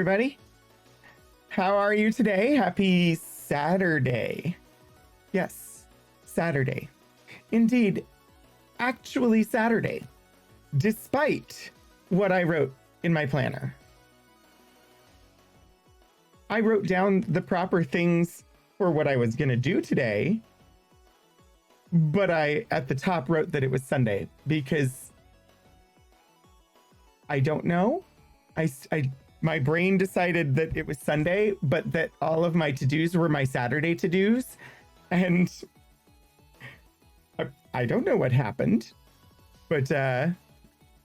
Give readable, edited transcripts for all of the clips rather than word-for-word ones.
everybody. How are you today? Happy Saturday. Yes, Saturday. Indeed, actually Saturday, despite what I wrote in my planner. I wrote down the proper things for what I was going to do today, but I, at the top, wrote that it was Sunday because I don't know. My brain decided that it was Sunday, but that all of my to-dos were my Saturday to-dos. And I don't know what happened, but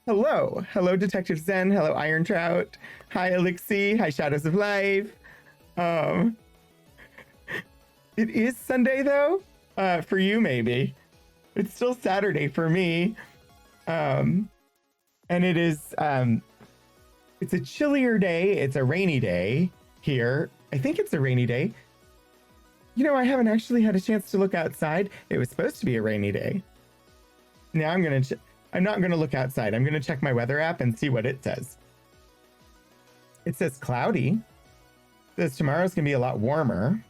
hello, Detective Zen. Hello, Iron Trout. Hi, Elixir. Hi, Shadows of Life. It is Sunday though, for you maybe. It's still Saturday for me. And it is, it's a chillier day. It's a rainy day here. I think it's a rainy day. You know, I haven't actually had a chance to look outside. It was supposed to be a rainy day. Now I'm not gonna look outside. I'm gonna check my weather app and see what it says. It says cloudy. It says tomorrow's gonna be a lot warmer.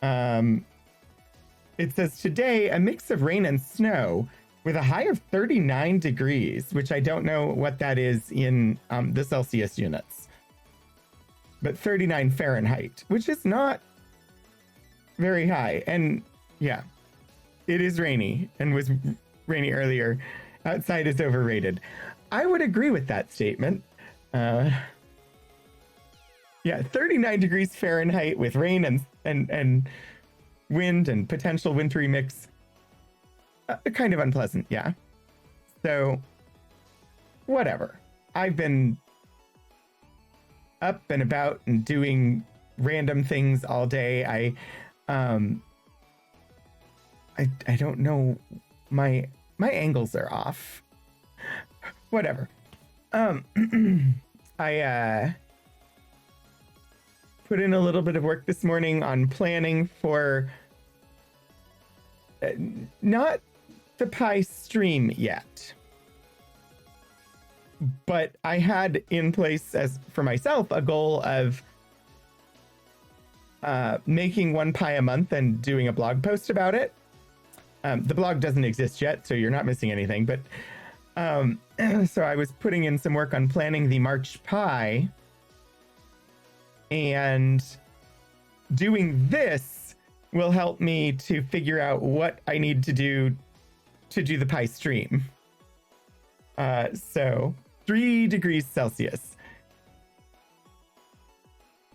It says today a mix of rain and snow with a high of 39 degrees, which I don't know what that is in the Celsius units, but 39 Fahrenheit, which is not very high. And yeah, it is rainy and was rainy earlier. Outside is overrated. I would agree with that statement. Yeah, 39 degrees Fahrenheit with rain and wind and potential wintry mix. Kind of unpleasant, yeah. So, whatever. I've been up and about and doing random things all day. I don't know. My angles are off. Whatever. I put in a little bit of work this morning on planning for not the pie stream yet, but I had in place as for myself a goal of making one pie a month and doing a blog post about it. The blog doesn't exist yet, so you're not missing anything, but so I was putting in some work on planning the March pie, and doing this will help me to figure out what I need to do the pie stream. So 3 degrees Celsius.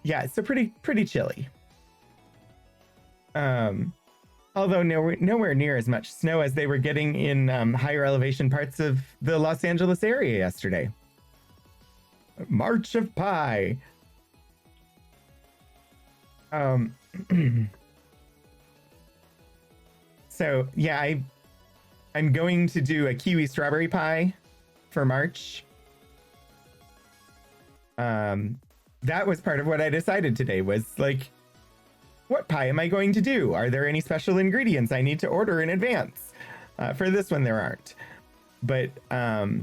Yeah, so pretty chilly. Although nowhere near as much snow as they were getting in higher elevation parts of the Los Angeles area yesterday. March of Pie. So yeah, I'm going to do a kiwi strawberry pie for March. That was part of what I decided today was like, what pie am I going to do? Are there any special ingredients I need to order in advance? For this one, there aren't. But I've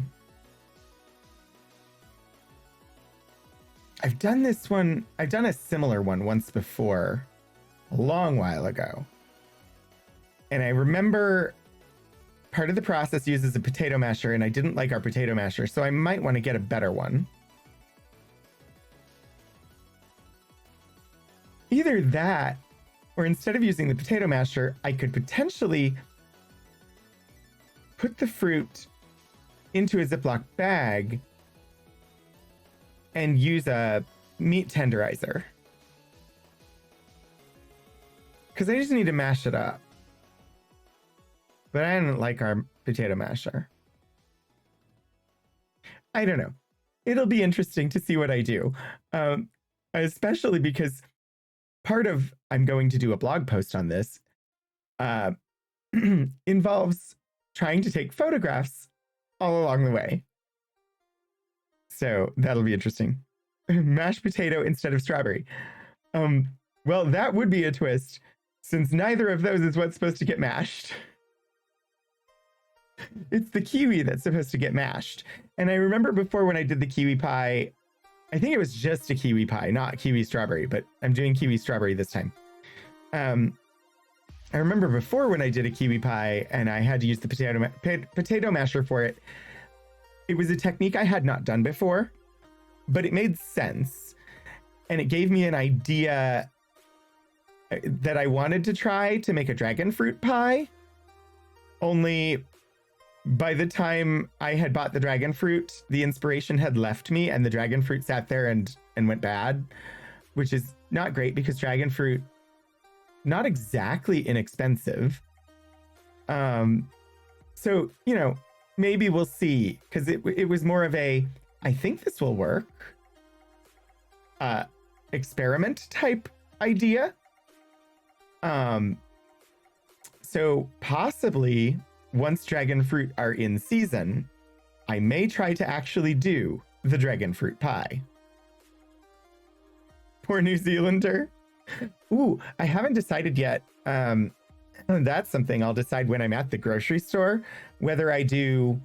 done this one. I've done a similar one once before, a long while ago. And I remember part of the process uses a potato masher, and I didn't like our potato masher, so I might want to get a better one. Either that, or instead of using the potato masher, I could potentially put the fruit into a Ziploc bag and use a meat tenderizer. Because I just need to mash it up. But I didn't like our potato masher. I don't know. It'll be interesting to see what I do. Especially because part of I'm going to do a blog post on this involves trying to take photographs all along the way. So that'll be interesting. Mashed potato instead of strawberry. Well, that would be a twist, since neither of those is what's supposed to get mashed. It's the kiwi that's supposed to get mashed. And I remember before when I did the kiwi pie, I think it was just a kiwi pie, not kiwi strawberry, but I'm doing kiwi strawberry this time. I remember before when I did a kiwi pie and I had to use the potato masher for it. It was a technique I had not done before, but it made sense. And it gave me an idea that I wanted to try to make a dragon fruit pie. Only by the time I had bought the dragon fruit, the inspiration had left me and the dragon fruit sat there and went bad, which is not great because dragon fruit, not exactly inexpensive. So, you know, maybe we'll see, because it was more of a, I think this will work, experiment type idea. So possibly once dragon fruit are in season, I may try to actually do the dragon fruit pie. Poor New Zealander. Ooh, I haven't decided yet. That's something I'll decide when I'm at the grocery store, whether I do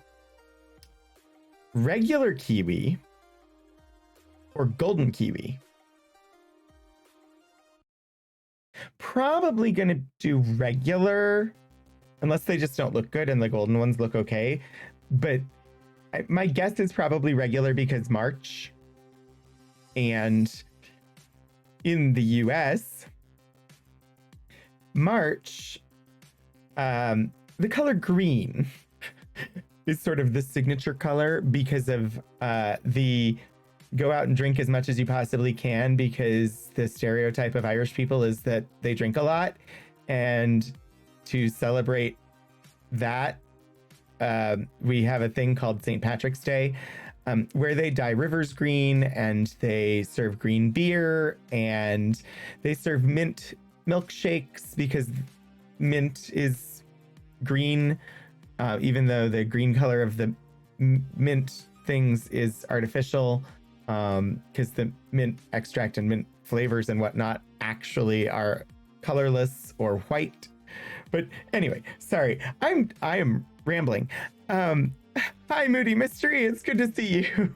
regular kiwi or golden kiwi. Probably gonna do regular, unless they just don't look good and the golden ones look okay. But my guess is probably regular because March. And in the US, March, the color green is sort of the signature color because of the go out and drink as much as you possibly can, because the stereotype of Irish people is that they drink a lot. And to celebrate that, we have a thing called St. Patrick's Day, where they dye rivers green and they serve green beer and they serve mint milkshakes because mint is green, even though the green color of the mint things is artificial, because the mint extract and mint flavors and whatnot actually are colorless or white. But anyway, sorry, I am rambling. Hi, Moody Mystery. It's good to see you.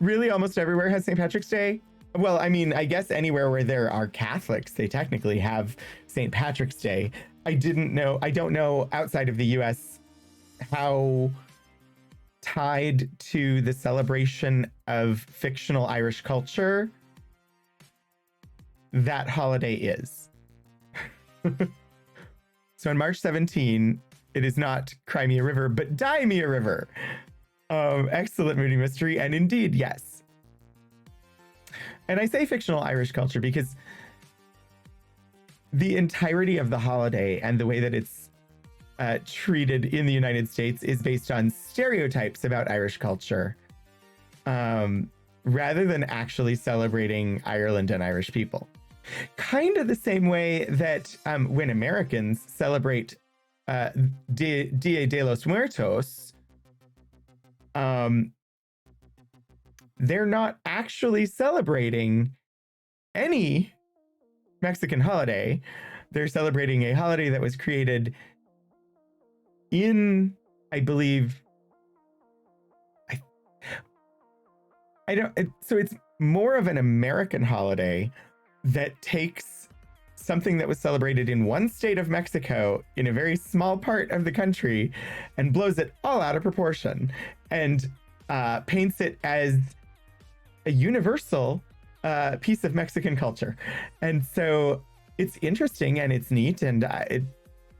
Really, almost everywhere has St. Patrick's Day? Well, I mean, I guess anywhere where there are Catholics, they technically have St. Patrick's Day. I don't know outside of the US how tied to the celebration of fictional Irish culture that holiday is. So on March 17, it is not Cry Me a River, but Die Me a River. Excellent, Moody Mystery. And indeed, yes. And I say fictional Irish culture because the entirety of the holiday and the way that it's treated in the United States is based on stereotypes about Irish culture, rather than actually celebrating Ireland and Irish people. Kind of the same way that when Americans celebrate Dia de los Muertos, they're not actually celebrating any Mexican holiday. They're celebrating a holiday that was created in, I believe, so it's more of an American holiday that takes something that was celebrated in one state of Mexico in a very small part of the country and blows it all out of proportion and paints it as a universal piece of Mexican culture. And so it's interesting and it's neat, and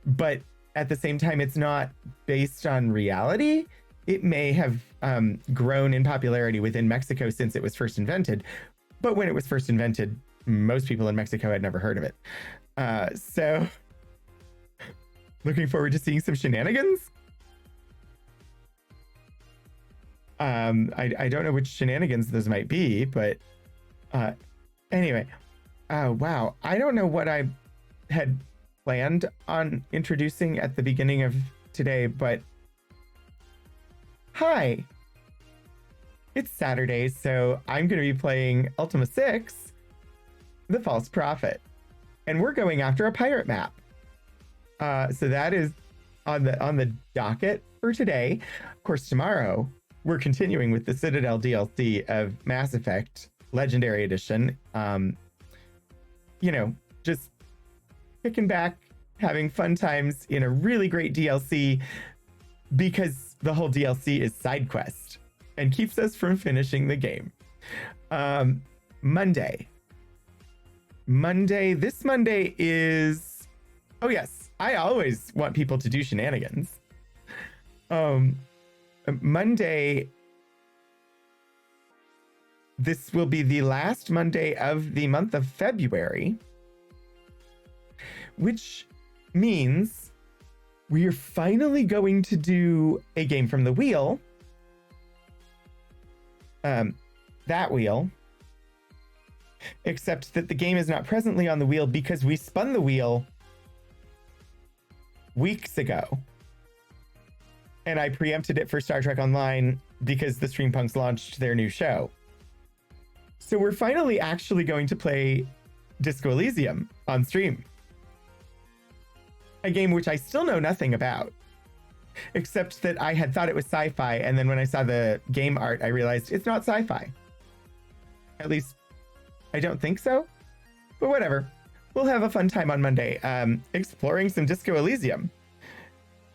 but at the same time, it's not based on reality. It may have grown in popularity within Mexico since it was first invented, but when it was first invented, most people in Mexico had never heard of it. So looking forward to seeing some shenanigans. I don't know which shenanigans those might be, but anyway, wow. I don't know what I had planned on introducing at the beginning of today, but hi. It's Saturday, so I'm going to be playing Ultima 6, The False Prophet, and we're going after a pirate map. So that is on the docket for today. Of course, tomorrow we're continuing with the Citadel DLC of Mass Effect Legendary Edition. You know, just kicking back, having fun times in a really great DLC, because the whole DLC is side quest and keeps us from finishing the game. Monday. This Monday is, oh yes, I always want people to do shenanigans. Monday, this will be the last Monday of the month of February, which means we are finally going to do a game from the wheel. That wheel. Except that the game is not presently on the wheel because we spun the wheel weeks ago. And I preempted it for Star Trek Online because the Streampunks launched their new show. So we're finally actually going to play Disco Elysium on stream. A game which I still know nothing about, except that I had thought it was sci-fi, and then when I saw the game art, I realized it's not sci-fi. At least, I don't think so, but whatever. We'll have a fun time on Monday, exploring some Disco Elysium.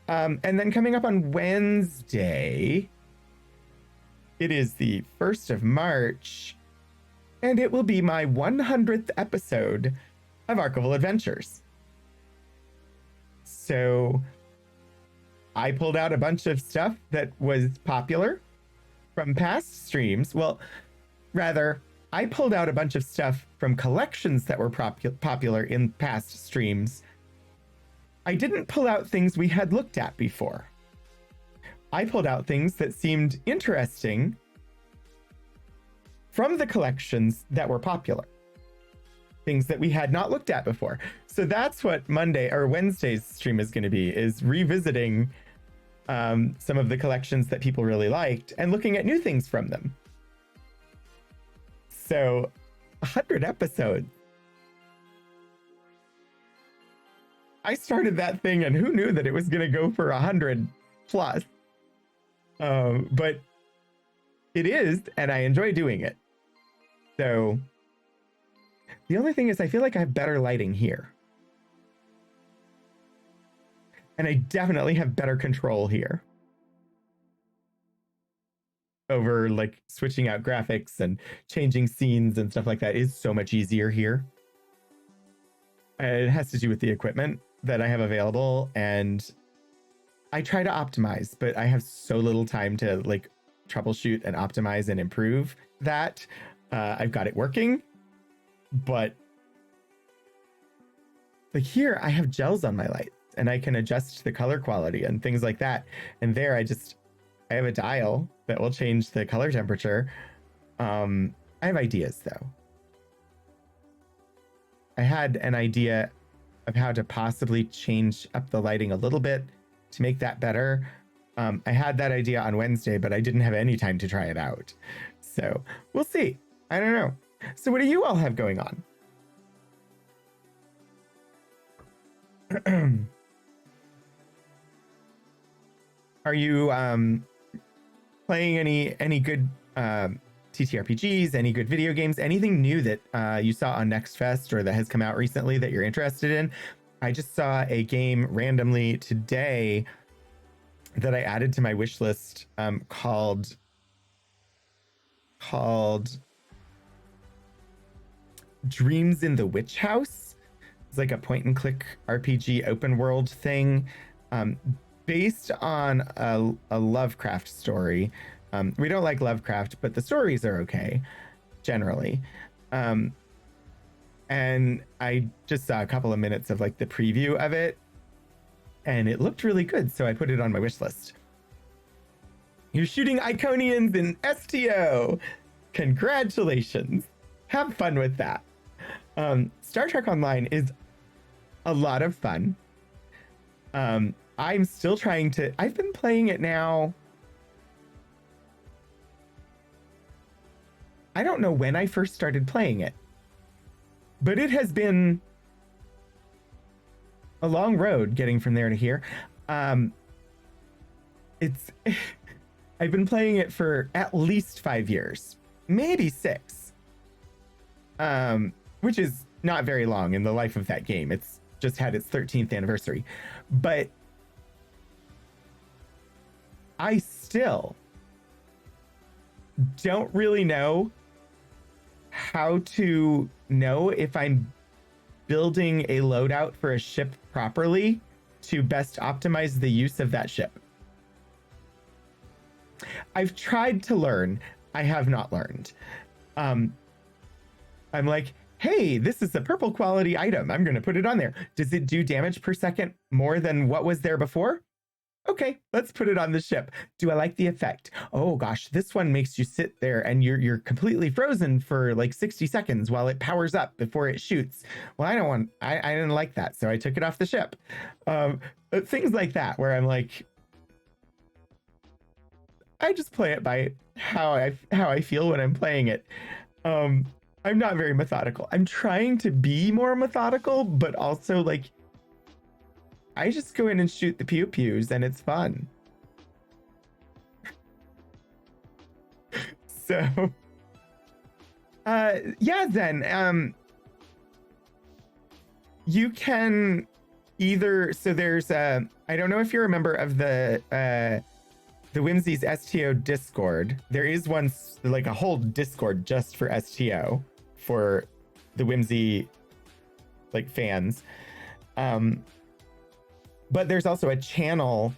And then coming up on Wednesday, it is the 1st of March, and it will be my 100th episode of Archival Adventures. So I pulled out a bunch of stuff that was popular from past streams. Well, rather, I pulled out a bunch of stuff from collections that were popular in past streams. I didn't pull out things we had looked at before. I pulled out things that seemed interesting from the collections that were popular. Things that we had not looked at before. So that's what Monday or Wednesday's stream is going to be, is revisiting some of the collections that people really liked and looking at new things from them. So 100 episodes. I started that thing and who knew that it was going to go for 100 plus. But it is, and I enjoy doing it. So the only thing is I feel like I have better lighting here. And I definitely have better control here over like switching out graphics and changing scenes and stuff like that is so much easier here. It has to do with the equipment that I have available, and I try to optimize, but I have so little time to like troubleshoot and optimize and improve that. I've got it working, but like here I have gels on my lights and I can adjust the color quality and things like that. And there I have a dial that will change the color temperature. I have ideas though. I had an idea of how to possibly change up the lighting a little bit to make that better. I had that idea on Wednesday, but I didn't have any time to try it out. So we'll see. I don't know. So what do you all have going on? Are you playing any good TTRPGs, any good video games, anything new that you saw on Next Fest or that has come out recently that you're interested in? I just saw a game randomly today that I added to my wish list called Dreams in the Witch House. It's like a point and click RPG open world thing based on a Lovecraft story. We don't like Lovecraft, but the stories are okay generally. And I just saw a couple of minutes of like the preview of it and it looked really good, so I put it on my wish list. You're shooting Iconians in STO. Congratulations. Have fun with that. Star Trek Online is a lot of fun. I'm still trying to, I've been playing it now. I don't know when I first started playing it, but it has been a long road getting from there to here. It's, I've been playing it for at least 5 years, maybe 6, which is not very long in the life of that game. It's just had its 13th anniversary, but I still don't really know how to know if I'm building a loadout for a ship properly to best optimize the use of that ship. I've tried to learn. I have not learned. I'm like, hey, this is a purple quality item. I'm going to put it on there. Does it do damage per second more than what was there before? Okay, let's put it on the ship. Do I like the effect? Oh gosh, this one makes you sit there and you're completely frozen for like 60 seconds while it powers up before it shoots. Well, I didn't like that, so I took it off the ship. Things like that, where I'm like, I just play it by how I feel when I'm playing it. I'm not very methodical. I'm trying to be more methodical, but also like, I just go in and shoot the pew pews and it's fun. So, yeah, then, you can either, so there's, I don't know if you're a member of the Whimsy's STO Discord. There is one, like a whole Discord just for STO for the Whimsy, like, fans. But there's also a channel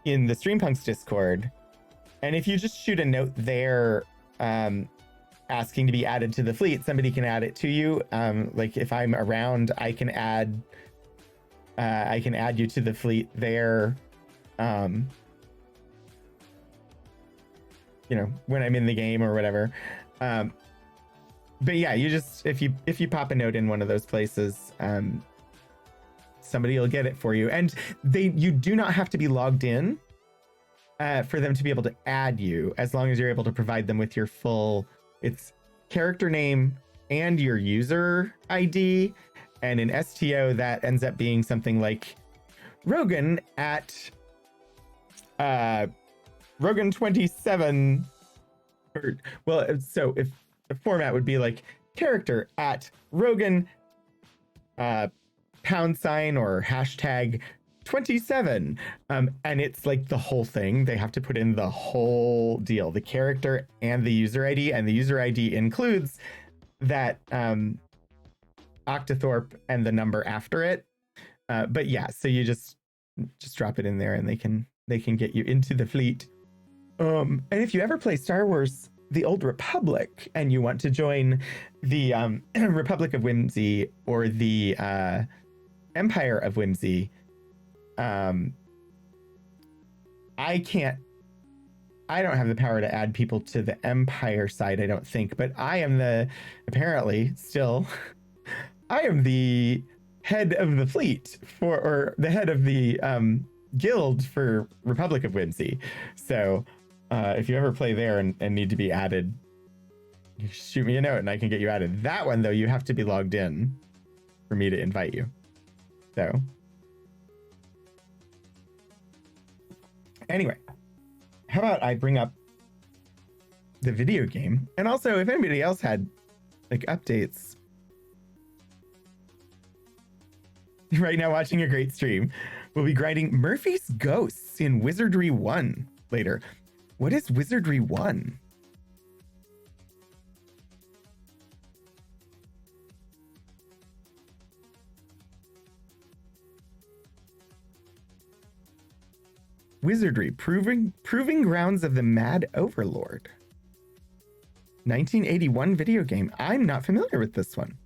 in the Streampunks Discord. And if you just shoot a note there, asking to be added to the fleet, somebody can add it to you. Like if I'm around, I can add you to the fleet there. You know, when I'm in the game or whatever. But yeah, you just, if you pop a note in one of those places, somebody will get it for you. And you do not have to be logged in for them to be able to add you, as long as you're able to provide them with your full, it's character name and your user ID. And in STO, that ends up being something like Rogan at Rogan 27. Well, so if the format would be like character at Rogan # or hashtag 27. And it's like the whole thing. They have to put in the whole deal, the character and the user ID, and the user ID includes that Octothorpe and the number after it. But yeah, so you just drop it in there and they can get you into the fleet. And if you ever play Star Wars The Old Republic and you want to join the Republic of Whimsy or the Empire of Whimsy, I don't have the power to add people to the Empire side, I don't think, but I am apparently still, I am the head of the fleet or the head of the guild for Republic of Whimsy. So if you ever play there and need to be added, you shoot me a note and I can get you added. That one, though, you have to be logged in for me to invite you. So anyway, how about I bring up the video game? And also, if anybody else had like updates. Right now, watching a great stream. We'll be grinding Murphy's Ghosts in Wizardry 1 later. What is Wizardry 1? Wizardry, proving grounds of the Mad Overlord. 1981 video game. I'm not familiar with this one.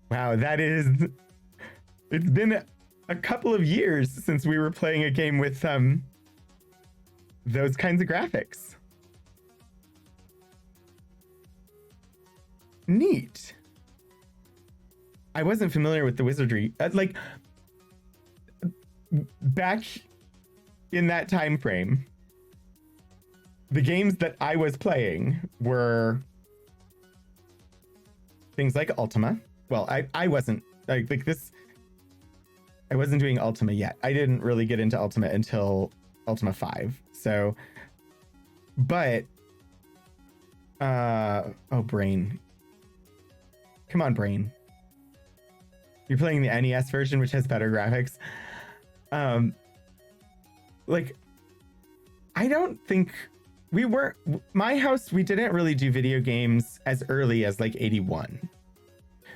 Wow, it's been a couple of years since we were playing a game with those kinds of graphics. Neat. I wasn't familiar with the Wizardry. Like, back in that time frame, the games that I was playing were things like Ultima. Well, I wasn't like this. I wasn't doing Ultima yet. I didn't really get into Ultima until Ultima 5. So, but oh, Brain. Come on, Brain. You're playing the NES version, which has better graphics. Like, I don't think we were, my house, we didn't really do video games as early as like 81.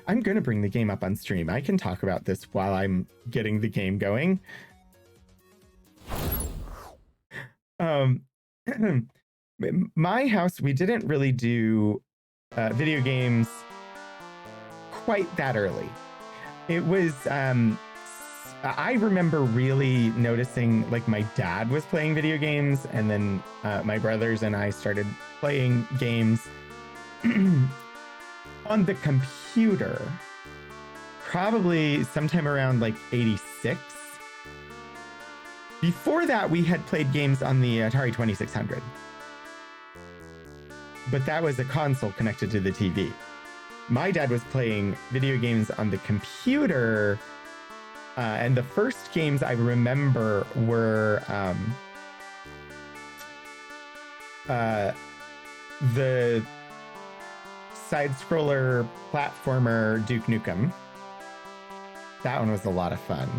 I'm going to bring the game up on stream. I can talk about this while I'm getting the game going. My house, we didn't really do video games quite that early. It was, I remember really noticing, like, my dad was playing video games, and then my brothers and I started playing games on the computer, probably sometime around like 86. Before that, we had played games on the Atari 2600. But that was a console connected to the TV. My dad was playing video games on the computer, and the first games I remember were the side-scroller platformer Duke Nukem. That one was a lot of fun.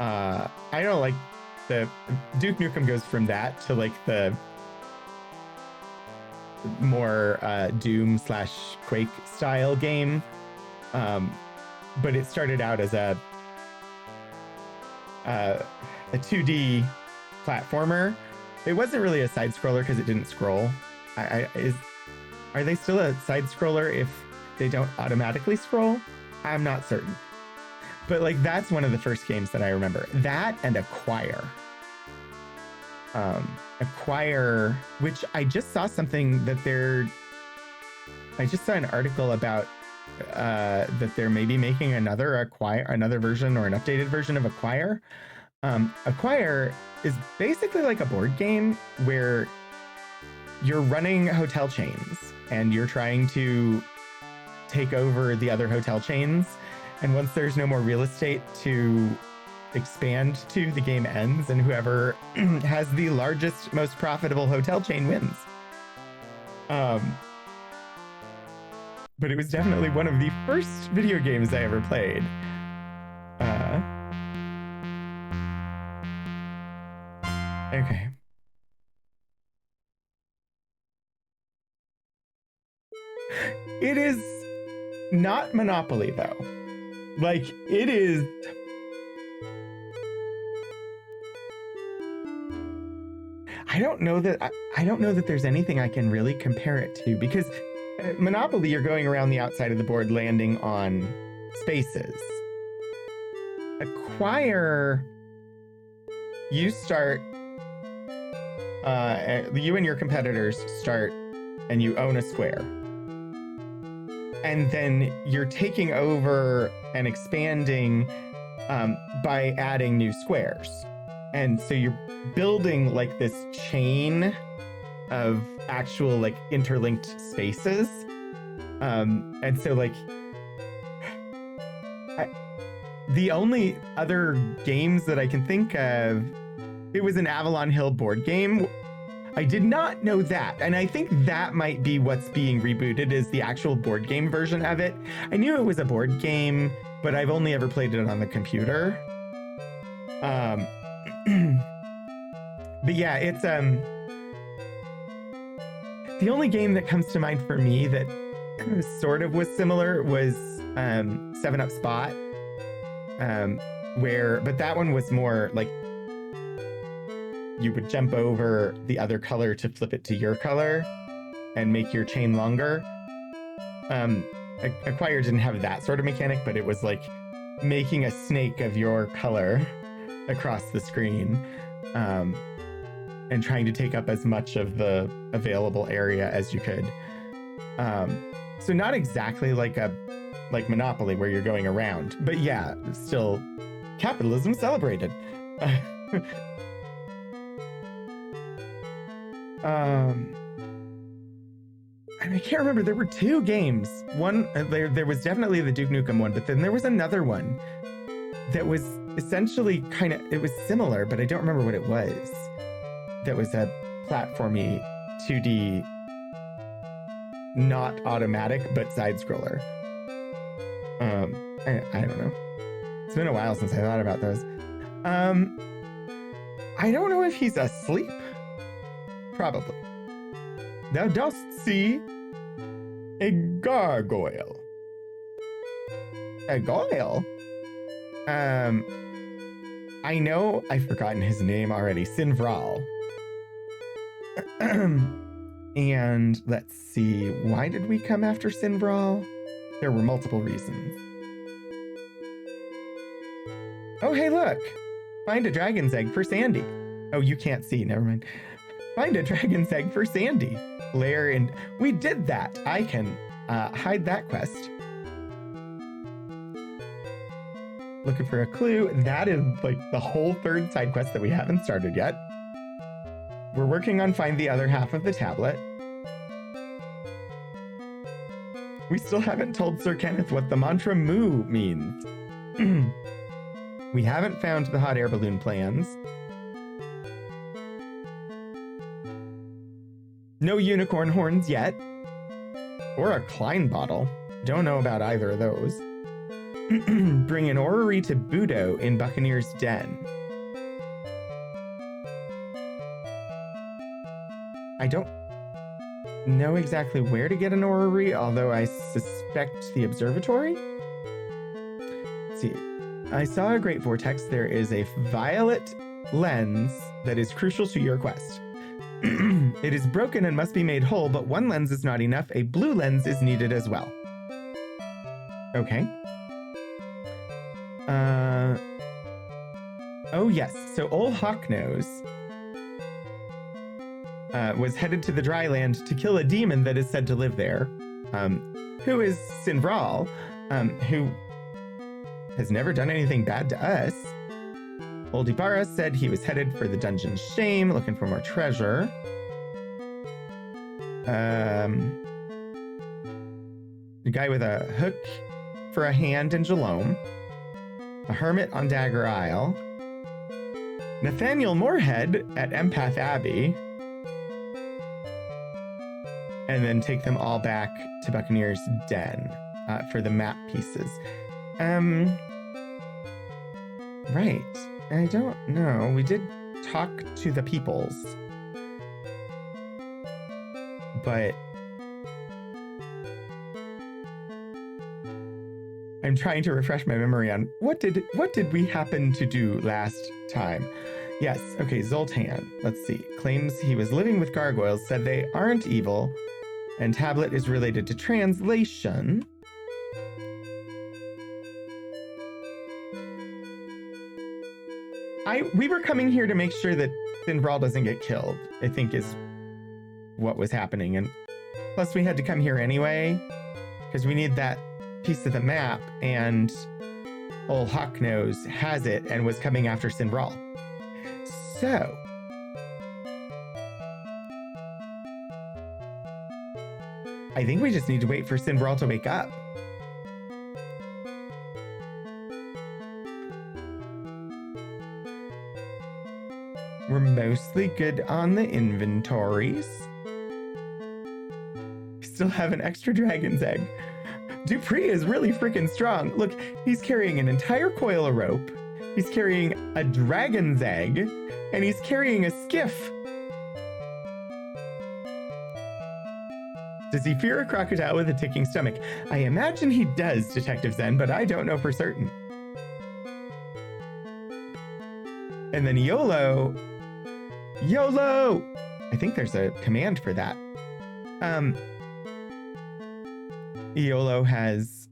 I don't like the Duke Nukem goes from that to like the more Doom / Quake style game, but it started out as a 2D platformer. It wasn't really a side scroller because it didn't scroll. Are they still a side scroller if they don't automatically scroll? I'm not certain. But like, that's one of the first games that I remember. That and Acquire. Acquire, which I just saw something that I just saw an article about that they're maybe making another version or an updated version of Acquire. Acquire is basically like a board game where you're running hotel chains and you're trying to take over the other hotel chains. And once there's no more real estate to expand to, the game ends, and whoever has the largest, most profitable hotel chain wins. But it was definitely one of the first video games I ever played. Okay. It is not Monopoly, though. Like, it is... I don't know that there's anything I can really compare it to, because Monopoly, you're going around the outside of the board landing on spaces. Acquire, you start, you and your competitors start, and you own a square. And then you're taking over and expanding by adding new squares. And so you're building like this chain of actual like interlinked spaces. And so like the only other games that I can think of, it was an Avalon Hill board game. I did not know that. And I think that might be what's being rebooted, is the actual board game version of it. I knew it was a board game, but I've only ever played it on the computer. But yeah, it's the only game that comes to mind for me that sort of was similar was 7-Up Spot, but that one was more like you would jump over the other color to flip it to your color and make your chain longer. Acquire didn't have that sort of mechanic, but it was like making a snake of your color across the screen, and trying to take up as much of the available area as you could. So not exactly like Monopoly where you're going around, but yeah, still capitalism celebrated. And I can't remember, there were two games. One, there was definitely the Duke Nukem one, but then there was another one that was essentially it was similar, but I don't remember what it was. That was a platformy 2D, not automatic, but side scroller. I don't know. It's been a while since I thought about those. I don't know if he's asleep. Probably. Thou dost see a gargoyle. A goyle? I know I've forgotten his name already. Sinvral. And let's see, why did we come after Sinvral? There were multiple reasons. Oh, hey, look! Find a dragon's egg for Sandy. Oh, you can't see, never mind. Find a dragon's egg for Sandy. Lair and we did that. I can hide that quest. Looking for a clue. That is like the whole third side quest that we haven't started yet. We're working on find the other half of the tablet. We still haven't told Sir Kenneth what the mantra moo means. We haven't found the hot air balloon plans. No unicorn horns yet. Or a Klein bottle. Don't know about either of those. Bring an orrery to Budo in Buccaneer's Den. I don't know exactly where to get an orrery, although I suspect the observatory? Let's see. I saw a great vortex. There is a violet lens that is crucial to your quest. It is broken and must be made whole, but one lens is not enough. A blue lens is needed as well. Okay. Oh yes, so Old Hawknose was headed to the dry land to kill a demon that is said to live there, who is Sinvral, who has never done anything bad to us. Old Ibarra said he was headed for the dungeon shame, looking for more treasure. The guy with a hook for a hand in Jalome. A hermit on Dagger Isle. Nathaniel Moorhead at Empath Abbey. And then take them all back to Buccaneer's Den for the map pieces. Right. I don't know. We did talk to the peoples. But I'm trying to refresh my memory on what did we happen to do last time? Yes, okay, Zoltan. Let's see. Claims he was living with gargoyles, said they aren't evil, and tablet is related to translation. We were coming here to make sure that Sinvral doesn't get killed, I think is what was happening. And plus we had to come here anyway, because we need that piece of the map, and Old Hawknose has it and was coming after Sinvral. So, I think we just need to wait for Sinvral to wake up. We're mostly good on the inventories. We still have an extra dragon's egg. Dupree is really freaking strong. Look, he's carrying an entire coil of rope. He's carrying a dragon's egg, and he's carrying a skiff. Does he fear a crocodile with a ticking stomach? I imagine he does, Detective Zen, but I don't know for certain. And then YOLO. YOLO! I think there's a command for that. YOLO has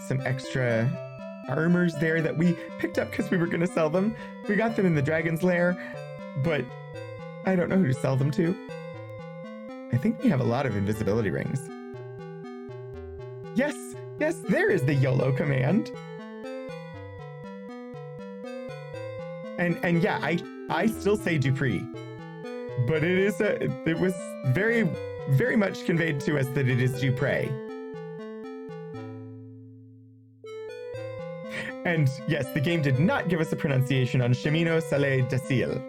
some extra armors there that we picked up because we were going to sell them. We got them in the Dragon's Lair, but I don't know who to sell them to. I think we have a lot of invisibility rings. Yes, there is the YOLO command. And yeah, I still say Dupree, but it was very, very much conveyed to us that it is Dupre. And yes, the game did not give us a pronunciation on Chemino Salé Dacil.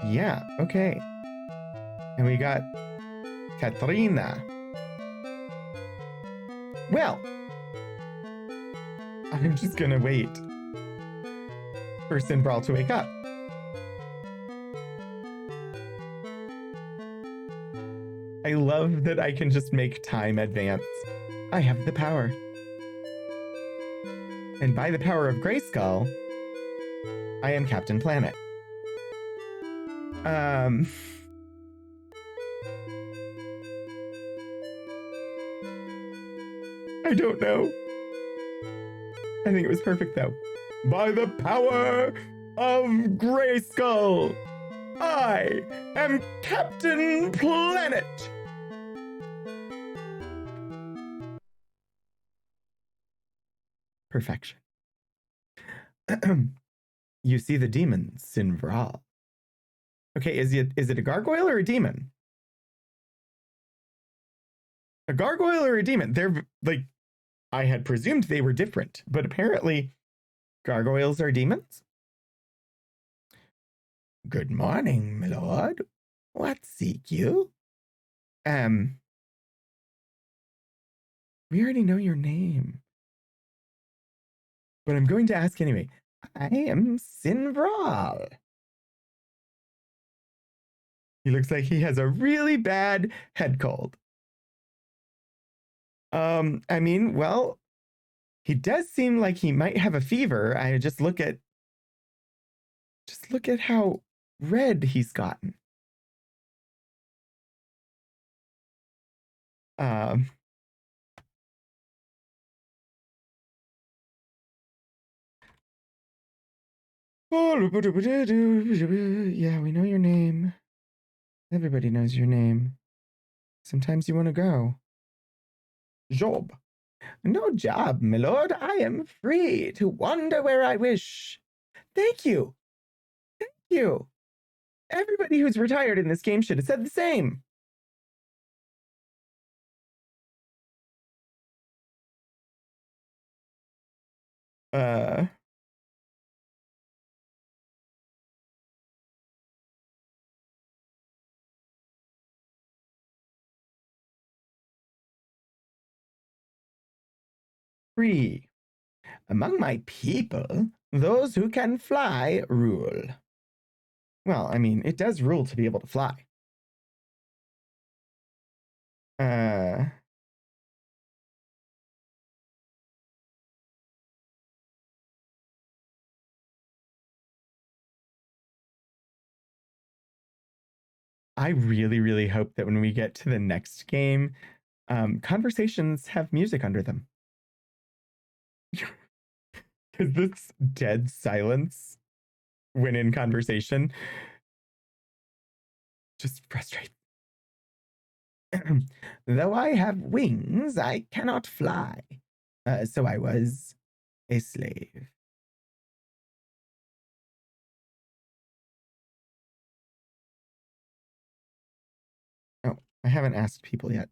Yeah, okay. And we got Katrina. Well, I'm just gonna wait for Sinbral to wake up. I love that I can just make time advance. I have the power. And by the power of Grayskull, I am Captain Planet. I don't know. I think it was perfect though. By the power of Grayskull, I am Captain Planet. Perfection. You see the demon, Sinvral. Okay, is it a gargoyle or a demon? A gargoyle or a demon? They're like, I had presumed they were different, but apparently gargoyles are demons. Good morning, my lord. What seek you? We already know your name, but I'm going to ask anyway. I am Sinvral. He looks like he has a really bad head cold. I mean, well, he does seem like he might have a fever. I just look at how red he's gotten. Yeah, we know your name. Everybody knows your name. Sometimes you want to go. Job. No job, my lord. I am free to wander where I wish. Thank you. Thank you. Everybody who's retired in this game should have said the same. Free. Among my people, those who can fly rule. Well, I mean, it does rule to be able to fly. I really, really hope that when we get to the next game, conversations have music under them. Because this dead silence when in conversation just frustrates. Though I have wings, I cannot fly. So I was a slave. Oh, I haven't asked people yet.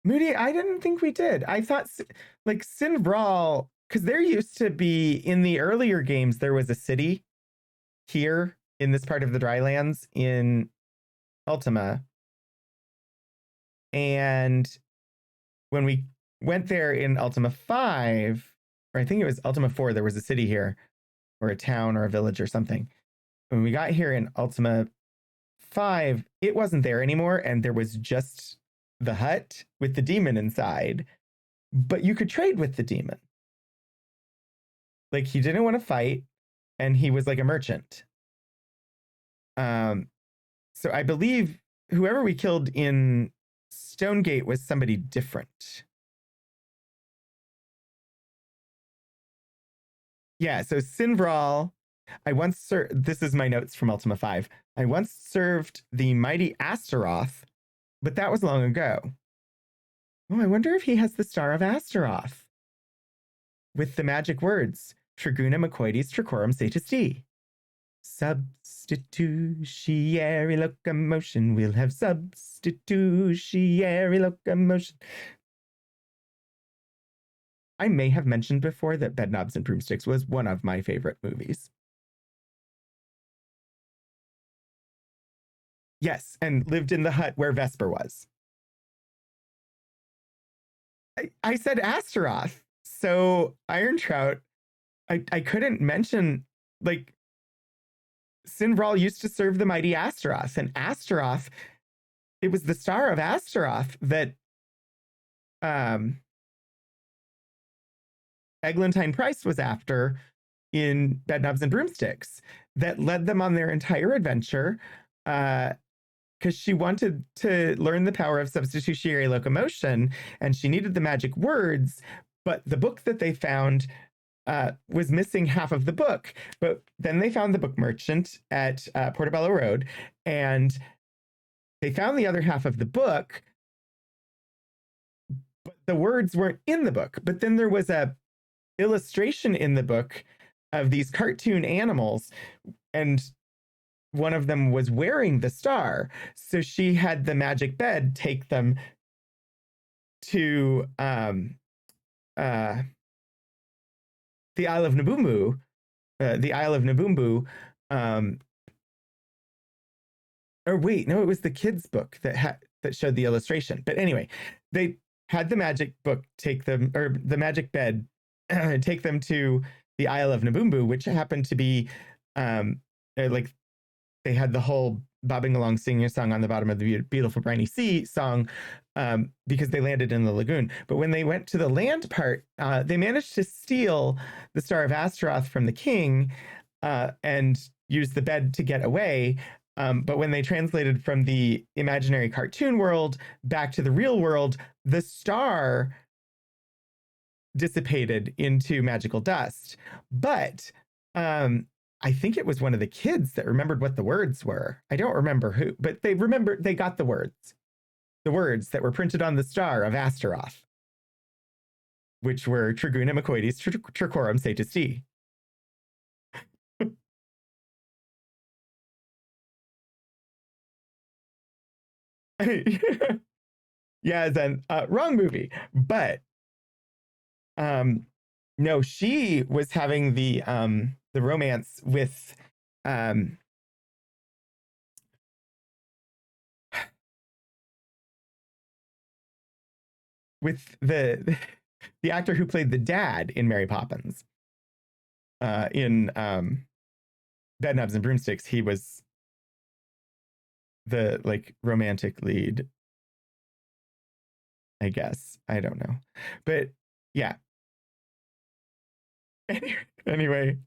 Moody, I didn't think we did. I thought like Sinbral, because there used to be in the earlier games, there was a city here in this part of the Drylands in Ultima. And when we went there in Ultima 5, or I think it was Ultima 4, there was a city here, or a town or a village or something. When we got here in Ultima 5, it wasn't there anymore, and there was just the hut with the demon inside, but you could trade with the demon. Like, he didn't want to fight, and he was like a merchant. So I believe whoever we killed in Stonegate was somebody different. Yeah, so Sinvral, I once served, this is my notes from Ultima 5. I once served the mighty Astaroth, but that was long ago. Oh, I wonder if he has the Star of Astaroth with the magic words, Triguna Macoides Tricorum Satis D. substitutiary locomotion. We'll have substitutiary locomotion. I may have mentioned before that Bedknobs and Broomsticks was one of my favorite movies. Yes, and lived in the hut where Vesper was. I said Astaroth. So Iron Trout, I couldn't mention, like, Sinbral used to serve the mighty Astaroth, and Astaroth, it was the star of Astaroth that Eglantine Price was after in Bedknobs and Broomsticks that led them on their entire adventure, because she wanted to learn the power of substitutionary locomotion, and she needed the magic words, but the book that they found was missing half of the book. But then they found the book merchant at Portobello Road, and they found the other half of the book, but the words weren't in the book. But then there was a illustration in the book of these cartoon animals, and one of them was wearing the star. So she had the magic bed take them to the Isle of Nabumbu, or wait, no, it was the kids' book that showed the illustration. But anyway, they had the magic book take them, or the magic bed take them to the Isle of Nabumbu, which happened to be like, they had the whole bobbing along singing a song on the bottom of the beautiful briny sea song, because they landed in the lagoon. But when they went to the land part, they managed to steal the Star of Astaroth from the king, and use the bed to get away. But when they translated from the imaginary cartoon world back to the real world, the star dissipated into magical dust. But I think it was one of the kids that remembered what the words were. I don't remember who, but they remembered, they got the words that were printed on the star of Astaroth, which were Triguna Macoides Tricorum Satis Dei. Yeah, then wrong movie. But no, she was having the romance with with the actor who played the dad in Mary Poppins. In Bedknobs and Broomsticks, he was the, like, romantic lead, I guess. I don't know. But yeah. Anyway.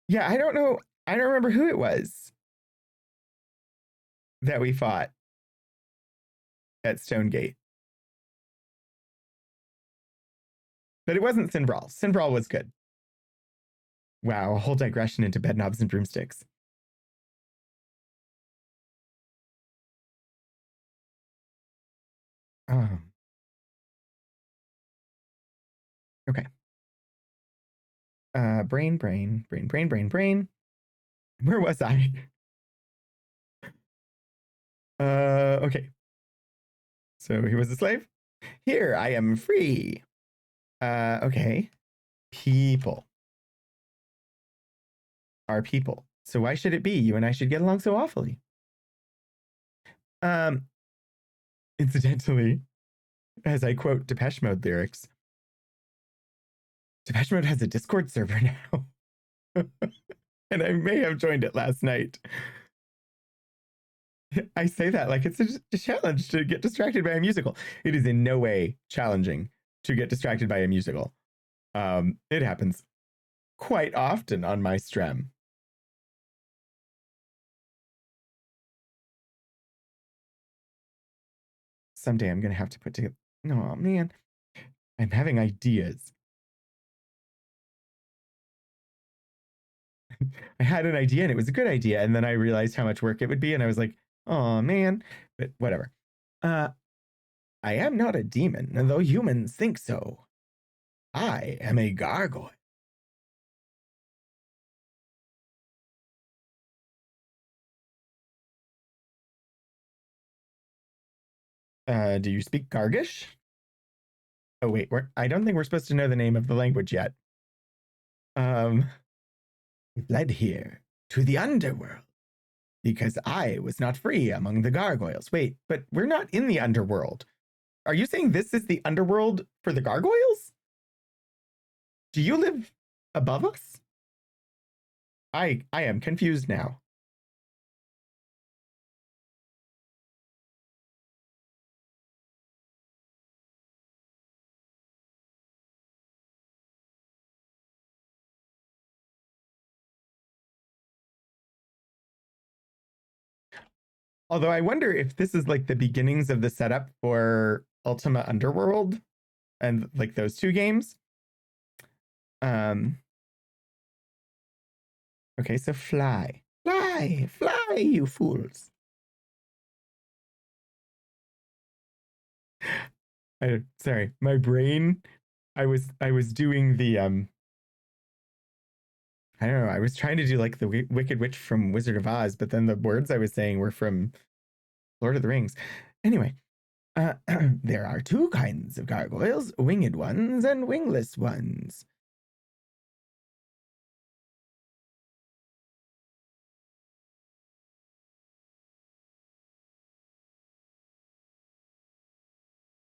Yeah, I don't know. I don't remember who it was that we fought at Stonegate. But it wasn't Sinbral. Sinbral was good. Wow, a whole digression into Bedknobs and Broomsticks. Okay. Brain. Where was I? Okay. So he was a slave. Here, I am free. Okay. People are people. So why should it be you and I should get along so awfully? Incidentally, as I quote Depeche Mode lyrics, Depeche Mode has a Discord server now. And I may have joined it last night. I say that like it's a challenge to get distracted by a musical. It is in no way challenging to get distracted by a musical. It happens quite often on my stream. Someday I'm going to have to put together. Oh, man. I'm having ideas. I had an idea and it was a good idea. And then I realized how much work it would be. And I was like, oh, man. But whatever. I am not a demon, though humans think so. I am a gargoyle. Do you speak Gargish? Oh wait, I don't think we're supposed to know the name of the language yet. Um, we fled here to the underworld because I was not free among the gargoyles. Wait, but we're not in the underworld. Are you saying this is the underworld for the gargoyles? Do you live above us? I am confused now. Although I wonder if this is like the beginnings of the setup for Ultima Underworld and like those two games. Um okay, so fly. Fly, fly, you fools. Sorry, my brain I was doing the I don't know, I was trying to do like the Wicked Witch from Wizard of Oz, but then the words I was saying were from Lord of the Rings. Anyway, there are two kinds of gargoyles, winged ones and wingless ones.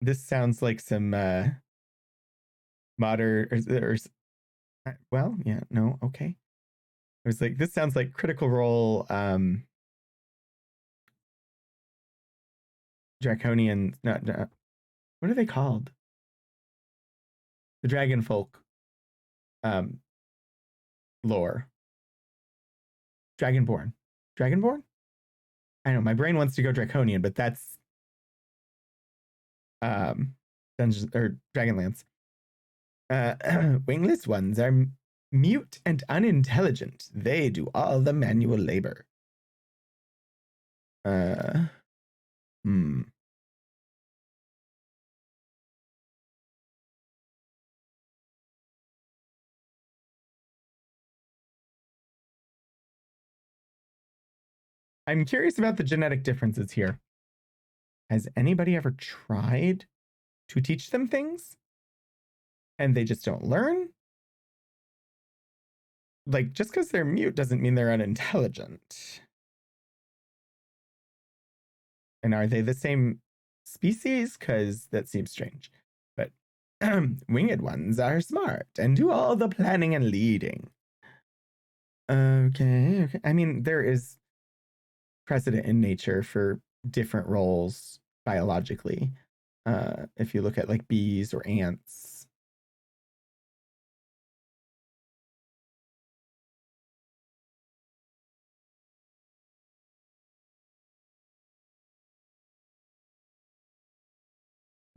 This sounds like some modern well, yeah, no, okay. It was like this sounds like Critical Role Draconian what are they called? The Dragon Folk um lore. Dragonborn. Dragonborn? I know my brain wants to go draconian, but that's Dungeons or Dragonlance. Wingless ones are mute and unintelligent. They do all the manual labor. Uh, hmm. I'm curious about the genetic differences here. Has anybody ever tried to teach them things and they just don't learn? Like, just because they're mute doesn't mean they're unintelligent. And are they the same species? Because that seems strange. But winged ones are smart and do all the planning and leading. Okay. I mean, there is precedent in nature for different roles biologically. If you look at like bees or ants.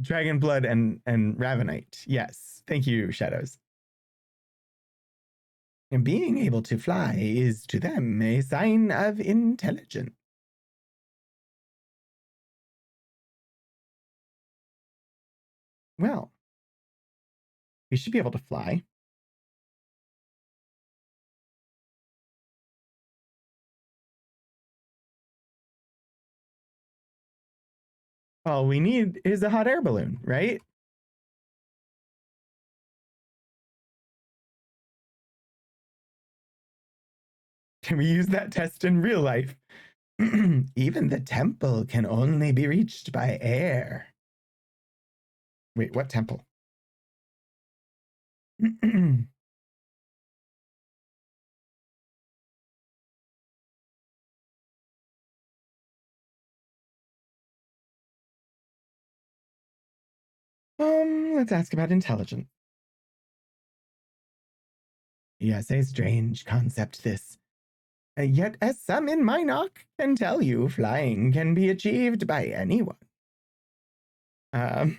Dragon blood and ravenite. Yes. Thank you, Shadows. And being able to fly is to them a sign of intelligence. Well, we should be able to fly. All we need is a hot air balloon, right? Can we use that test in real life? Even the temple can only be reached by air. Wait, what temple? Let's ask about intelligence. Yes, a strange concept this. Yet, as some in Minok can tell you, flying can be achieved by anyone. Um,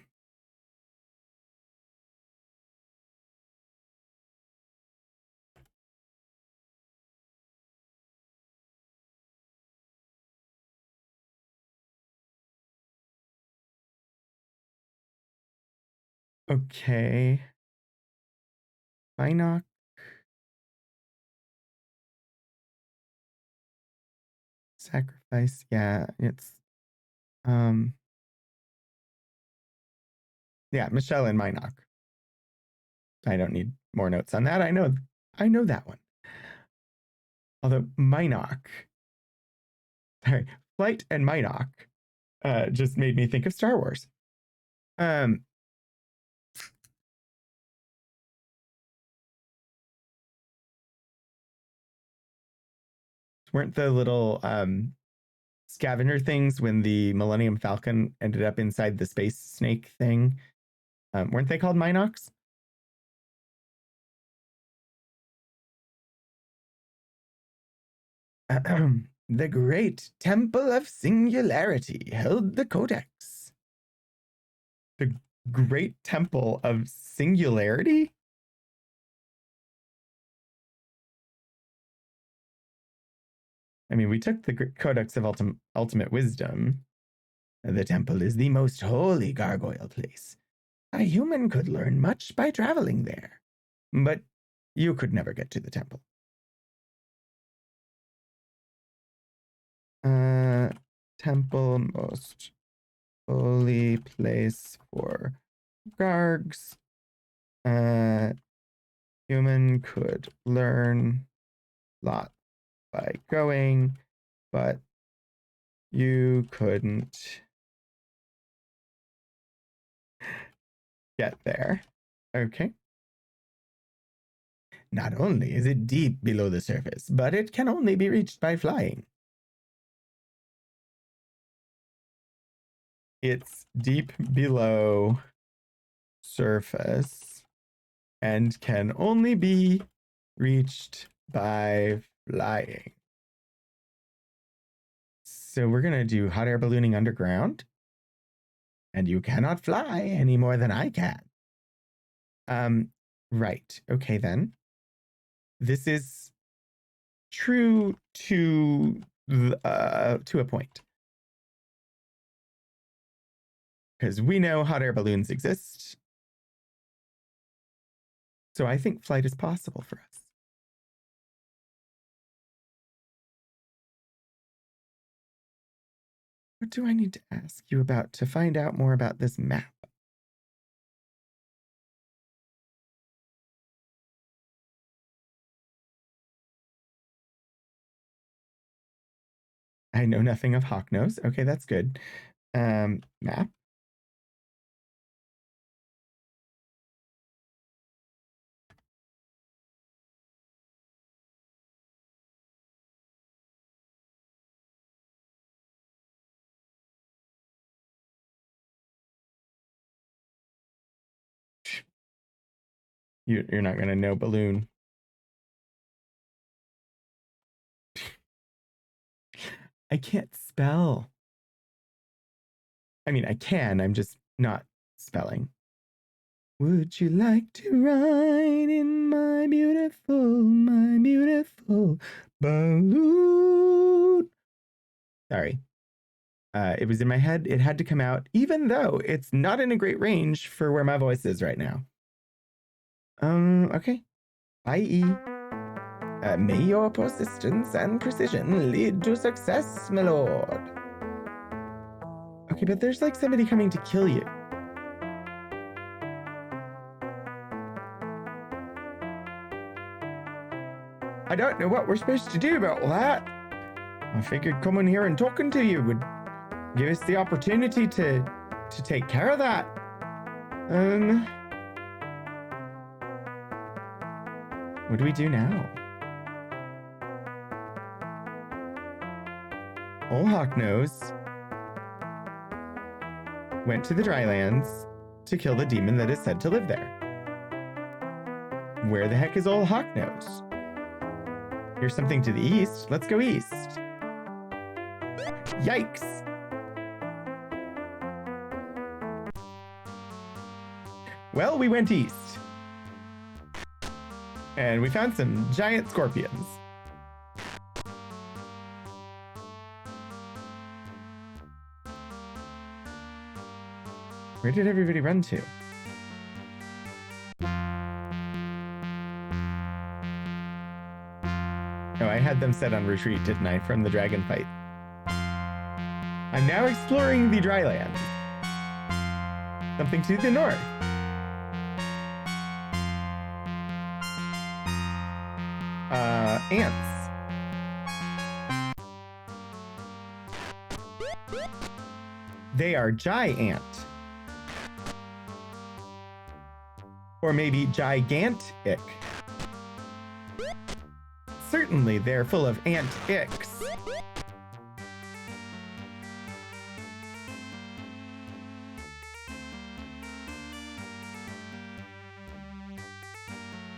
okay. Minok. Sacrifice. Yeah, it's Yeah, Michelle and Minoc. I don't need more notes on that. I know that one. Although Minoc, sorry, Flight and Minoc just made me think of Star Wars. Um, weren't the little scavenger things when the Millennium Falcon ended up inside the space snake thing? Weren't they called Minocs? The Great Temple of Singularity held the Codex. The Great Temple of Singularity? I mean, we took the Codex of Ultimate Wisdom. The temple is the most holy gargoyle place. A human could learn much by traveling there, but you could never get to the temple. Temple, most holy place for gargs. Human could learn a lot by going, but you couldn't get there. Okay. Not only is it deep below the surface, but it can only be reached by flying. It's deep below surface and can only be reached by flying. So we're going to do hot air ballooning underground. And you cannot fly any more than I can. Right. Okay, then. This is true to a point. Because we know hot air balloons exist. So I think flight is possible for us. What do I need to ask you about to find out more about this map? I know nothing of Hawknose. Okay, that's good. Map. You're not going to know balloon. I can't spell. I mean, I can. I'm just not spelling. Would you like to ride in my beautiful balloon? Sorry. It was in my head. It had to come out, even though it's not in a great range for where my voice is right now. Okay. I.e. May your persistence and precision lead to success, my lord. Okay, but there's like somebody coming to kill you. I don't know what we're supposed to do about that. I figured coming here and talking to you would give us the opportunity to take care of that. What do we do now? Old Hawknose went to the Drylands to kill the demon that is said to live there. Where the heck is Old Hawknose? Here's something to the east. Let's go east. Yikes! Well, we went east. And we found some giant scorpions. Where did everybody run to? Oh, I had them set on retreat, didn't I, from the dragon fight? I'm now exploring the dryland. Something to the north. Ants. They are giant. Or maybe gigantic. Certainly, they're full of ant-icks.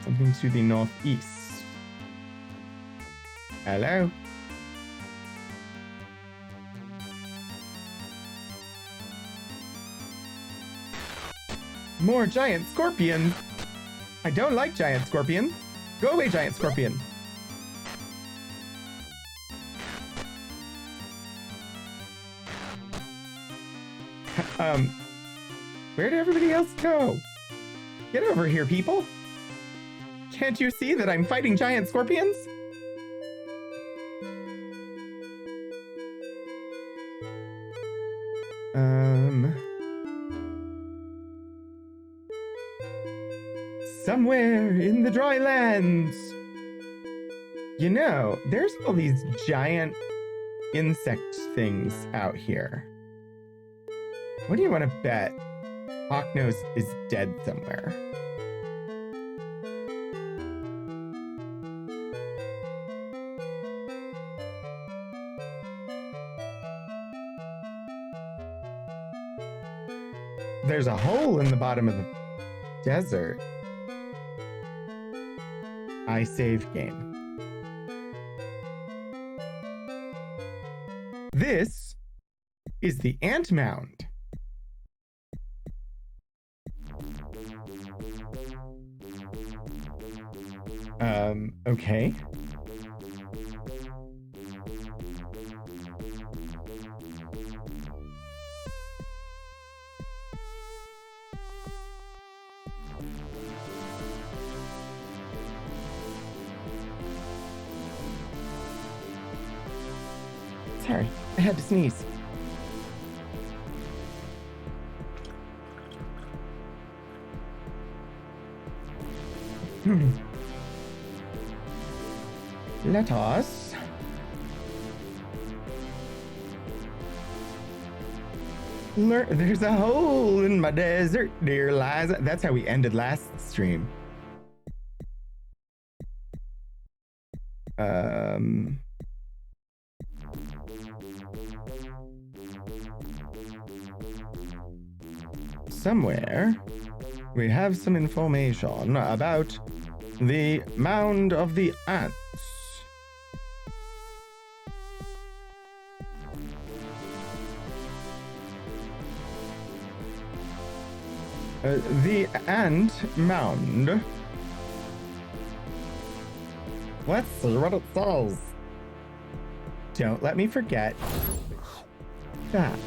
Something to the northeast. Hello? More giant scorpions. I don't like giant scorpions. Go away, giant scorpion. Where did everybody else go? Get over here, people. Can't you see that I'm fighting giant scorpions? Somewhere in the dry lands. You know, there's all these giant insect things out here. What do you want to bet Hawknose is dead somewhere? There's a hole in the bottom of the desert. I save game. This is the ant mound. Okay. Sorry, I had to sneeze. Let us learn. There's a hole in my desert, dear Liza. That's how we ended last stream. Somewhere we have some information about the mound of the ants. The ant mound. Let's see what it says. Don't let me forget that.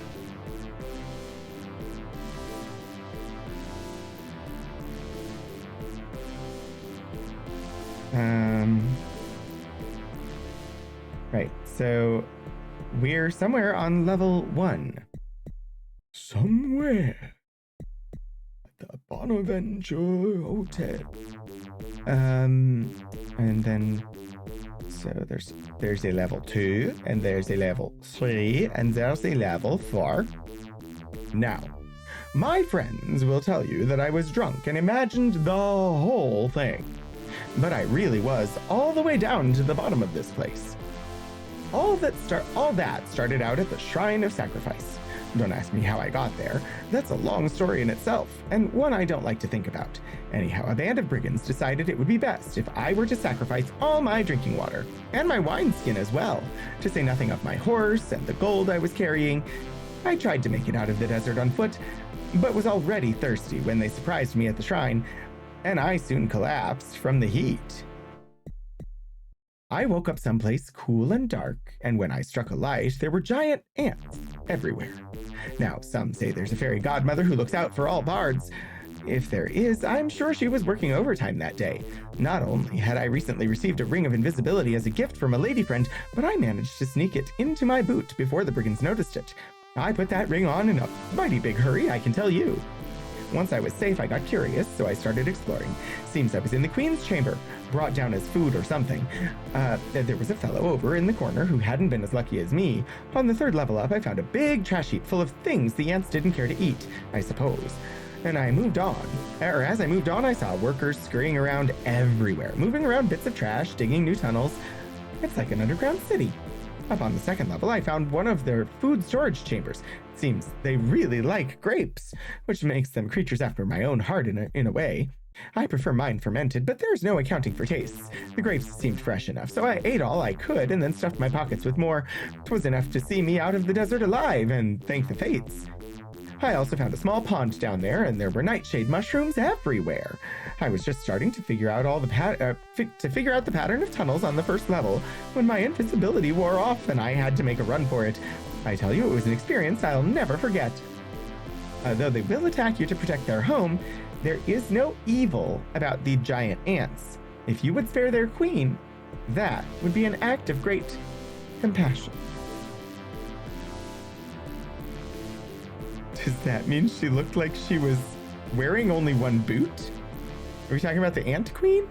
Right, so we're somewhere on level 1. Somewhere at the Bonaventure Hotel. And then so there's a level 2, and there's a level 3, and there's a level 4. Now, my friends will tell you that I was drunk and imagined the whole thing. But I really was all the way down to the bottom of this place. All that started out at the Shrine of Sacrifice. Don't ask me how I got there. That's a long story in itself, and one I don't like to think about. Anyhow, a band of brigands decided it would be best if I were to sacrifice all my drinking water, and my wineskin as well, to say nothing of my horse and the gold I was carrying. I tried to make it out of the desert on foot, but was already thirsty when they surprised me at the shrine, and I soon collapsed from the heat. I woke up someplace cool and dark, and when I struck a light, there were giant ants everywhere. Now, some say there's a fairy godmother who looks out for all bards. If there is, I'm sure she was working overtime that day. Not only had I recently received a ring of invisibility as a gift from a lady friend, but I managed to sneak it into my boot before the brigands noticed it. I put that ring on in a mighty big hurry, I can tell you. Once I was safe, I got curious, so I started exploring. Seems I was in the Queen's chamber, brought down as food or something. There was a fellow over in the corner who hadn't been as lucky as me. On the third level up, I found a big trash heap full of things the ants didn't care to eat, I suppose. And I moved on. Or as I moved on, I saw workers scurrying around everywhere, moving around bits of trash, digging new tunnels. It's like an underground city. Up on the second level, I found one of their food storage chambers. Seems they really like grapes, which makes them creatures after my own heart in a way. I prefer mine fermented, but there's no accounting for tastes. The grapes seemed fresh enough, so I ate all I could and then stuffed my pockets with more. 'Twas enough to see me out of the desert alive, and thank the fates. I also found a small pond down there, and there were nightshade mushrooms everywhere. I was just starting to figure out the pattern of tunnels on the first level when my invincibility wore off and I had to make a run for it. I tell you, it was an experience I'll never forget. Though they will attack you to protect their home, there is no evil about the giant ants. If you would spare their queen, that would be an act of great compassion. Does that mean she looked like she was wearing only one boot? Are we talking about the Ant Queen?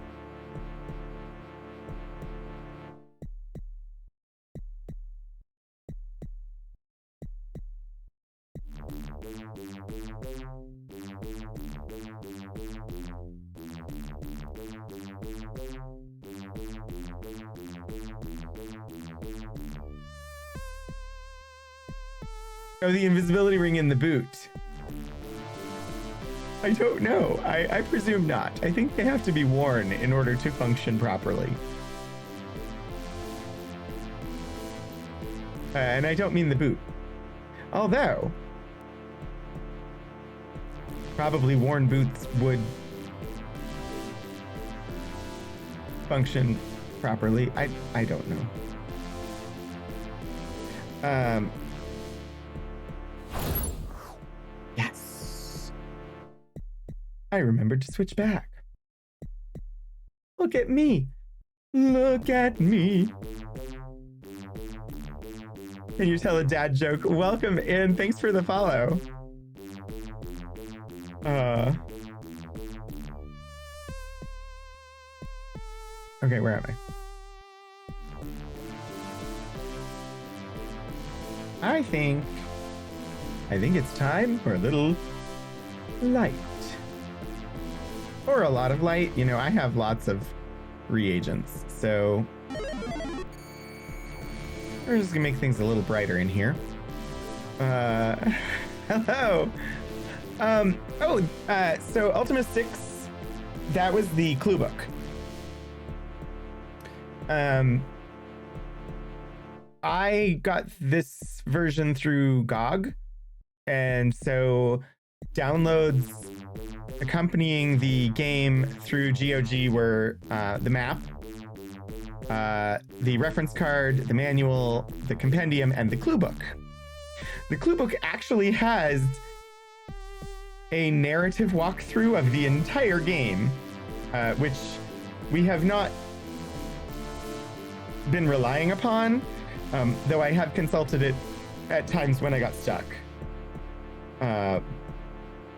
Oh, the invisibility ring in the boot. I don't know. I presume not. I think they have to be worn in order to function properly. And I don't mean the boot. Although, probably worn boots would function properly. I don't know. Yes. I remembered to switch back. Look at me. Look at me. Can you tell a dad joke? Welcome in. Thanks for the follow. Okay, where am I? I think it's time for a little light. Or a lot of light. You know, I have lots of reagents, so we're just gonna make things a little brighter in here. Hello. So Ultima 6, that was the clue book. I got this version through GOG, and so downloads accompanying the game through GOG were the map, the reference card, the manual, the compendium, and the clue book. The clue book actually has a narrative walkthrough of the entire game, which we have not been relying upon, though I have consulted it at times when I got stuck.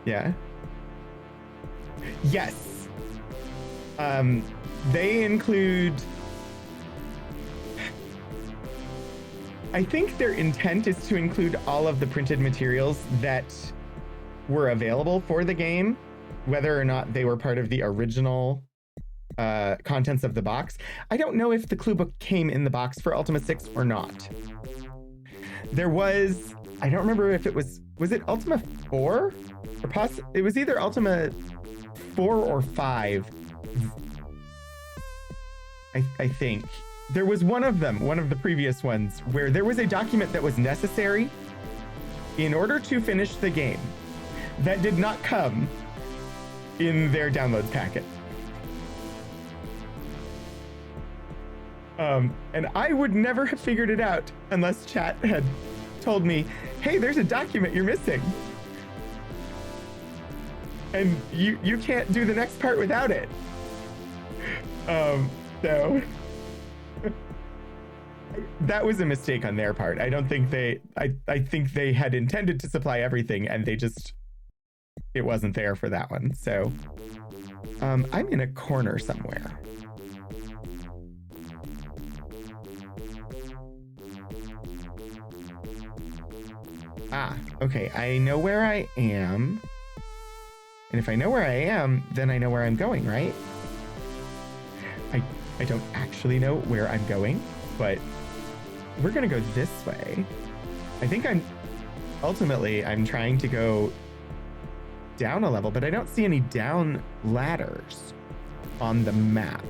Yeah. Yes. They include... I think their intent is to include all of the printed materials that were available for the game, whether or not they were part of the original contents of the box. I don't know if the clue book came in the box for Ultima 6 or not. There was, I don't remember if it was it Ultima 4? Or it was either Ultima 4 or 5. I think. There was one of them, one of the previous ones, where there was a document that was necessary in order to finish the game that did not come in their downloads packet. And I would never have figured it out unless chat had told me, hey, there's a document you're missing. And you can't do the next part without it. So that was a mistake on their part. I don't think I think they had intended to supply everything and they just it wasn't there for that one. So I'm in a corner somewhere. Ah, okay. I know where I am. And if I know where I am, then I know where I'm going, right? I don't actually know where I'm going, but we're gonna go this way. I think ultimately I'm trying to go down a level, but I don't see any down ladders on the map.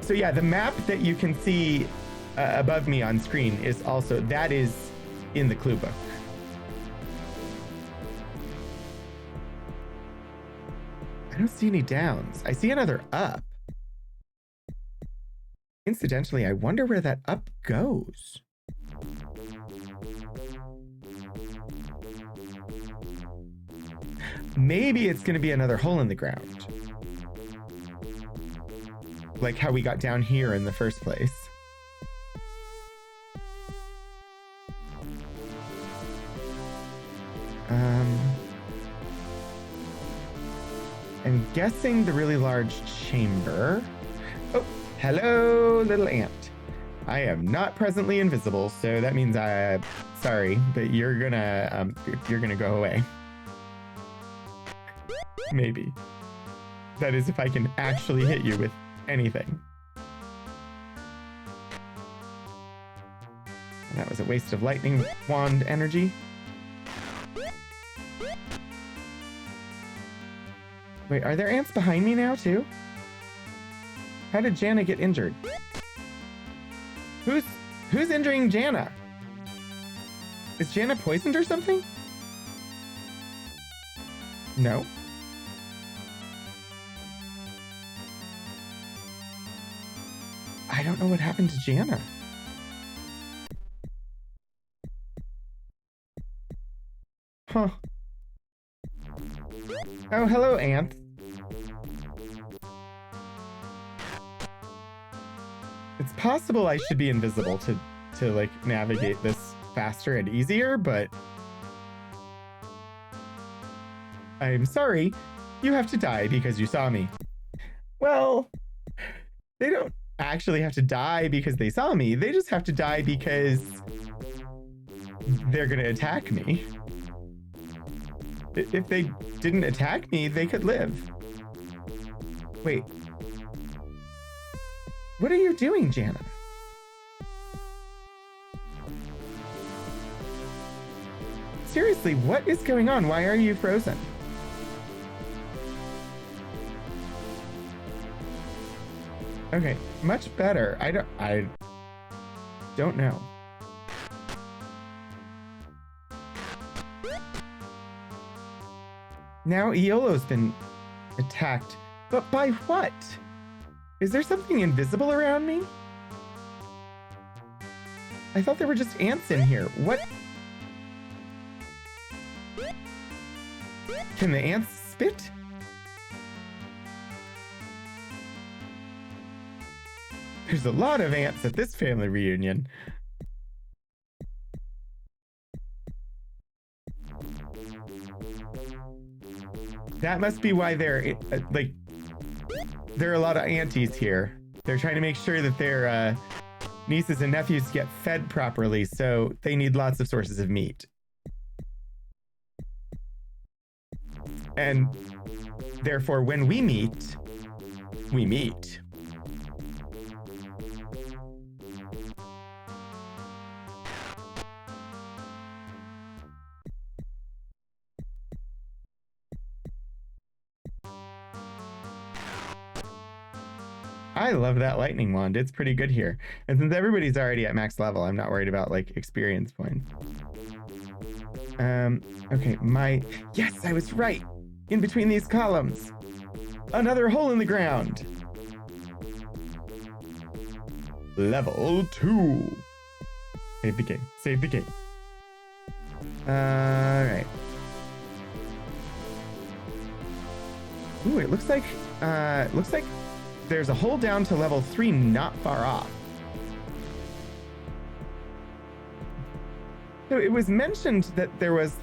So yeah, the map that you can see above me on screen is also, that is in the clue book. I don't see any downs. I see another up. Incidentally, I wonder where that up goes. Maybe it's going to be another hole in the ground. Like how we got down here in the first place. I'm guessing the really large chamber. Oh, hello, little ant. I am not presently invisible, so that means sorry, but you're gonna go away. Maybe. That is if I can actually hit you with anything. That was a waste of lightning wand energy. Wait, are there ants behind me now too? How did Jana get injured? Who's injuring Jana? Is Jana poisoned or something? No. I don't know what happened to Jana. Huh. Oh, hello, ant. It's possible I should be invisible to like navigate this faster and easier, but I'm sorry. You have to die because you saw me. Well, they don't actually have to die because they saw me. They just have to die because they're gonna attack me. If they didn't attack me, they could live. Wait. What are you doing, Jana? Seriously, what is going on? Why are you frozen? Okay, much better. I don't know. Now Iolo's been attacked, but by what? Is there something invisible around me? I thought there were just ants in here. What? Can the ants spit? There's a lot of ants at this family reunion. That must be why they're like, there are a lot of aunties here. They're trying to make sure that their nieces and nephews get fed properly, so they need lots of sources of meat. And therefore, when we meet, we meet. I love that lightning wand. It's pretty good here. And since everybody's already at max level, I'm not worried about like experience points. Okay, yes, I was right. In between these columns. Another hole in the ground. Level 2. Save the game. Save the game. Alright. Ooh, it looks like there's a hole down to level 3 not far off. So it was mentioned that there was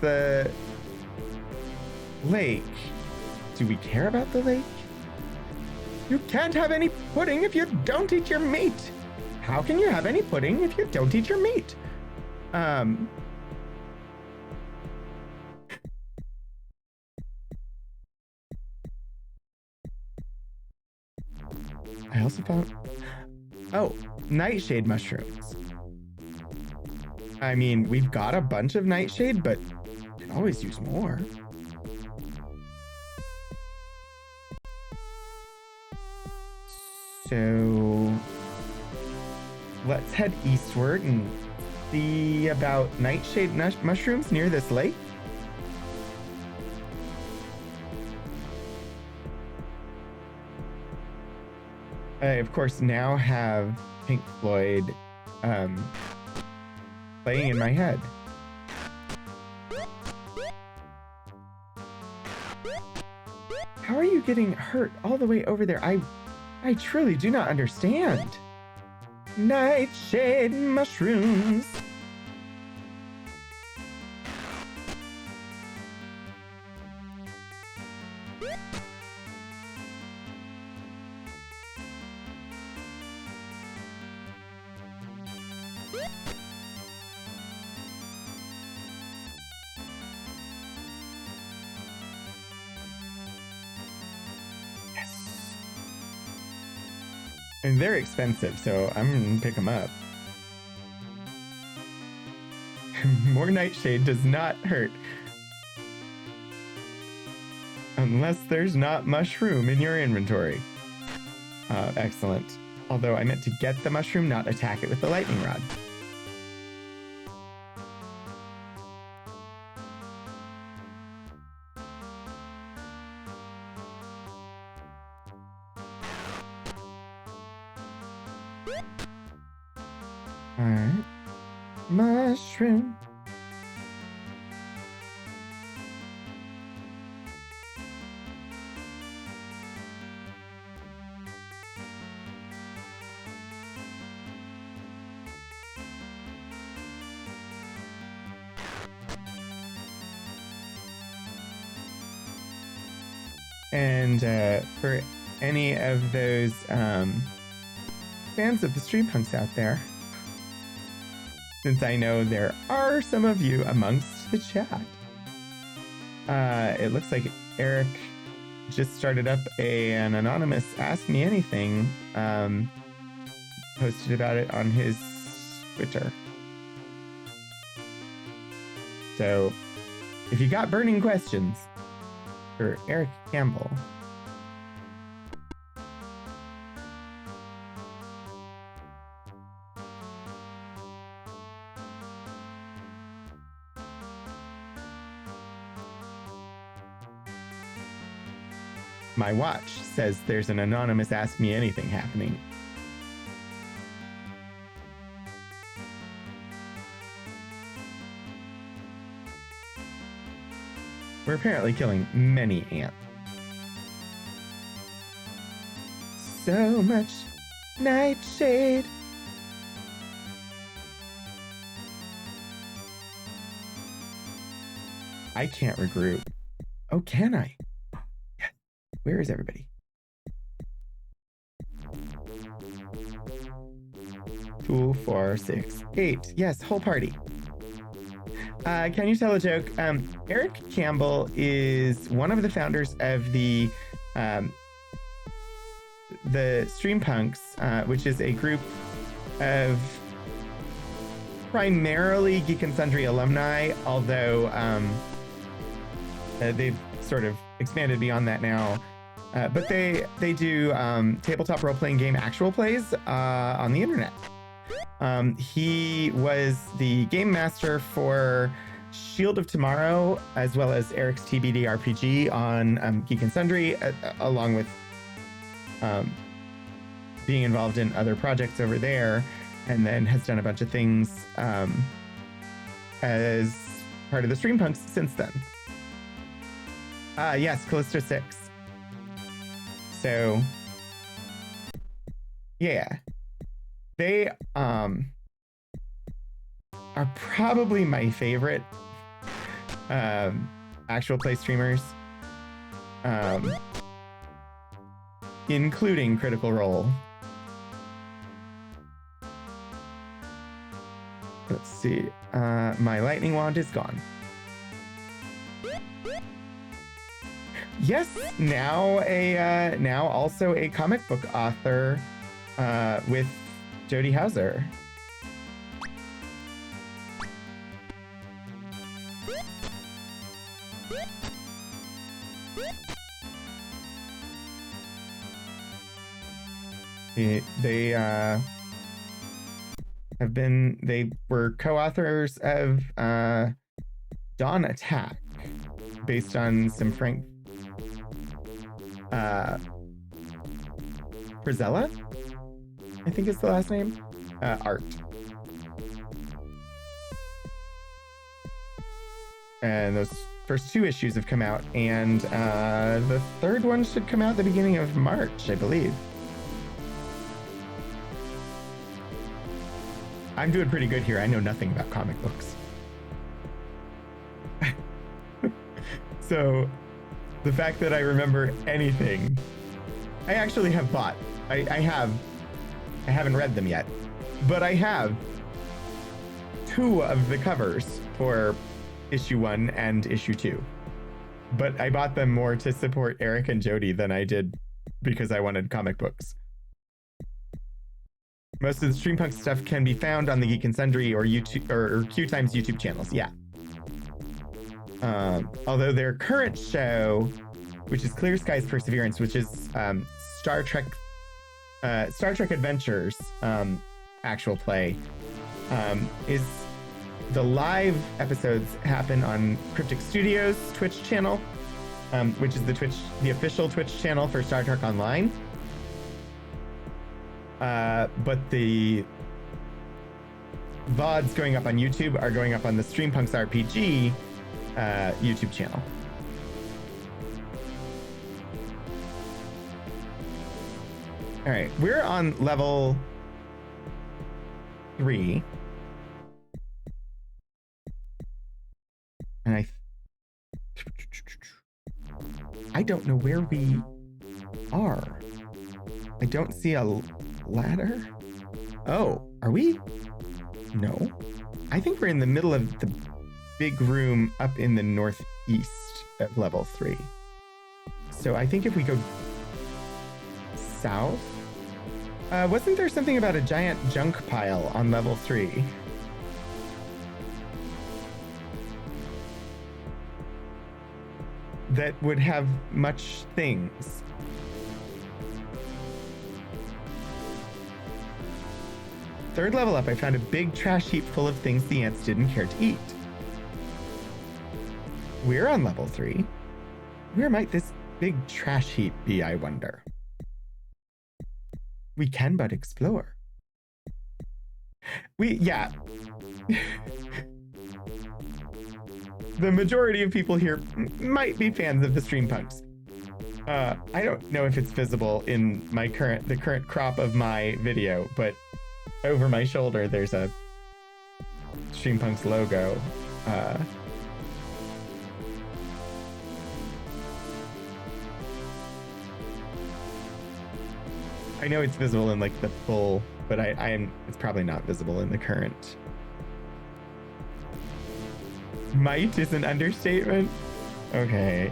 Lake. Do we care about the lake? You can't have any pudding if you don't eat your meat. How can you have any pudding if you don't eat your meat? I also found... Oh, nightshade mushrooms. I mean, we've got a bunch of nightshade, but we can always use more. So let's head eastward and see about nightshade mushrooms near this lake. I, of course, now have Pink Floyd playing in my head. How are you getting hurt all the way over there? I truly do not understand. Nightshade mushrooms. And they're expensive, so I'm gonna pick them up. More nightshade does not hurt. Unless there's not mushroom in your inventory. Excellent. Although I meant to get the mushroom, not attack it with the lightning rod. Alright. Mushroom. And for any of those fans of the Stream Punks out there, since I know there are some of you amongst the chat, it looks like Eric just started up an anonymous Ask Me Anything, posted about it on his Twitter. So if you got burning questions for Eric Campbell, my watch says there's an anonymous Ask Me Anything happening. We're apparently killing many ants. So much nightshade. I can't regroup. Oh, can I? Yeah. Where is everybody? 2, 4, 6, 8. Yes, whole party. Can you tell a joke? Eric Campbell is one of the founders of the Stream Punks, which is a group of primarily Geek and Sundry alumni, although they've sort of expanded beyond that now. But they do tabletop role-playing game actual plays on the internet. He was the game master for Shield of Tomorrow, as well as Eric's TBD RPG on Geek and Sundry, along with being involved in other projects over there, and then has done a bunch of things as part of the Stream Punks since then. Yes, Callisto 6. So, yeah. They are probably my favorite actual play streamers. um, including Critical Role. Let's see. My lightning wand is gone. Yes, now also a comic book author with Jody Hauser. They were co-authors of Dawn Attack, based on some Frank Frizella, I think is the last name, art. And those first 2 issues have come out, and the 3rd one should come out the beginning of March, I believe. I'm doing pretty good here. I know nothing about comic books. So the fact that I remember anything, I actually have bought. I haven't read them yet, but I have 2 of the covers for issue 1 and issue 2. But I bought them more to support Eric and Jody than I did because I wanted comic books. Most of the Streampunk stuff can be found on the Geek and Sundry or YouTube or Q Times YouTube channels. Yeah. Although their current show, which is Clear Skies Perseverance, which is Star Trek Adventures actual play, is the live episodes happen on Cryptic Studios Twitch channel, which is the official Twitch channel for Star Trek Online. But the VODs going up on YouTube are going up on the Streampunks RPG YouTube channel. All right, we're on level 3. And I don't know where we are. I don't see a ladder. Oh, are we? No. I think we're in the middle of the big room up in the northeast at level 3. So I think if we go south, wasn't there something about a giant junk pile on level 3? That would have much things. Third level up, I found a big trash heap full of things the ants didn't care to eat. We're on level 3. Where might this big trash heap be, I wonder? We can but explore. Yeah. The majority of people here might be fans of the Streampunks. I don't know if it's visible in the current crop of my video, but over my shoulder there's a Streampunks logo. I know it's visible in like the full, but it's probably not visible in the current. Might is an understatement. Okay.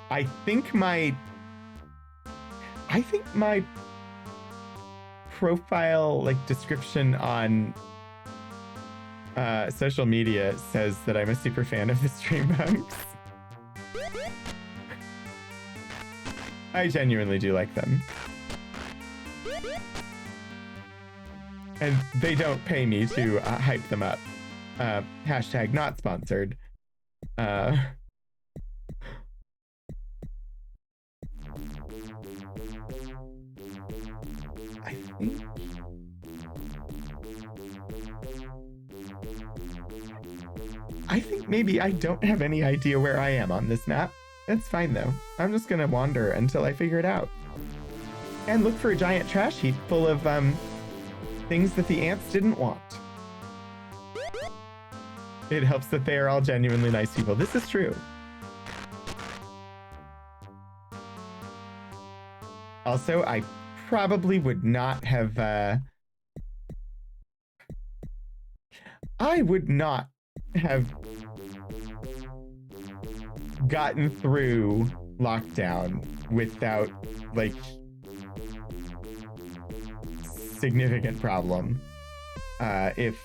I think my profile like description on social media says that I'm a super fan of the Streampunks. I genuinely do like them. And they don't pay me to hype them up. Hashtag not sponsored. I think maybe I don't have any idea where I am on this map. It's fine though. I'm just gonna wander until I figure it out. And look for a giant trash heap full of things that the ants didn't want. It helps that they are all genuinely nice people. This is true. Also, I probably would not have... I would not have gotten through lockdown without, like, significant problem if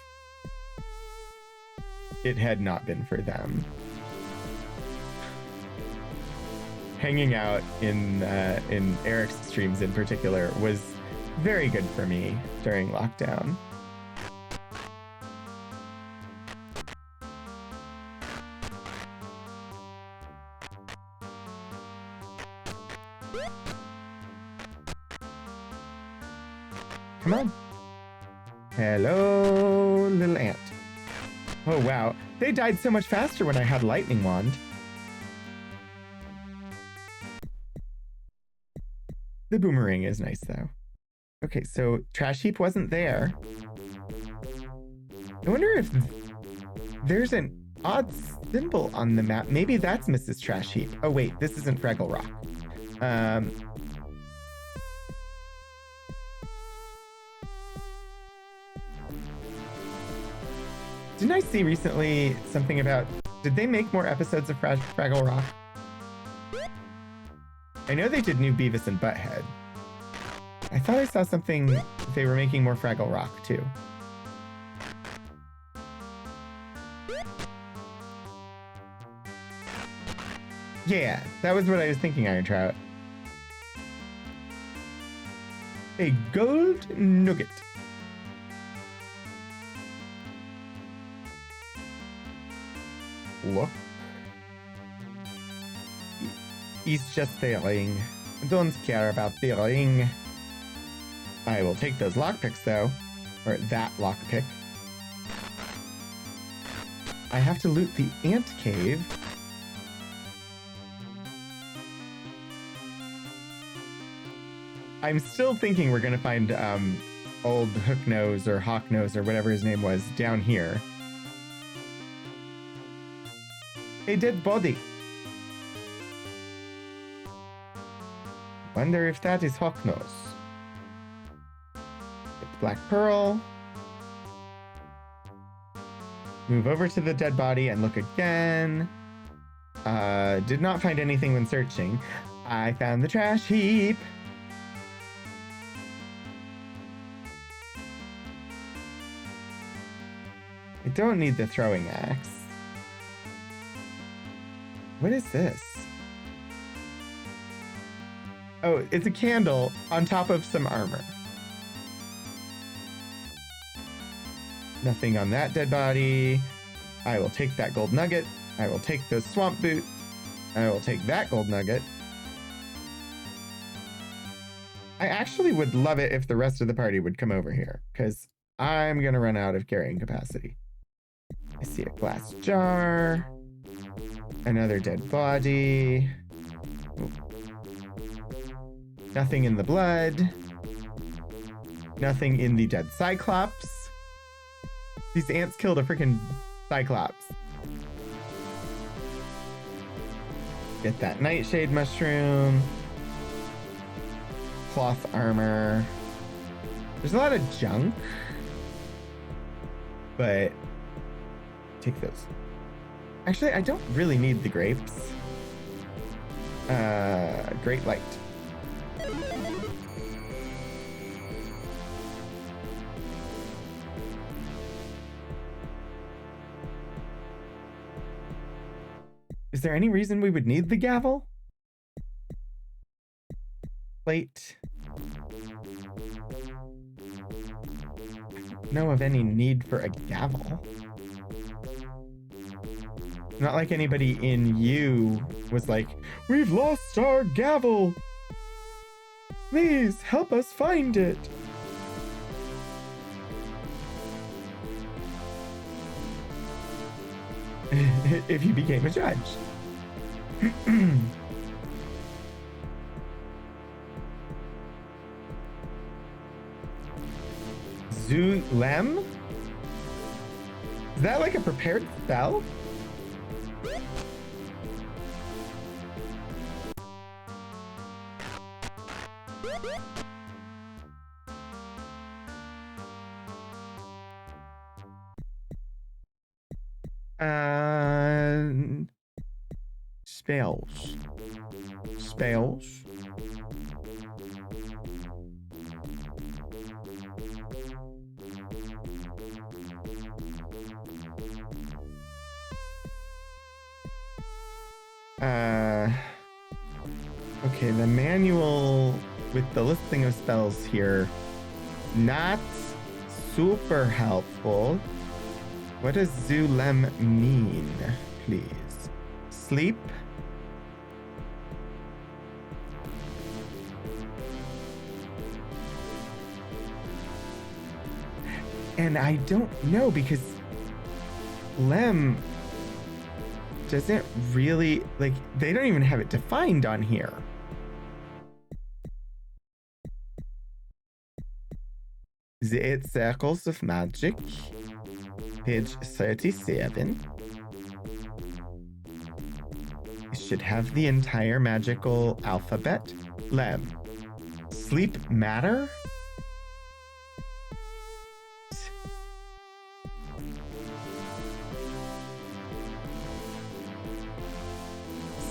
it had not been for them. Hanging out in Eric's streams in particular was very good for me during lockdown. Come on. Hello, little ant. Oh, wow. They died so much faster when I had lightning wand. The boomerang is nice, though. Okay, so trash heap wasn't there. I wonder if there's an odd symbol on the map. Maybe that's Mrs. Trash Heap. Oh, wait, this isn't Fraggle Rock. Didn't I see recently something about... Did they make more episodes of Fraggle Rock? I know they did new Beavis and Butthead. I thought I saw something they were making more Fraggle Rock, too. Yeah, that was what I was thinking, Iron Trout. A gold nugget. Look. He's just failing. Don't care about failing. I will take those lockpicks, though. Or that lockpick. I have to loot the ant cave. I'm still thinking we're gonna find old Hooknose or Hawknose or whatever his name was down here. A dead body. Wonder if that is Hawknose. Get Black Pearl. Move over to the dead body and look again. Did not find anything when searching. I found the trash heap. I don't need the throwing axe. What is this? Oh, it's a candle on top of some armor. Nothing on that dead body. I will take that gold nugget. I will take those swamp boots. I will take that gold nugget. I actually would love it if the rest of the party would come over here, because I'm going to run out of carrying capacity. I see a glass jar. Another dead body. Ooh. Nothing in the blood. Nothing in the dead Cyclops. These ants killed a freaking Cyclops. Get that nightshade mushroom. Cloth armor. There's a lot of junk. But take those. Actually, I don't really need the grapes. Great light. Is there any reason we would need the gavel? Plate. I don't know of any need for a gavel. Not like anybody in you was like, we've lost our gavel. Please help us find it. If you became a judge. Zulem? Is that like a prepared spell? Spells. Spells. Okay, the manual with the listing of spells here, not super helpful. What does Zulem mean, please? Sleep? And I don't know because Lem doesn't really, like, they don't even have it defined on here. The 8 Circles of Magic, page 37. It should have the entire magical alphabet. Lem. Sleep matter?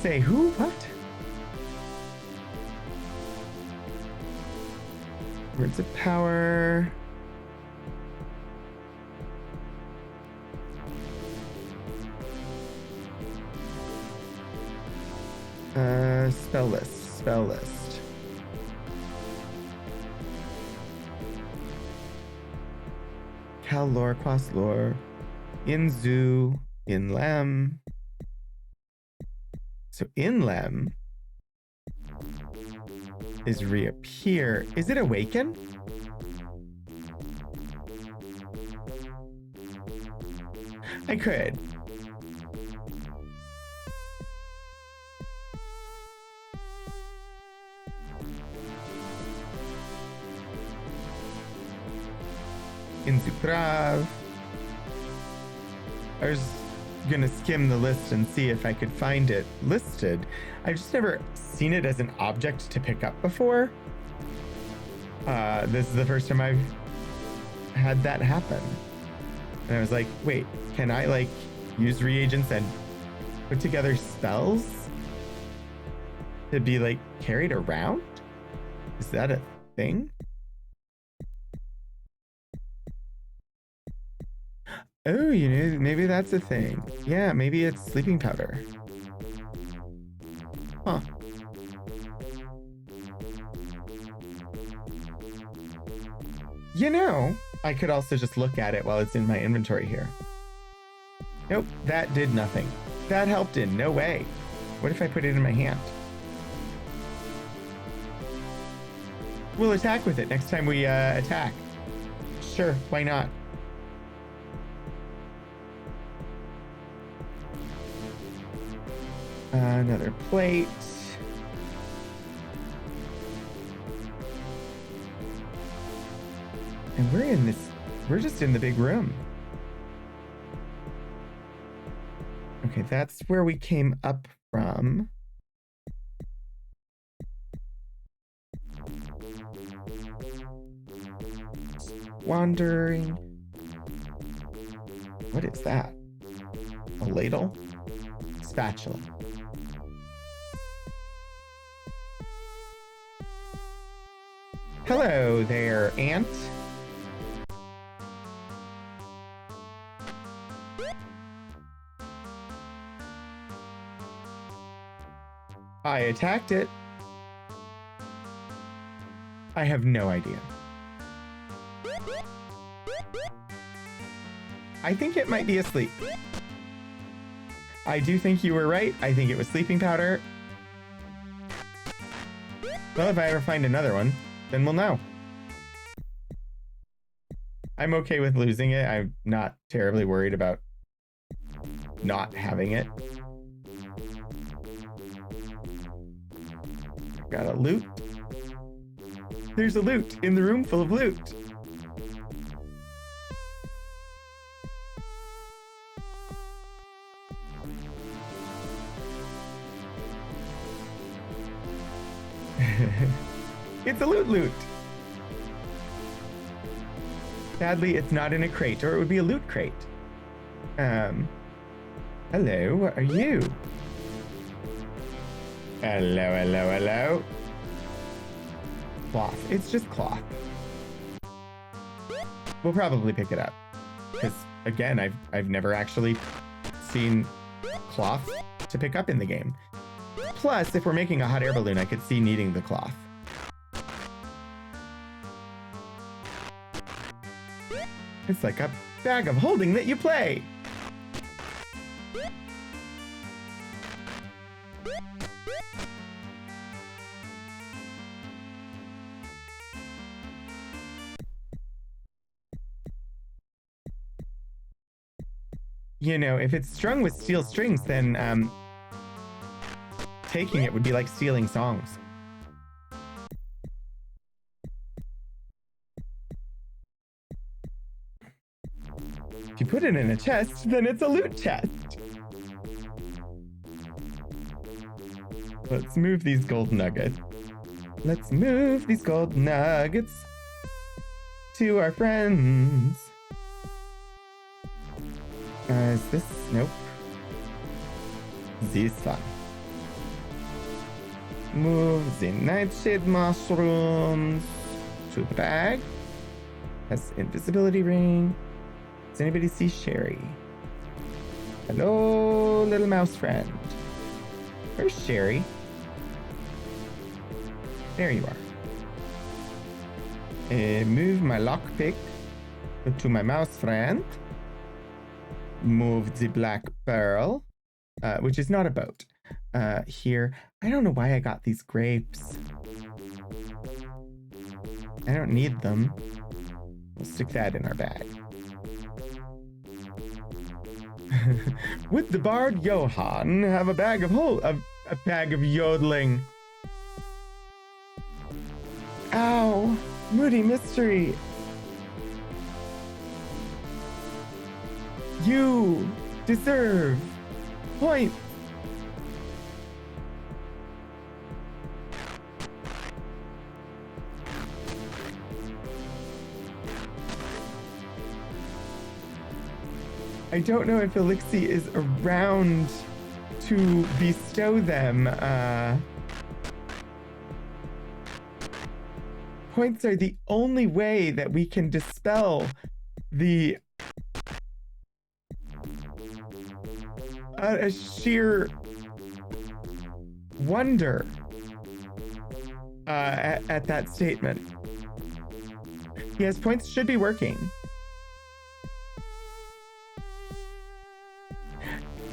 Say who? What? Words of power. Spell list. Spell list. Cal lore, quas lore. In zoo. In lem. So in lem is reappear. Is it awaken? I could. In Zuprav. I was gonna skim the list and see if I could find it listed. I've just never seen it as an object to pick up before. This is the first time I've had that happen. And I was like, wait, can I like use reagents and put together spells to be like carried around? Is that a thing? Oh, you know, maybe that's a thing. Yeah, maybe it's sleeping powder. Huh. You know, I could also just look at it while it's in my inventory here. Nope, that did nothing. That helped in no way. What if I put it in my hand? We'll attack with it next time we attack. Sure, why not? Another plate. And we're just in the big room. Okay, that's where we came up from. Wandering. What is that? A ladle? Spatula. Hello there, Ant. I attacked it. I have no idea. I think it might be asleep. I do think you were right. I think it was sleeping powder. Well, if I ever find another one, then we'll know. I'm okay with losing it. I'm not terribly worried about not having it. Got a loot. There's a loot in the room full of loot. It's a loot loot. Sadly, it's not in a crate, or it would be a loot crate. Hello, what are you? Hello. Cloth. It's just cloth. We'll probably pick it up. Because, again, I've never actually seen cloth to pick up in the game. Plus, if we're making a hot air balloon, I could see needing the cloth. It's like a bag of holding that you play. You know, if it's strung with steel strings, then taking it would be like stealing songs. If you put it in a chest, then it's a loot chest. Let's move these gold nuggets. Let's move these gold nuggets to our friends. Is this? Nope. This one. Move the nightshade mushrooms to the bag. Has invisibility ring. Does anybody see Sherry? Hello, little mouse friend. Where's Sherry? There you are. Move my lockpick to my mouse friend. Move the black pearl, which is not a boat. Here, I don't know why I got these grapes. I don't need them. We'll stick that in our bag. Would the bard Johann have a bag of a bag of yodeling? Ow! Moody mystery! You deserve points! I don't know if Elixir is around to bestow them. Points are the only way that we can dispel the a sheer wonder at that statement. Yes, points should be working.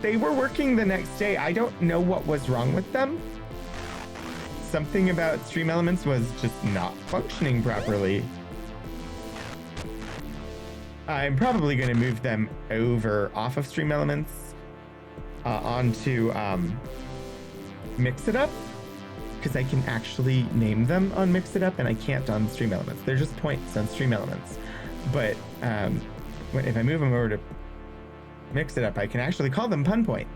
They were working the next day. I don't know what was wrong with them. Something about Stream Elements was just not functioning properly. I'm probably going to move them over off of Stream Elements onto Mix It Up, because I can actually name them on Mix It Up and I can't on Stream Elements. They're just points on Stream Elements. But if I move them over to Mix It Up, I can actually call them pun points.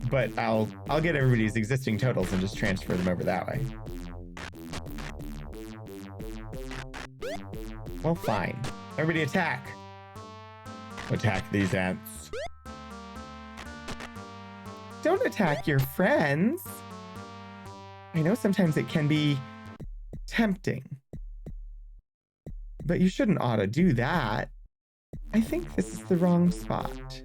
But I'll get everybody's existing totals and just transfer them over that way. Well, fine. Everybody attack. Attack these ants. Don't attack your friends. I know sometimes it can be tempting, but you shouldn't ought to do that. I think this is the wrong spot.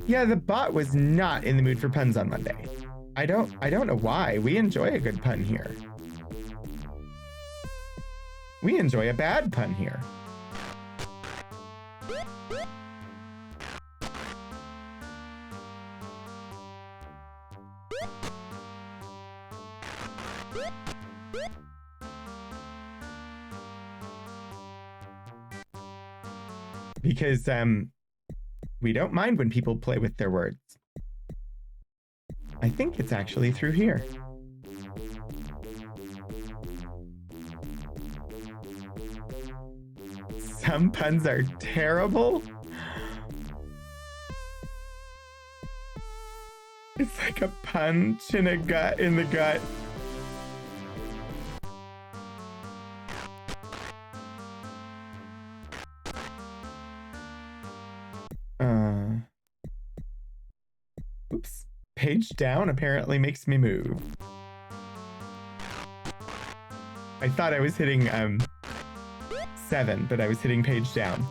Yeah, the bot was not in the mood for puns on Monday. I don't know why. We enjoy a good pun here. We enjoy a bad pun here. Because we don't mind when people play with their words. I think it's actually through here. Some puns are terrible. It's like a punch in the gut. Oops. Page down apparently makes me move. I thought I was hitting 7, but I was hitting page down.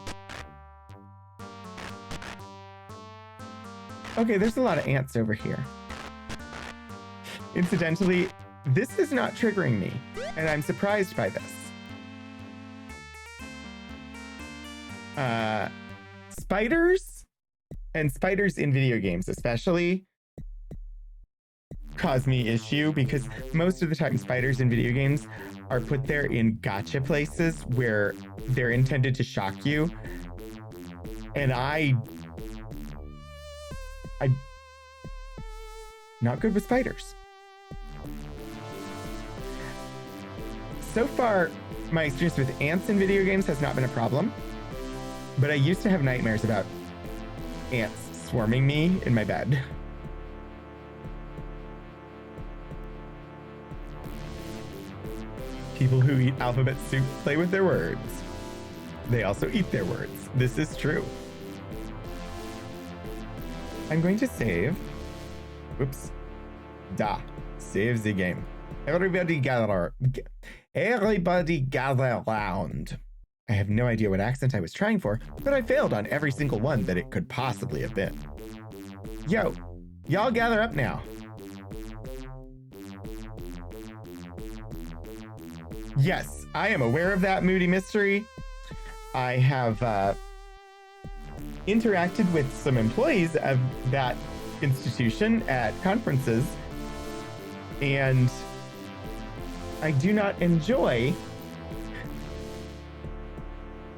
Okay, there's a lot of ants over here. Incidentally, this is not triggering me, and I'm surprised by this. Spiders, and spiders in video games especially, cause me issue because most of the time spiders in video games are put there in gotcha places where they're intended to shock you. And I'm not good with spiders. So far, my experience with ants in video games has not been a problem, but I used to have nightmares about ants swarming me in my bed. People who eat alphabet soup play with their words. They also eat their words. This is true. I'm going to save. Whoops. Save the game. Everybody gather around. I have no idea what accent I was trying for, but I failed on every single one that it could possibly have been. Yo, y'all gather up now. Yes, I am aware of that moody mystery. I have interacted with some employees of that institution at conferences, and I do not enjoy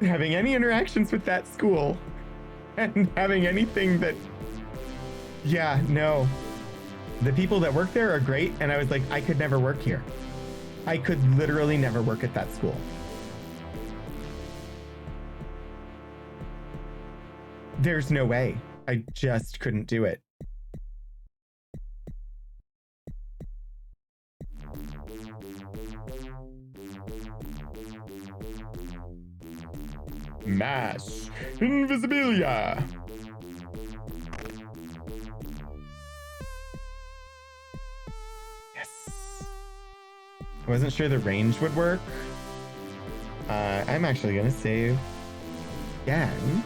having any interactions with that school and having anything that, yeah, no. The people that work there are great, and I was like, I could never work here. I could literally never work at that school. There's no way. I just couldn't do it. Mass Invisibilia. Yes. I wasn't sure the range would work. I'm actually gonna save again.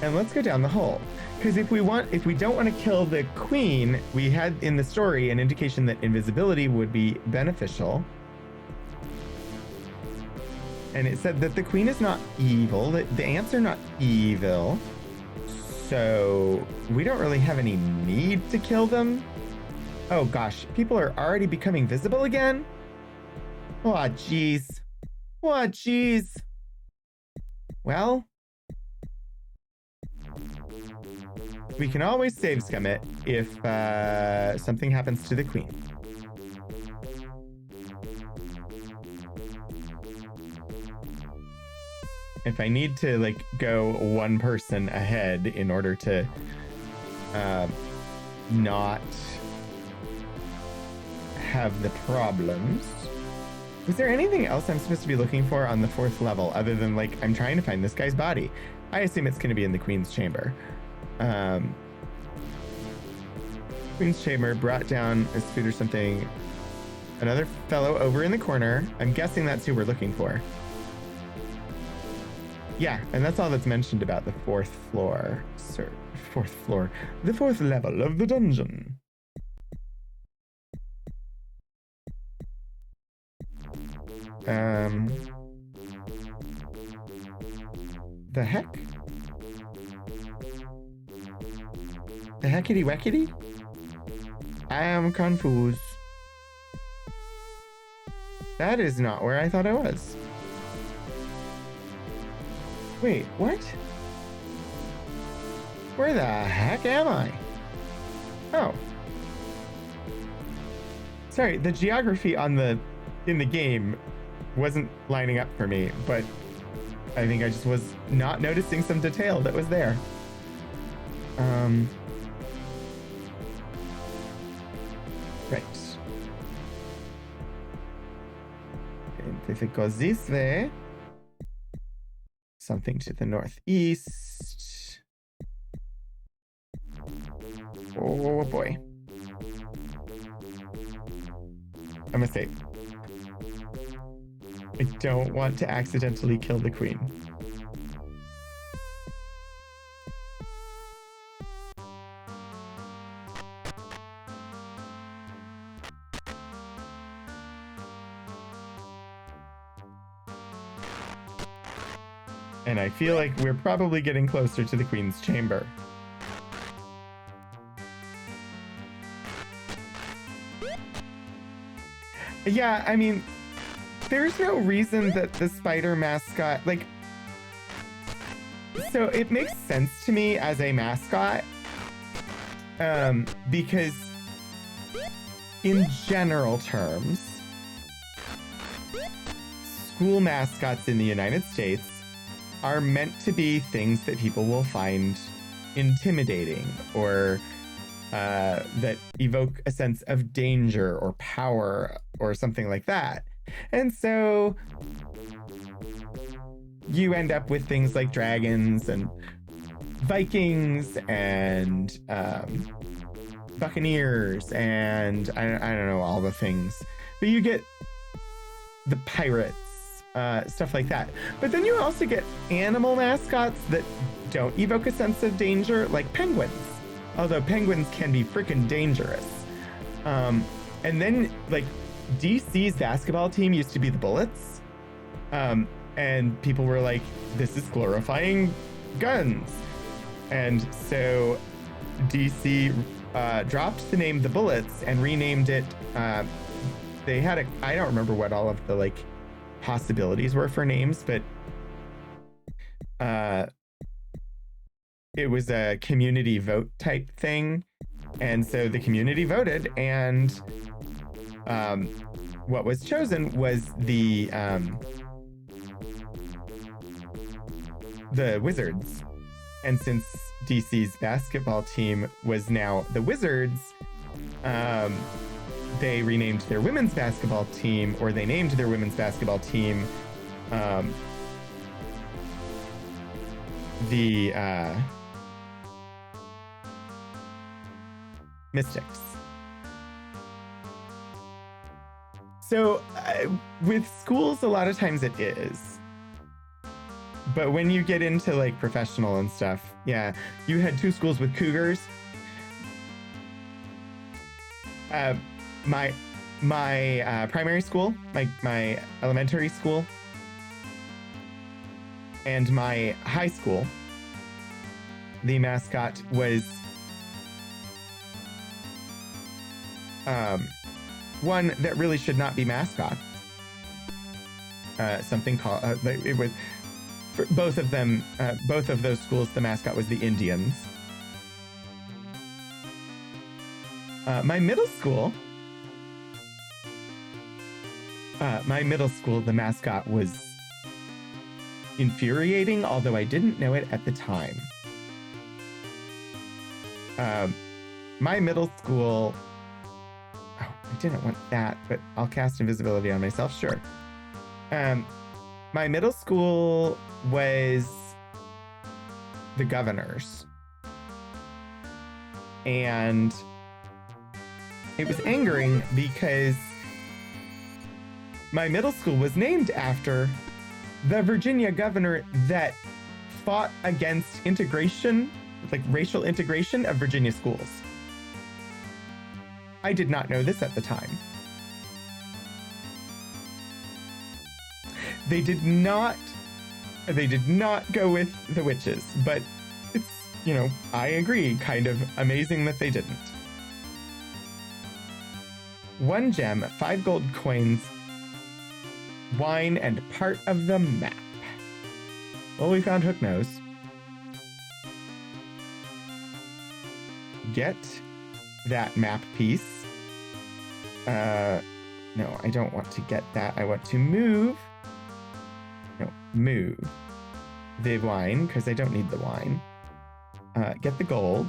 And let's go down the hole. Because if we don't want to kill the queen, we had in the story an indication that invisibility would be beneficial. And it said that the queen is not evil, that the ants are not evil. So we don't really have any need to kill them. Oh gosh, people are already becoming visible again? Oh, jeez. Oh, jeez. Well, we can always save scum it if something happens to the queen. If I need to like go one person ahead in order to not have the problems. Was there anything else I'm supposed to be looking for on the 4th level other than like I'm trying to find this guy's body? I assume it's going to be in the Queen's Chamber. Queen's Chamber brought down as food or something. Another fellow over in the corner. I'm guessing that's who we're looking for. Yeah, and that's all that's mentioned about the 4th floor. Sir, 4th floor. The 4th level of the dungeon. The heck? The heckity weckity? I am confused. That is not where I thought I was. Wait, what? Where the heck am I? Oh. Sorry, the geography in the game wasn't lining up for me, but I think I just was not noticing some detail that was there. Right. And if it goes this way, something to the northeast. Oh boy. A mistake. I don't want to accidentally kill the queen. And I feel like we're probably getting closer to the queen's chamber. Yeah, I mean, there's no reason that the spider mascot, like, so it makes sense to me as a mascot, because in general terms, school mascots in the United States are meant to be things that people will find intimidating or that evoke a sense of danger or power or something like that. And so you end up with things like dragons and Vikings and Buccaneers and I don't know, all the things. But you get the pirates, stuff like that. But then you also get animal mascots that don't evoke a sense of danger, like penguins. Although penguins can be freaking dangerous. And then, like, DC's basketball team used to be the Bullets. And people were like, this is glorifying guns. And so DC dropped the name the Bullets and renamed it. They had I don't remember what all of the, like, possibilities were for names, but it was a community vote type thing. And so the community voted, and what was chosen was the Wizards. And since DC's basketball team was now the Wizards, they renamed their women's basketball team, or they named their women's basketball team the Mystics. So with schools, a lot of times it is. But when you get into, like, professional and stuff, yeah, you had 2 schools with cougars. My primary school, my elementary school, and my high school, the mascot was one that really should not be mascots. Something called it was for both of them. Both of those schools, the mascot was the Indians. My middle school, the mascot was infuriating, although I didn't know it at the time. My middle school, oh, I didn't want that, but I'll cast invisibility on myself, sure. My middle school was the Governors. And it was angering because my middle school was named after the Virginia governor that fought against integration, like racial integration of Virginia schools. I did not know this at the time. They did not go with the witches, but it's, you know, I agree, kind of amazing that they didn't. 1 gem, 5 gold coins, wine, and part of the map. Well, we found Hooknose. Get that map piece. No, I don't want to get that. I want to move. No, move the wine, because I don't need the wine. Get the gold.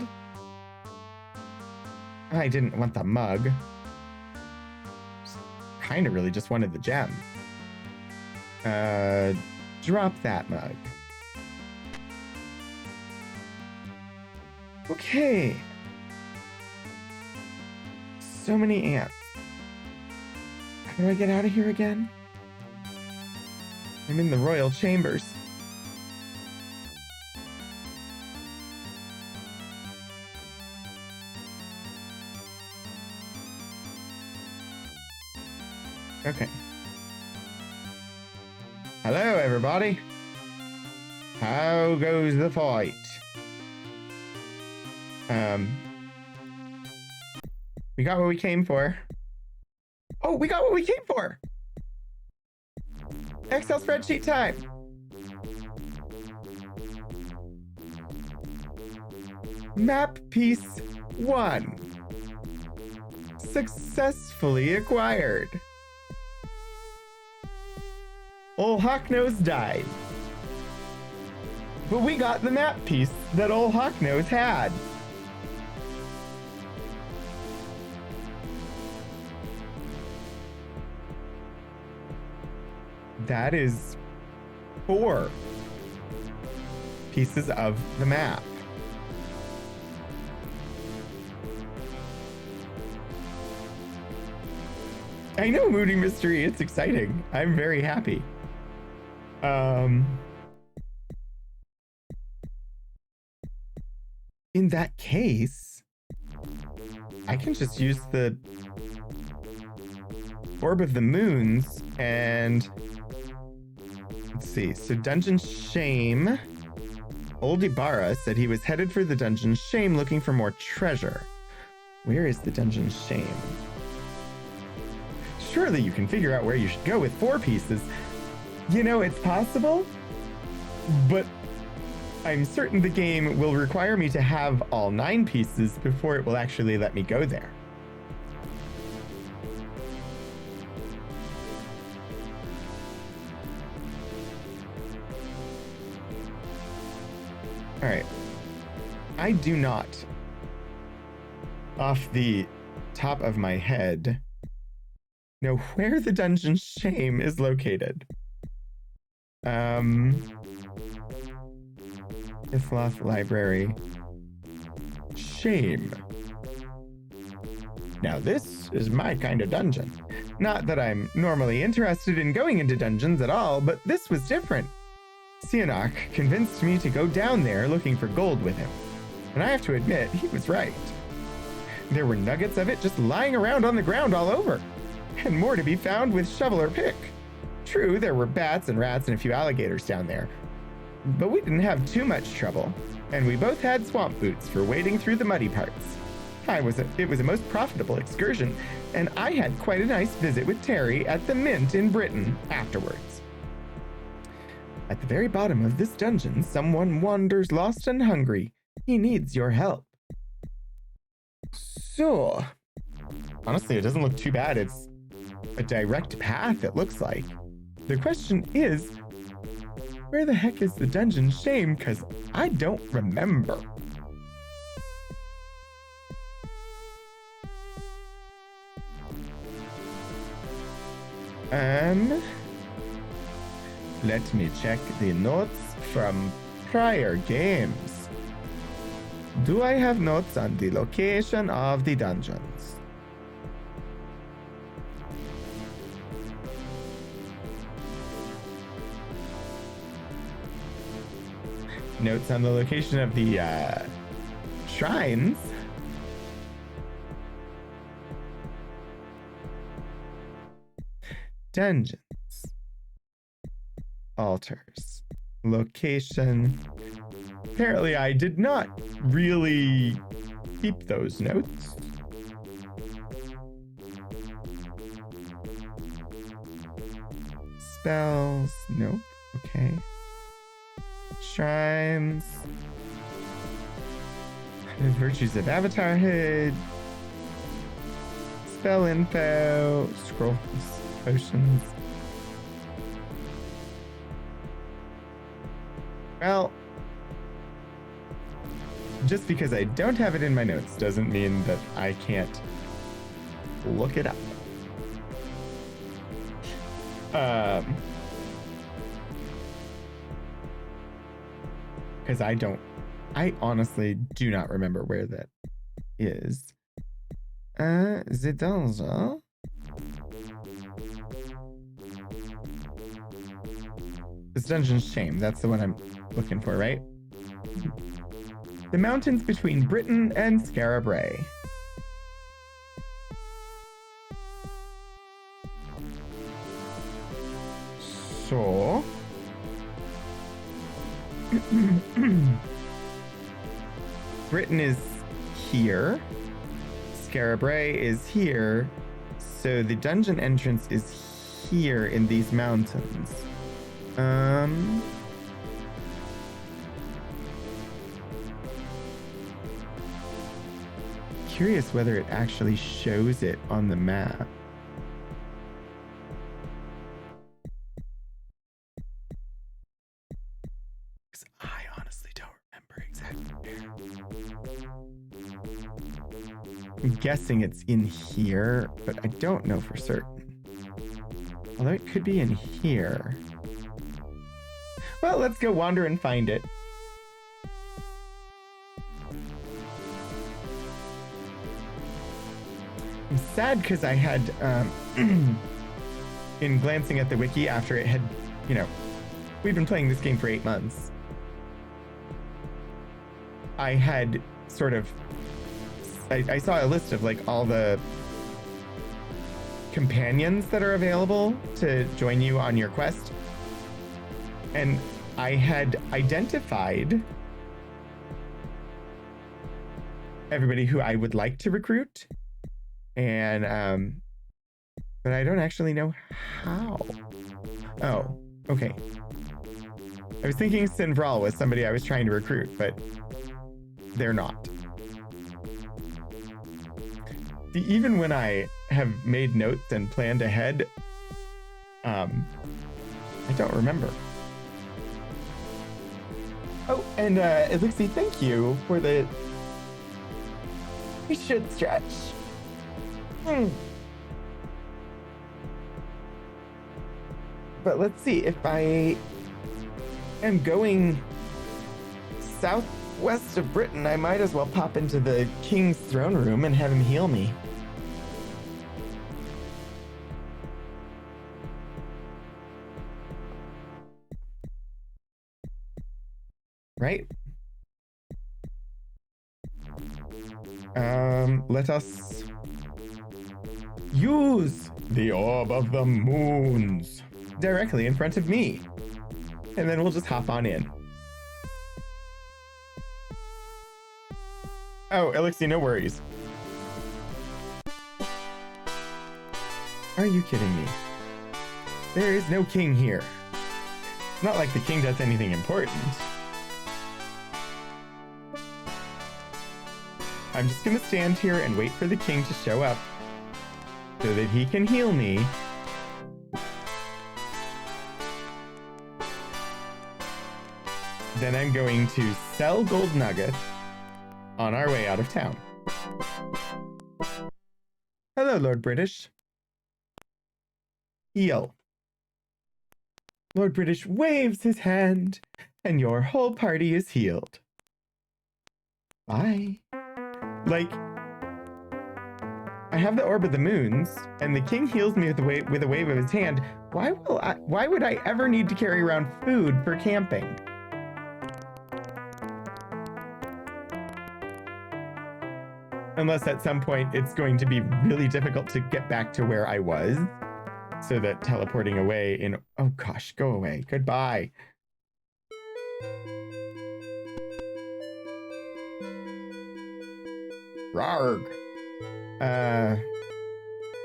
I didn't want the mug. kind of really just wanted the gem. Drop that mug. Okay. So many ants. How do I get out of here again? I'm in the royal chambers. Okay. Hello, everybody. How goes the fight? We got what we came for. Oh, we got what we came for! Excel spreadsheet time! Map piece 1. Successfully acquired. Ol' Hawknose died. But we got the map piece that Ol' Hawknose had. That is 4 pieces of the map. I know, Moody Mystery, it's exciting. I'm very happy. In that case, I can just use the Orb of the Moons and let's see. So Dungeon Shame. Old Ibarra said he was headed for the Dungeon Shame looking for more treasure. Where is the Dungeon Shame? Surely you can figure out where you should go with 4 pieces. You know, it's possible, but I'm certain the game will require me to have all 9 pieces before it will actually let me go there. All right. I do not, off the top of my head, know where the Dungeon Shame is located. Isloth Library. Shame. Now this is my kind of dungeon. Not that I'm normally interested in going into dungeons at all, but this was different. Sihanouk convinced me to go down there looking for gold with him. And I have to admit, he was right. There were nuggets of it just lying around on the ground all over. And more to be found with shovel or pick. True, there were bats and rats and a few alligators down there. But we didn't have too much trouble. And we both had swamp boots for wading through the muddy parts. It was a most profitable excursion, and I had quite a nice visit with Terry at the Mint in Britain afterwards. At the very bottom of this dungeon, someone wanders lost and hungry. He needs your help. So, honestly, it doesn't look too bad. It's a direct path, it looks like. The question is, where the heck is the Dungeon Shame? Because I don't remember. Let me check the notes from prior games. Do I have notes on the location of the dungeons? Notes on the location of the shrines. Dungeons. Altars. Location. Apparently I did not really keep those notes. Spells. Nope. Okay. Shrines. Virtues of Avatarhood. Spell info. Scrolls. Potions. Well, just because I don't have it in my notes doesn't mean that I can't look it up. Because I honestly do not remember where that is. The dungeon. This dungeon's shame. That's the one I'm looking for, right? The mountains between Britain and Scarabray. So... Britain is here. Scarabray is here. So the dungeon entrance is here in these mountains. Curious whether it actually shows it on the map. Because I honestly don't remember exactly where. I'm guessing it's in here, but I don't know for certain. Although it could be in here. Well, let's go wander and find it. I'm sad because I had, in glancing at the wiki after it had, we've been playing this game for 8 months. I had sort of, I saw a list of like all the companions that are available to join you on your quest. And I had identified everybody who I would like to recruit. And, but I don't actually know how. Oh, okay. I was thinking Sinvral was somebody I was trying to recruit, but they're not. See, even when I have made notes and planned ahead, I don't remember. Oh, and Elixir, thank you for the... We should stretch. But let's see, if I am going southwest of Britain, I might as well pop into the king's throne room and have him heal me. Right? Let us use the Orb of the Moons directly in front of me. And then we'll just hop on in. Oh, Elixir, no worries. Are you kidding me? There is no king here. It's not like the king does anything important. I'm just gonna stand here and wait for the king to show up so that he can heal me. Then I'm going to sell gold nuggets on our way out of town. Hello, Lord British. Heal. Lord British waves his hand, and your whole party is healed. Bye. Like, I have the Orb of the Moons, and the king heals me with a wave of his hand. Why would I ever need to carry around food for camping? Unless at some point it's going to be really difficult to get back to where I was. So that teleporting away in... Oh gosh, go away. Goodbye. Rarg.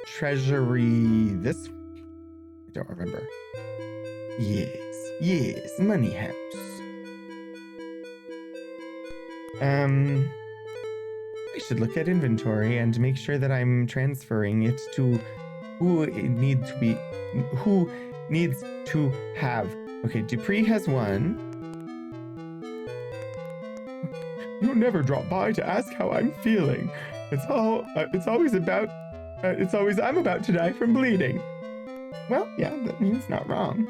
Treasury this... I don't remember. Yes, money house. I should look at inventory and make sure that I'm transferring it to who it needs to be, who needs to have. Okay, Dupree has one. You never drop by to ask how I'm feeling. It's always I'm about to die from bleeding. Well, yeah, he's not wrong.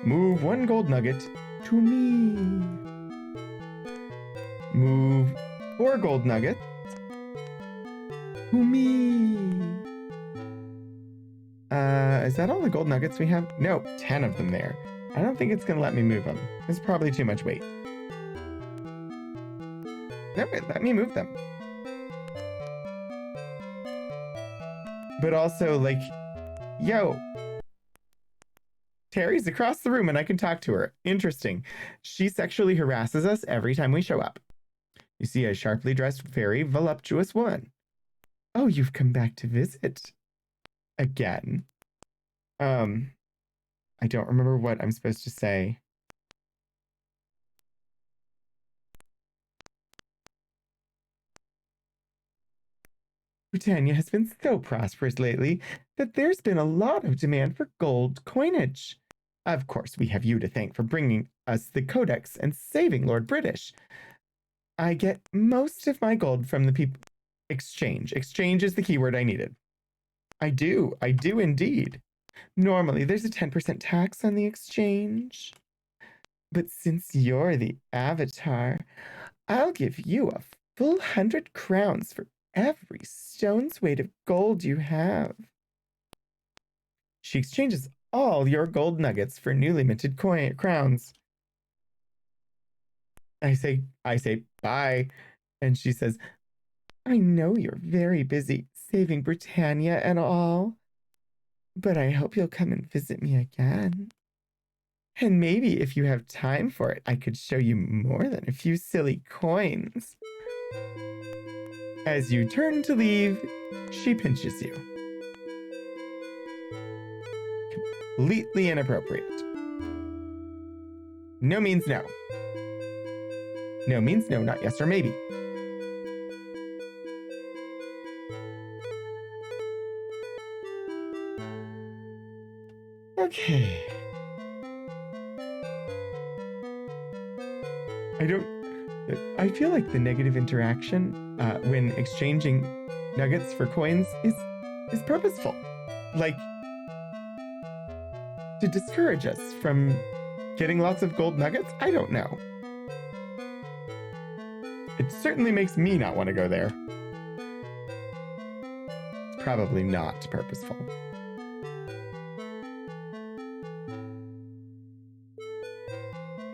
Move 1 gold nugget to me. Move 4 gold nuggets to me. Is that all the gold nuggets we have? No, 10 of them there. I don't think it's gonna let me move them. It's probably too much weight. No, let me move them. But also, like, yo, Terry's across the room and I can talk to her. Interesting. She sexually harasses us every time we show up. You see a sharply dressed, very voluptuous woman. Oh, you've come back to visit. Again. I don't remember what I'm supposed to say. Britannia has been so prosperous lately that there's been a lot of demand for gold coinage. Of course, we have you to thank for bringing us the Codex and saving Lord British. I get most of my gold from the people. Exchange. Exchange is the keyword I needed. I do indeed. Normally, there's a 10% tax on the exchange. But since you're the avatar, I'll give you a full 100 crowns for every stone's weight of gold you have. She exchanges all your gold nuggets for newly minted crowns. I say bye, and she says, I know you're very busy saving Britannia and all, but I hope you'll come and visit me again. And maybe if you have time for it, I could show you more than a few silly coins. As you turn to leave, she pinches you. Completely inappropriate. No means no. No means no, not yes or maybe. Okay. I feel like the negative interaction when exchanging nuggets for coins is purposeful. Like, to discourage us from getting lots of gold nuggets? I don't know. It certainly makes me not want to go there. It's probably not purposeful.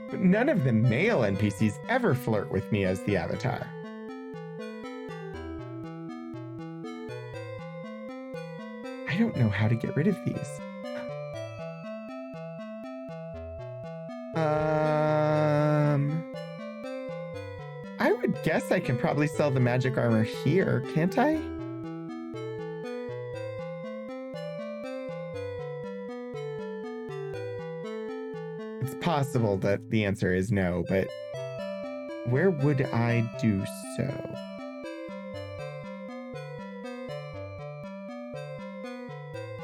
But none of the male NPCs ever flirt with me as the avatar. I don't know how to get rid of these. I would guess I can probably sell the magic armor here, can't I? It's possible that the answer is no, but where would I do so?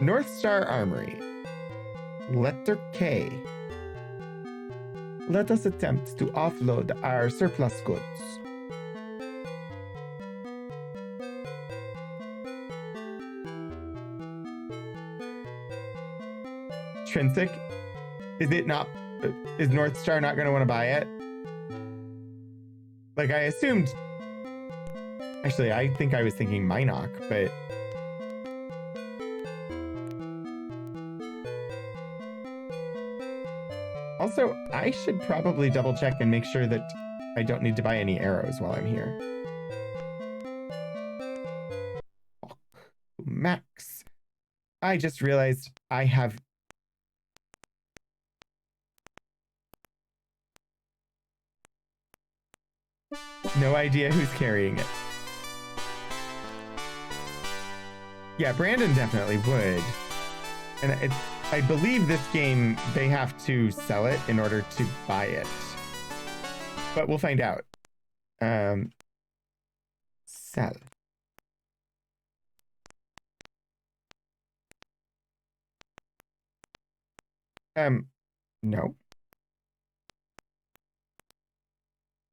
North Star Armory. Letter K. Let us attempt to offload our surplus goods. Trinsic? Is North Star not going to want to buy it? Like, I assumed... Actually, I think I was thinking Minok, but... Also, I should probably double check and make sure that I don't need to buy any arrows while I'm here. Oh, Max. I just realized I have... no idea who's carrying it. Yeah, Brandon definitely would. And I believe this game, they have to sell it in order to buy it. But we'll find out. Sell. No.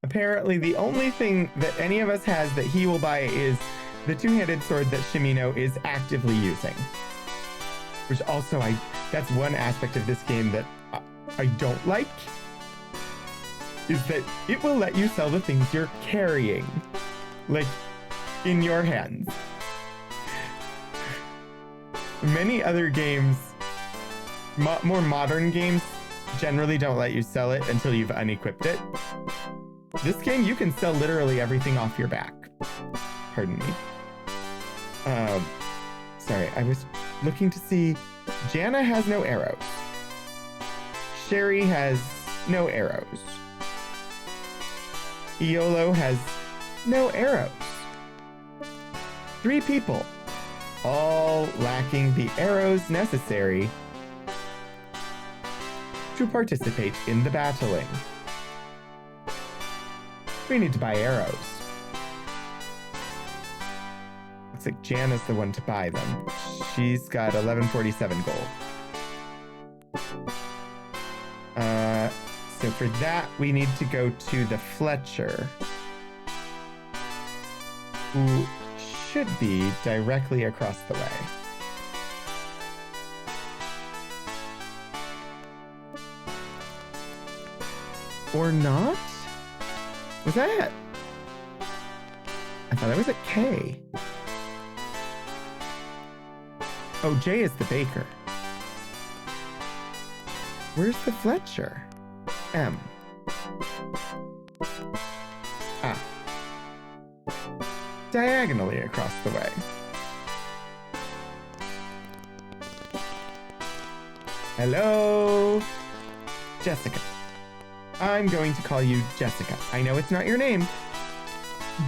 Apparently, the only thing that any of us has that he will buy is the two-handed sword that Shimino is actively using. which also that's one aspect of this game that I don't like, is that it will let you sell the things you're carrying, like in your hands. Many other games, more modern games, generally don't let you sell it until you've unequipped it. This game, you can sell literally everything off your back. Pardon me. Sorry, I was looking to see. Jana has no arrows. Sherry has no arrows. Iolo has no arrows. 3 people, all lacking the arrows necessary to participate in the battling. We need to buy arrows. Looks like Jana's the one to buy them. She's got 1147 gold. So for that, we need to go to the Fletcher, who should be directly across the way. Or not? Was that? I thought I was at K. Oh, J is the baker. Where's the Fletcher? M. Ah. Diagonally across the way. Hello? Jessica. I'm going to call you Jessica. I know it's not your name,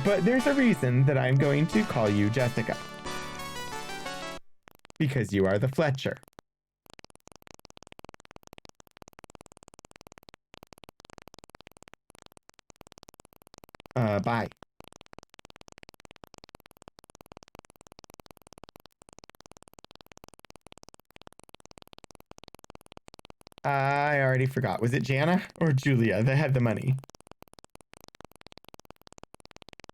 but there's a reason that I'm going to call you Jessica. Because you are the Fletcher. Bye. I already forgot. Was it Jana or Julia that had the money?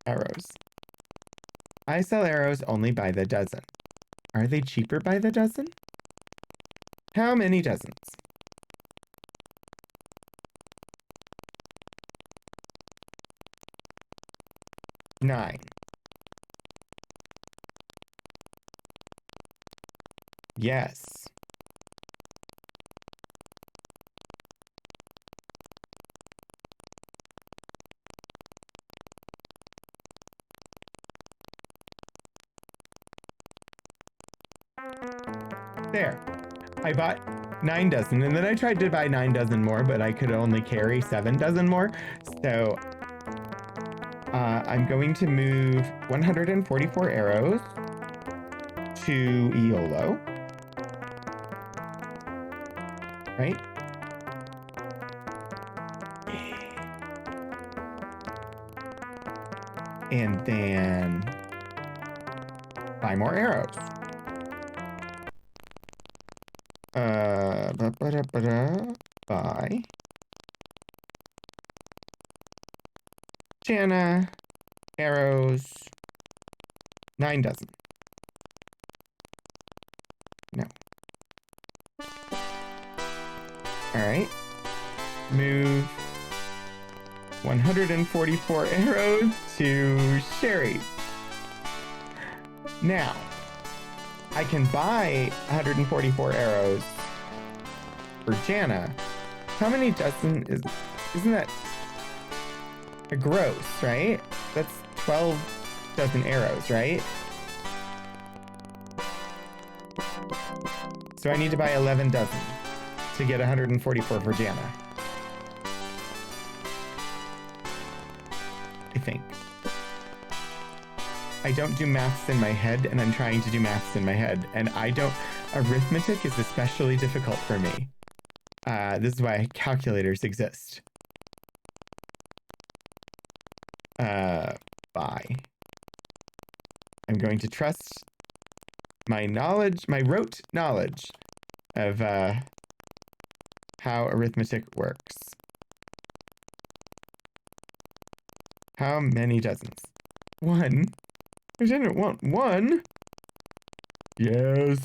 Arrows. I sell arrows only by the dozen. Are they cheaper by the dozen? How many dozens? 9. Yes. There. I bought 9 dozen, and then I tried to buy 9 dozen more, but I could only carry 7 dozen more. So I'm going to move 144 arrows to Iolo. Right? And then buy more arrows. Buy. Jana, arrows, 9 dozen. No. All right. Move 144 arrows to Sherry. Now, I can buy 144 arrows for Jana. How many dozen isn't that a gross, right? That's 12 dozen arrows, right? So I need to buy 11 dozen to get 144 for Jana. I think. I don't do maths in my head, and I'm trying to do maths in my head, and arithmetic is especially difficult for me. This is why calculators exist. Bye. I'm going to trust my knowledge, my rote knowledge of how arithmetic works. How many dozens? 1. I didn't want 1. Yes.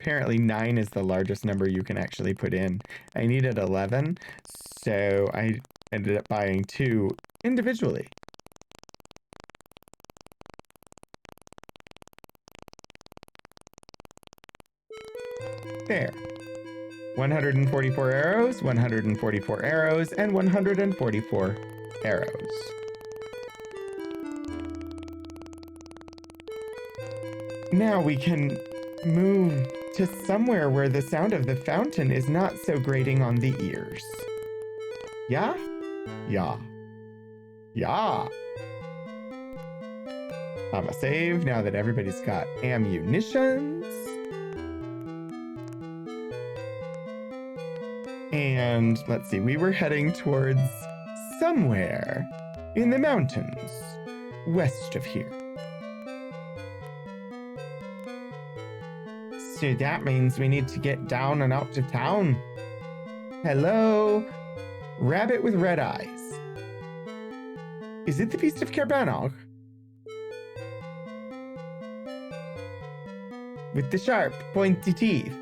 apparently 9 is the largest number you can actually put in. I needed 11, so I ended up buying 2 individually. There. 144 arrows, 144 arrows, and 144 arrows. Now we can move to somewhere where the sound of the fountain is not so grating on the ears. Yeah? Yeah. Yeah. I'm a save now that everybody's got ammunitions. And let's see, we were heading towards somewhere in the mountains west of here. So that means we need to get down and out to town. Hello, rabbit with red eyes. Is it the Beast of Kerbanog? With the sharp, pointy teeth.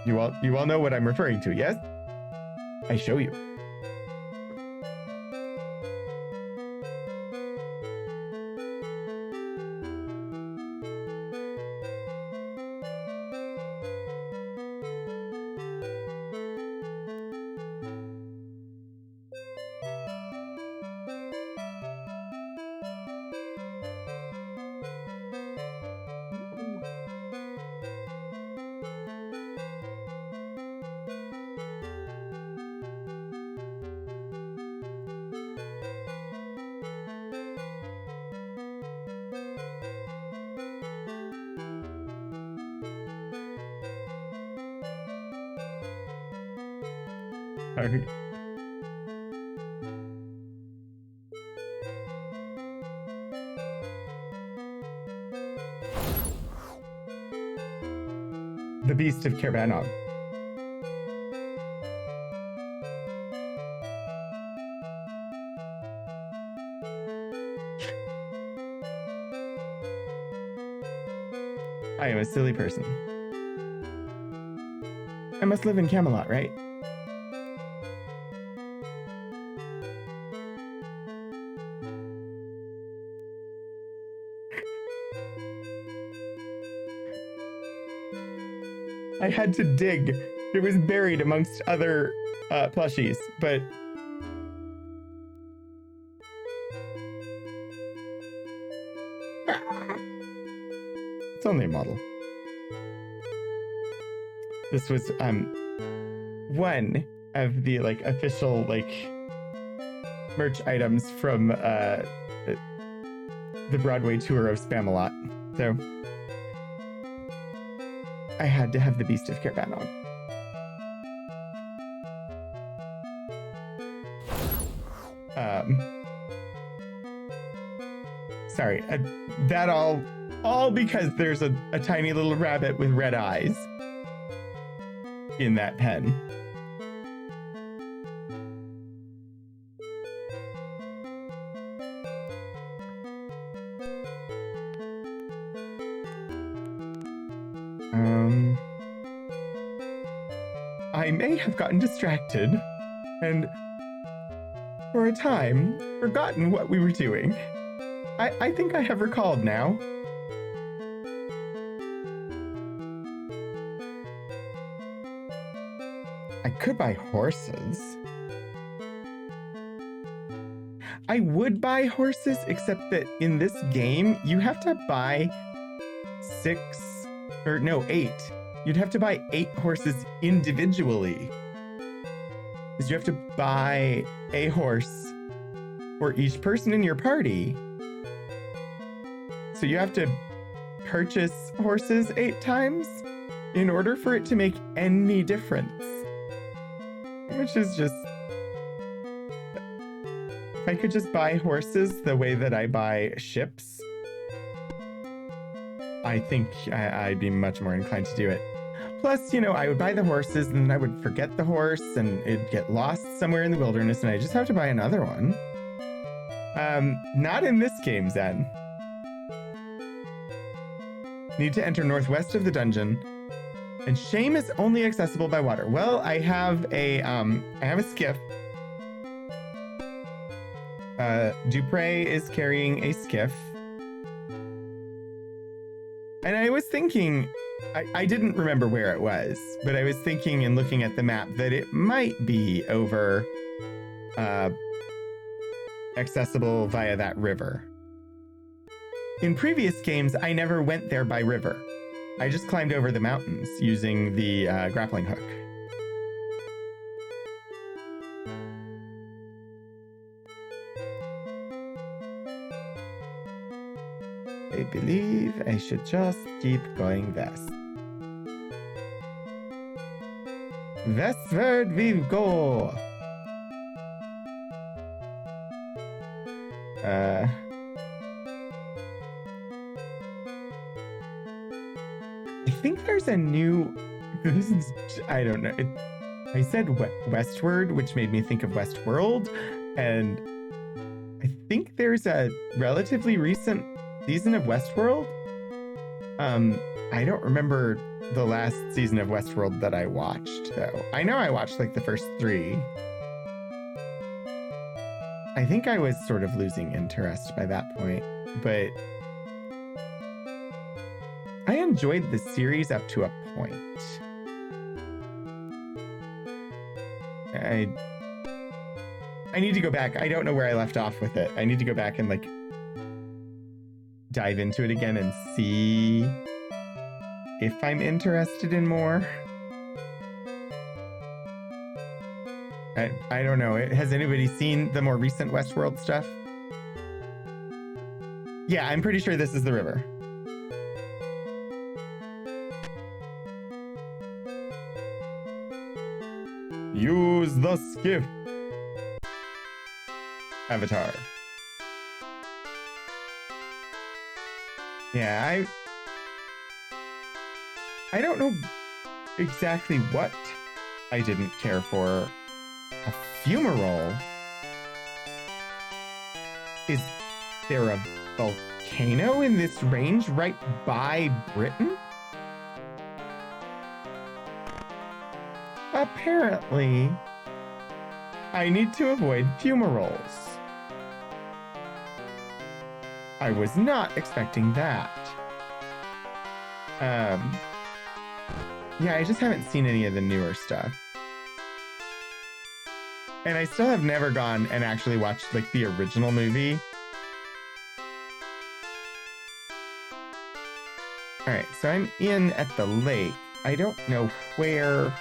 You all know what I'm referring to, yes? I show you. The Beast of Kerbanog. I am a silly person. I must live in Camelot, right? I had to dig. It was buried amongst other plushies, but it's only a model. This was one of the official merch items from the Broadway tour of Spamalot. So I had to have the Beast of Kerbanog. Sorry, that all because there's a tiny little rabbit with red eyes in that pen. I may have gotten distracted and for a time forgotten what we were doing. I think I have recalled now. I could buy horses. I would buy horses, except that in this game, you have to buy 8. You'd have to buy 8 horses individually. Because you have to buy a horse for each person in your party. So you have to purchase horses 8 times in order for it to make any difference. Which is just... If I could just buy horses the way that I buy ships, I think I'd be much more inclined to do it. Plus, I would buy the horses and then I would forget the horse and it'd get lost somewhere in the wilderness and I just have to buy another one. Not in this game, Zen. Need to enter northwest of the dungeon. And shame is only accessible by water. Well, I have a skiff. Dupre is carrying a skiff. And I was thinking, I didn't remember where it was, but I was thinking and looking at the map that it might be over accessible via that river. In previous games, I never went there by river. I just climbed over the mountains using the grappling hook. I believe I should just keep going west. Westward we go! I think there's a new... This is... I don't know. I said westward, which made me think of Westworld, and I think there's a relatively recent season of Westworld. I don't remember the last season of Westworld that I watched, though. I know I watched like the first 3. I think I was sort of losing interest by that point, but I enjoyed the series up to a point. I need to go back. I don't know where I left off with it. I need to go back and like dive into it again and see if I'm interested in more. I don't know. Has anybody seen the more recent Westworld stuff? Yeah, I'm pretty sure this is the river. Use the skiff. Avatar. Yeah, I don't know exactly what I didn't care for. A fumarole? Is there a volcano in this range right by Britain? Apparently, I need to avoid fumaroles. I was not expecting that. Yeah, I just haven't seen any of the newer stuff. And I still have never gone and actually watched like the original movie. All right, so I'm in at the lake. I don't know where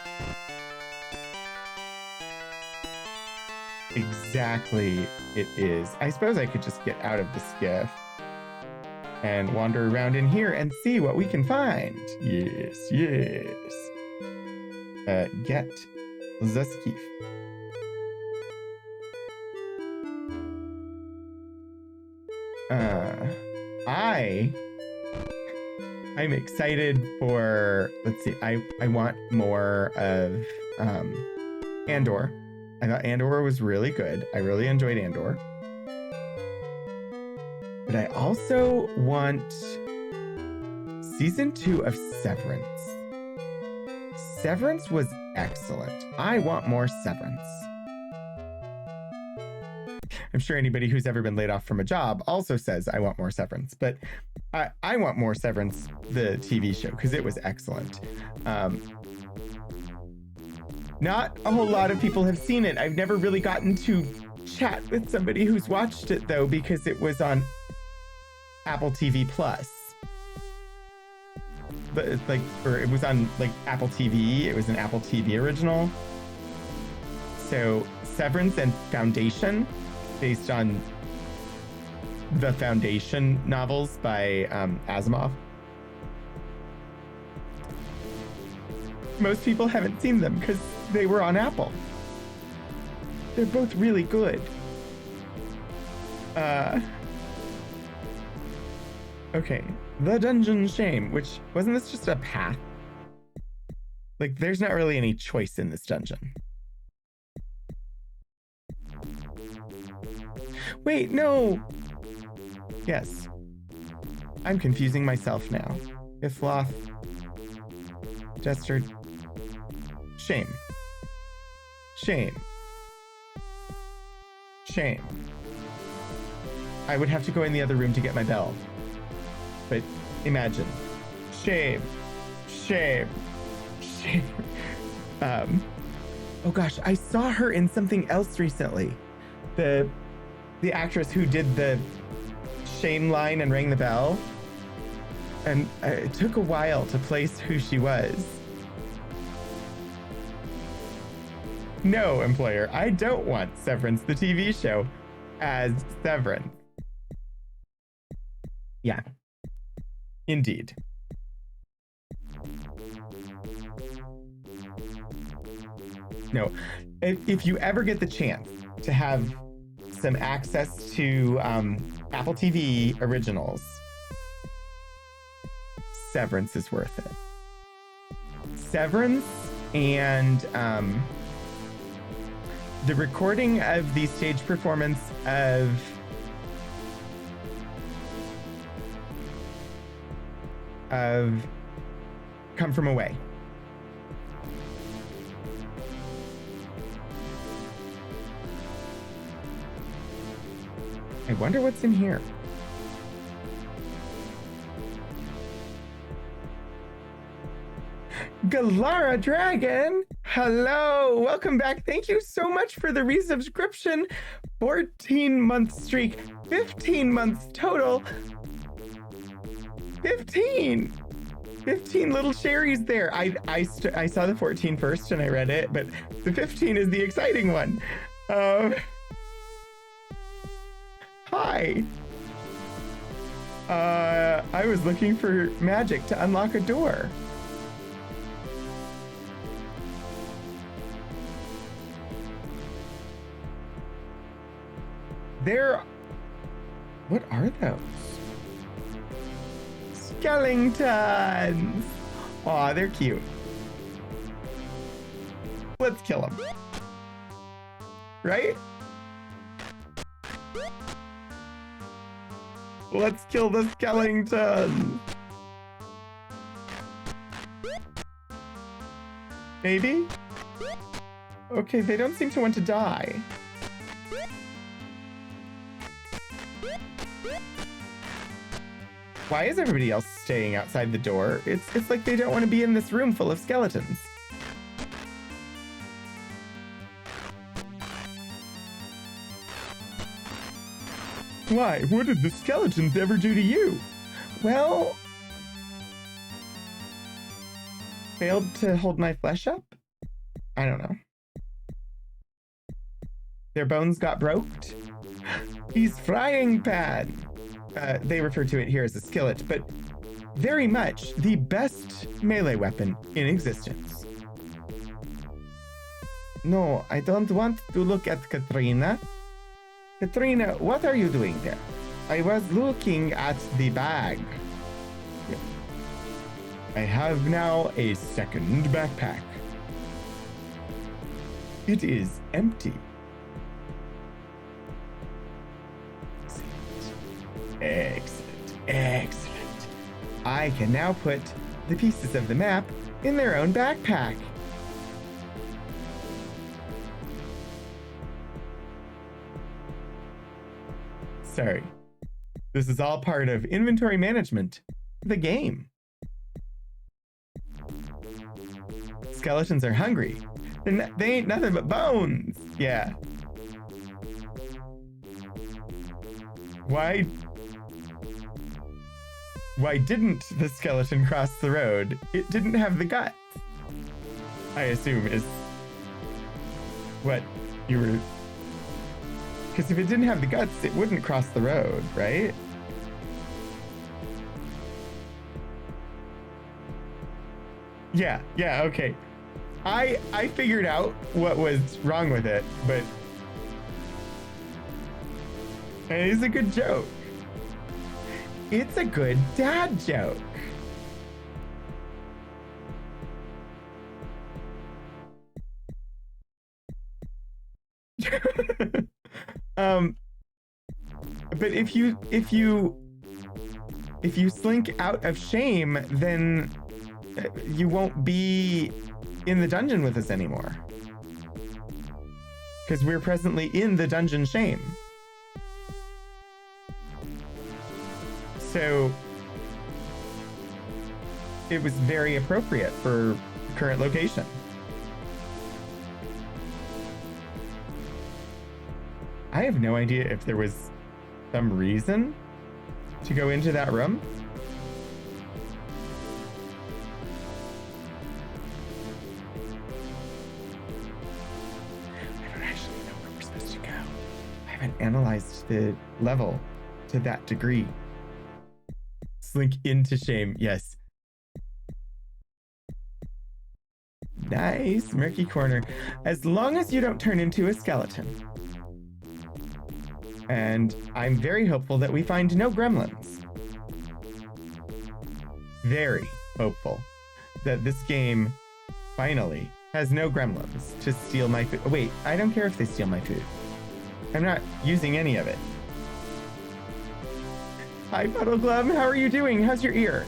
exactly it is. I suppose I could just get out of the skiff and wander around in here and see what we can find. Yes, yes. Get the skiff. I'm excited for, let's see, I want more of Andor. I thought Andor was really good. I really enjoyed Andor. But I also want season 2 of Severance. Severance was excellent. I want more Severance. I'm sure anybody who's ever been laid off from a job also says, I want more Severance. But I want more Severance, the TV show, because it was excellent. Not a whole lot of people have seen it. I've never really gotten to chat with somebody who's watched it, though, because it was on Apple TV Plus. But it's like, or it was on like Apple TV. It was an Apple TV original. So Severance and Foundation, based on the Foundation novels by Asimov. Most people haven't seen them because they were on Apple. They're both really good. Okay, the Dungeon Shame, which, wasn't this just a path? Like, there's not really any choice in this dungeon. Wait, no. Yes. I'm confusing myself now. Ifloth. Jester. Shame. Shame. Shame. I would have to go in the other room to get my bell. But imagine. Shame. Shame. Shame. Oh gosh, I saw her in something else recently. The actress who did the shame line and rang the bell. And it took a while to place who she was. No, employer, I don't want Severance, the TV show, as Severance. Yeah, indeed. No, if you ever get the chance to have some access to Apple TV originals, Severance is worth it. Severance and the recording of the stage performance of Come From Away. I wonder what's in here. Galara Dragon, hello, welcome back. Thank you so much for the resubscription. 14-month streak, 15 months total. 15 little cherries there. I saw the 14 first and I read it, but the 15 is the exciting one. Hi. I was looking for magic to unlock a door. What are those? Skeletons. Aw, they're cute. Let's kill them. Right? Let's kill the skeleton. Maybe? Okay, they don't seem to want to die. Why is everybody else staying outside the door? It's like they don't want to be in this room full of skeletons. Why? What did the skeletons ever do to you? Well... failed to hold my flesh up? I don't know. Their bones got broked? He's frying pan! They refer to it here as a skillet, but very much the best melee weapon in existence. No, I don't want to look at Katrina. Katrina, what are you doing there? I was looking at the bag. I have now a second backpack. It is empty. Excellent, excellent. I can now put the pieces of the map in their own backpack. Sorry. This is all part of inventory management, the game. Skeletons are hungry. They ain't nothing but bones. Yeah. Why didn't the skeleton cross the road? It didn't have the guts. I assume is what you were... Because if it didn't have the guts, it wouldn't cross the road, right? Yeah, okay. I figured out what was wrong with it, but it is a good joke. It's a good dad joke. But if you slink out of shame, then you won't be in the dungeon with us anymore. Because we're presently in the dungeon shame. So it was very appropriate for current location. I have no idea if there was some reason to go into that room. I don't actually know where we're supposed to go. I haven't analyzed the level to that degree. Slink into shame, yes. Nice, murky corner. As long as you don't turn into a skeleton. And I'm very hopeful that we find no gremlins. Very hopeful that this game finally has no gremlins to steal my food. Wait, I don't care if they steal my food. I'm not using any of it. Hi, Puddle Glum. How are you doing? How's your ear?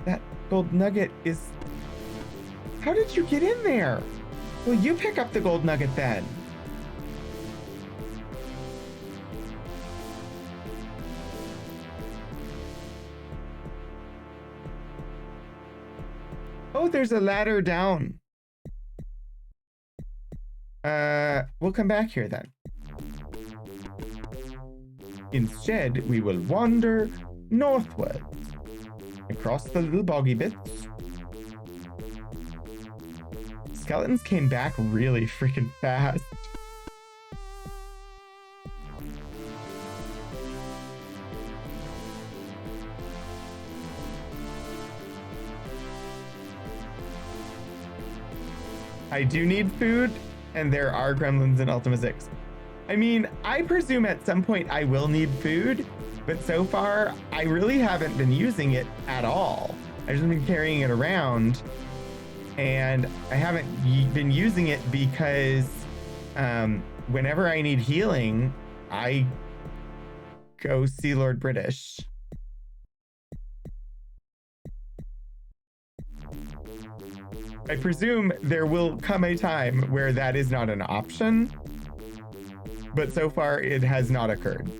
That gold nugget is... How did you get in there? Well, you pick up the gold nugget then. Oh, there's a ladder down. We'll come back here then. Instead, we will wander northward across the little boggy bits. Skeletons came back really freaking fast. I do need food, and there are gremlins in Ultima 6. I mean, I presume at some point I will need food, but so far, I really haven't been using it at all. I've just been carrying it around, and I haven't been using it because whenever I need healing, I go see Lord British. I presume there will come a time where that is not an option, but so far it has not occurred.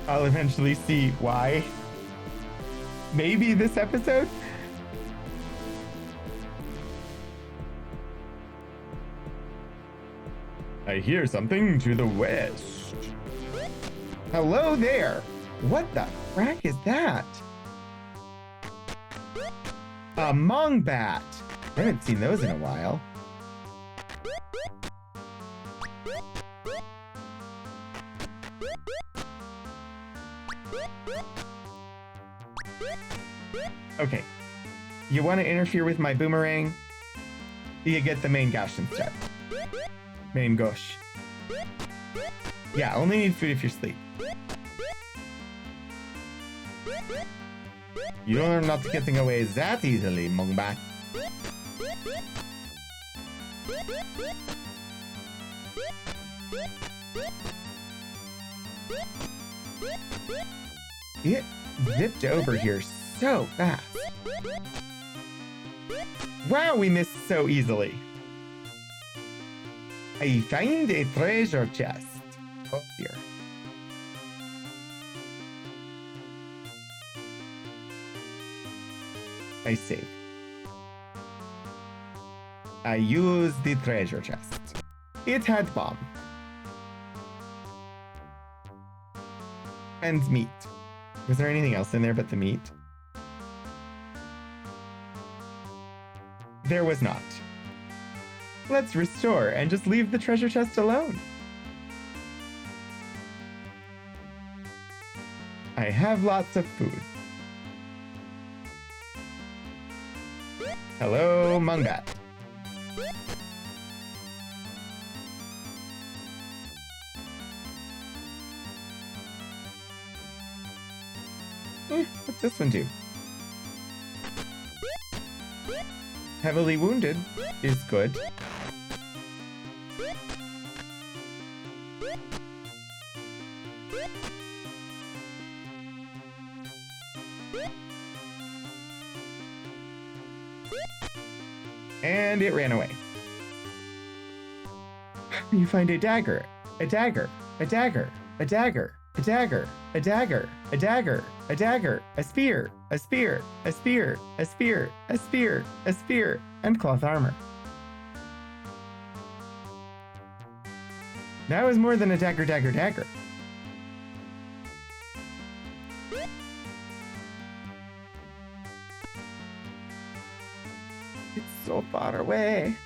I'll eventually see why. Maybe this episode? I hear something to the west. Hello there. What the frack is that? A mongbat. I haven't seen those in a while. Okay. You want to interfere with my boomerang? You get the main gosh instead. Main gosh. Yeah, only need food if you're asleep. You're not getting away that easily, Mongbat. It zipped over here so fast. Wow, we missed so easily. I find a treasure chest. Oh dear. I save. I use the treasure chest. It had bomb. And meat. Was there anything else in there but the meat? There was not. Let's restore and just leave the treasure chest alone. I have lots of food. Hello, Mongbat. What's this one do? Heavily wounded is good. And it ran away. You find a dagger, a dagger, a dagger, a dagger, a dagger, a dagger, a dagger, a dagger, a spear, a spear, a spear, a spear, a spear, a spear, and cloth armor. That was more than a dagger, dagger, dagger. It's so far away.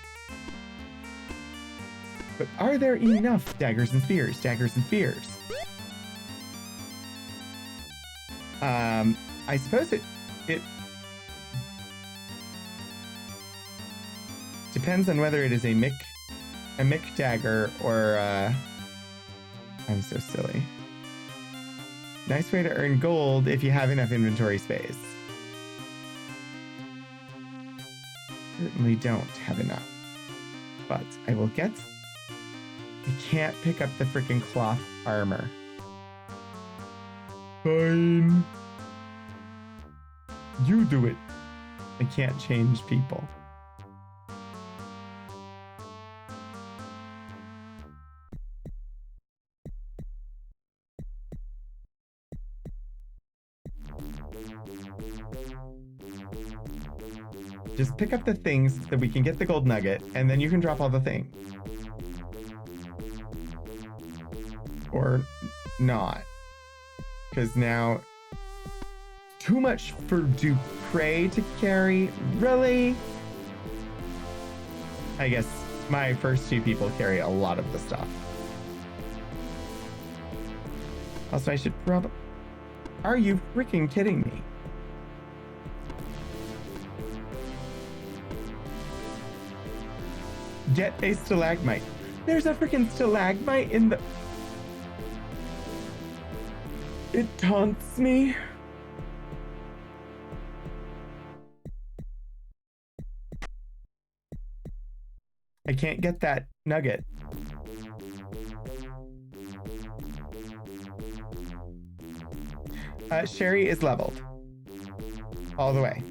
But are there enough daggers and spears? Daggers and spears. I suppose it depends on whether it is a Mick dagger or I'm so silly. Nice way to earn gold if you have enough inventory space. Certainly don't have enough. But I will get... I can't pick up the freaking cloth armor. Fine. You do it. I can't change people. Just pick up the things so that we can get the gold nugget, and then you can drop all the things. Or not. Because now... Too much for Dupre to carry? Really? I guess my first two people carry a lot of the stuff. Also, I should probably... Are you freaking kidding me? Get a stalagmite. There's a freaking stalagmite in the... It taunts me. I can't get that nugget. Sherry is leveled. All the way.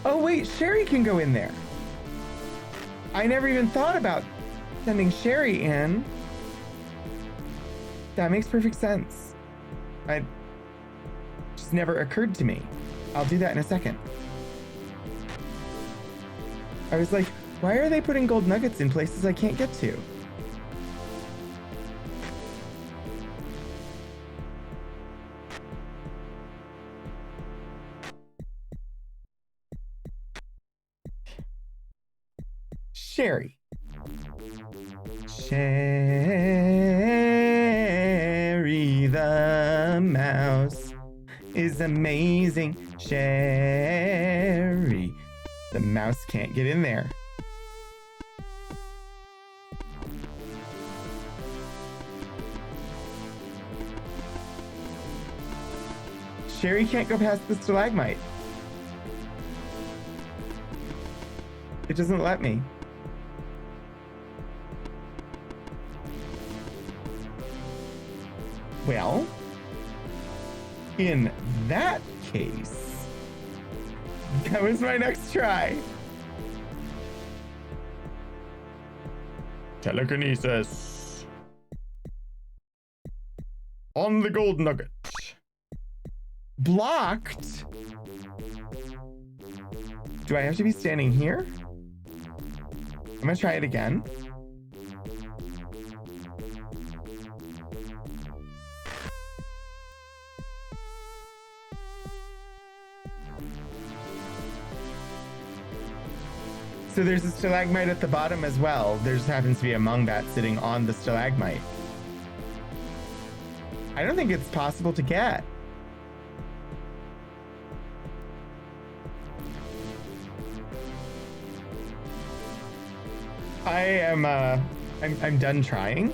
Oh wait, Sherry can go in there. I never even thought about sending Sherry in. That makes perfect sense. It just never occurred to me. I'll do that in a second. I was like, why are they putting gold nuggets in places I can't get to? Sherry. Sherry the mouse is amazing. Sherry. The mouse can't get in there. Sherry can't go past the stalagmite. It doesn't let me. Well, in that case, that was my next try. Telekinesis. On the gold nugget. Blocked? Do I have to be standing here? I'm gonna try it again. So there's a stalagmite at the bottom as well. There just happens to be a Mungbat sitting on the stalagmite. I don't think it's possible to get. I am, I'm done trying.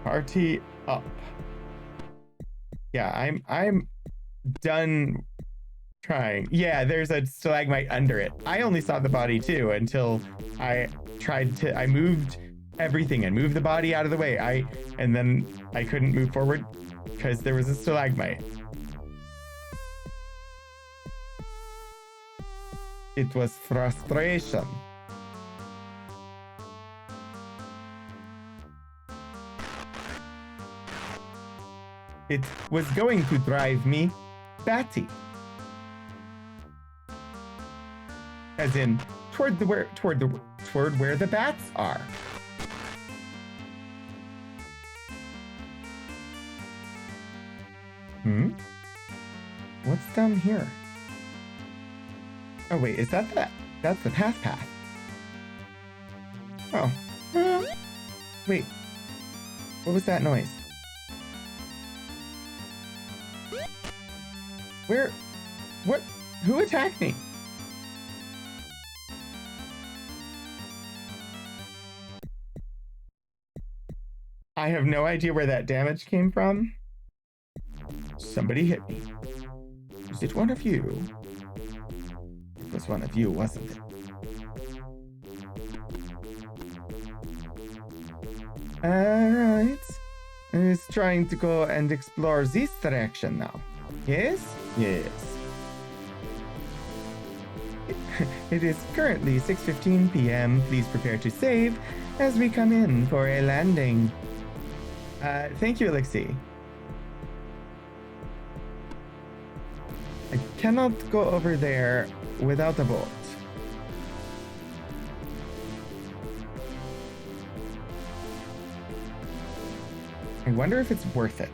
Party up. Yeah, I'm done trying. Yeah, there's a stalagmite under it. I only saw the body too until I I moved everything and moved the body out of the way. And then I couldn't move forward because there was a stalagmite. It was frustration. It was going to drive me batty. As in, toward where the bats are. What's down here? Oh wait, is that that's the path? Oh. Wait. What was that noise? Where? What? Who attacked me? I have no idea where that damage came from. Somebody hit me. Was it one of you? It was one of you, wasn't it? Alright. It's trying to go and explore this direction now. Yes? Yes. It is currently 6:15 p.m. Please prepare to save as we come in for a landing. Thank you, Alexi. I cannot go over there without a boat. I wonder if it's worth it.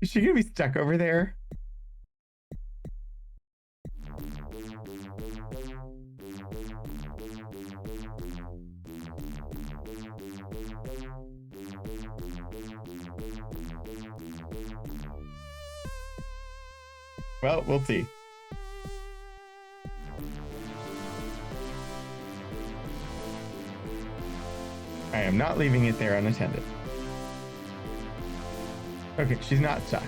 Is she gonna be stuck over there? Well, we'll see. I am not leaving it there unattended. Okay, she's not stuck.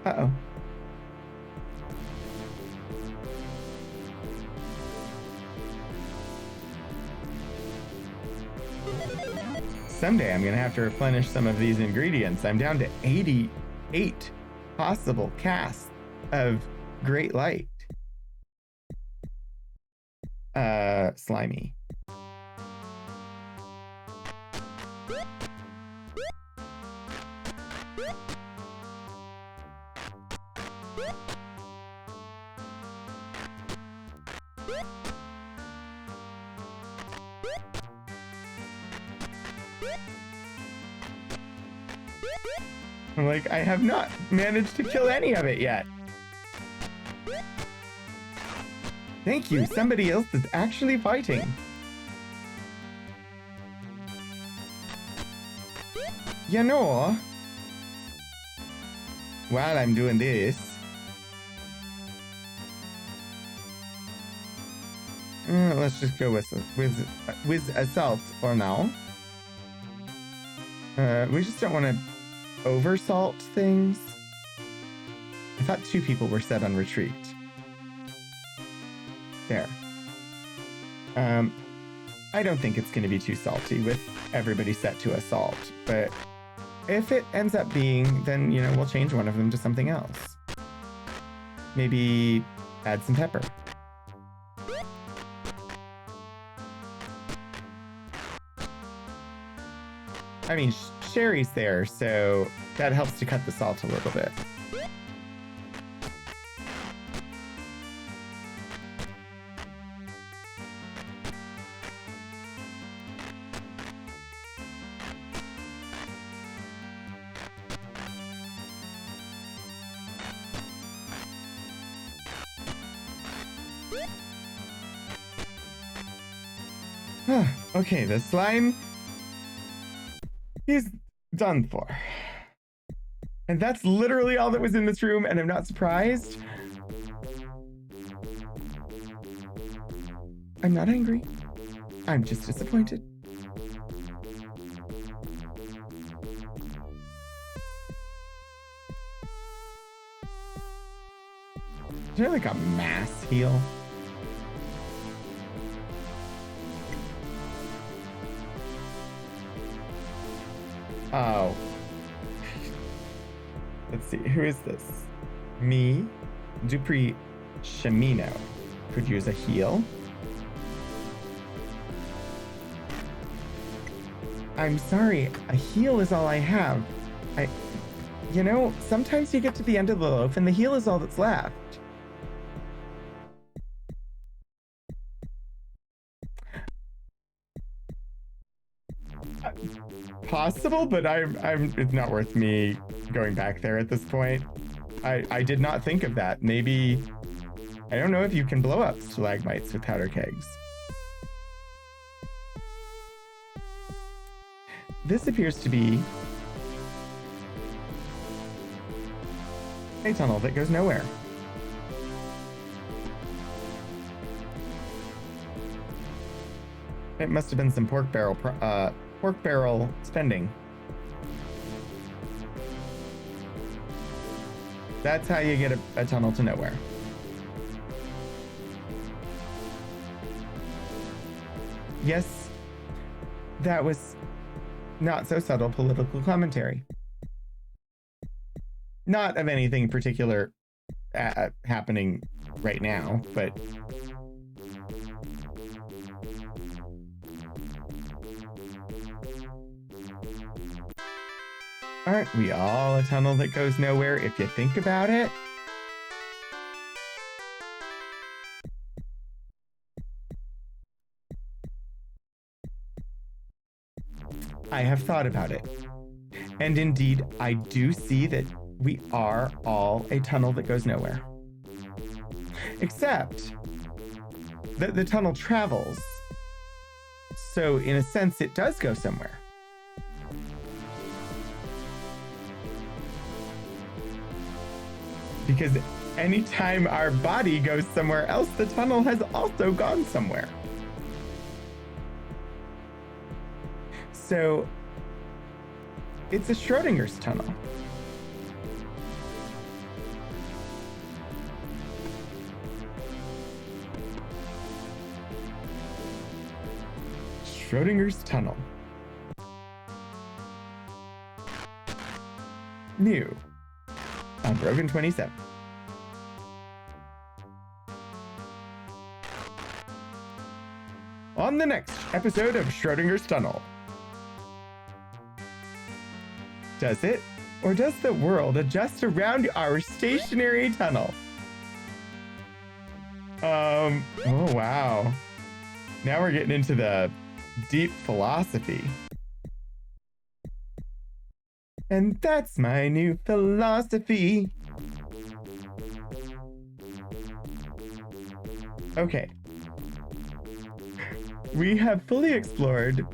Uh-oh. Someday I'm gonna have to replenish some of these ingredients. I'm down to 88 possible casts of Great Light. Slimy. I'm like, I have not managed to kill any of it yet. Thank you, somebody else is actually fighting. You know, while I'm doing this, let's just go with assault for now. We just don't want to oversalt things. I thought 2 people were set on retreat. There. I don't think it's going to be too salty with everybody set to assault, but if it ends up being, then, you know, we'll change one of them to something else. Maybe add some pepper. I mean, Sherry's there, so that helps to cut the salt a little bit. Okay, the slime is done for. And that's literally all that was in this room, and I'm not surprised. I'm not angry. I'm just disappointed. Is there like a mass heal? Oh. Let's see, who is this? Me, Dupree Shamino. Could use a heal. I'm sorry, a heal is all I have. You know, sometimes you get to the end of the loaf and the heal is all that's left. Possible, but it's not worth me going back there at this point. I did not think of that. Maybe, I don't know if you can blow up stalagmites with powder kegs. This appears to be a tunnel that goes nowhere. It must have been some pork barrel spending. That's how you get a tunnel to nowhere. Yes, that was not so subtle political commentary. Not of anything particular happening right now, but aren't we all a tunnel that goes nowhere if you think about it? I have thought about it. And indeed, I do see that we are all a tunnel that goes nowhere. Except that the tunnel travels. So in a sense, it does go somewhere. Because anytime our body goes somewhere else, the tunnel has also gone somewhere. So it's a Schrodinger's tunnel. Schrodinger's tunnel. New on Broken 27. On the next episode of Schrodinger's Tunnel. Does it? Or does the world adjust around our stationary tunnel? Oh wow. Now we're getting into the deep philosophy. And that's my new philosophy. Okay. We have fully explored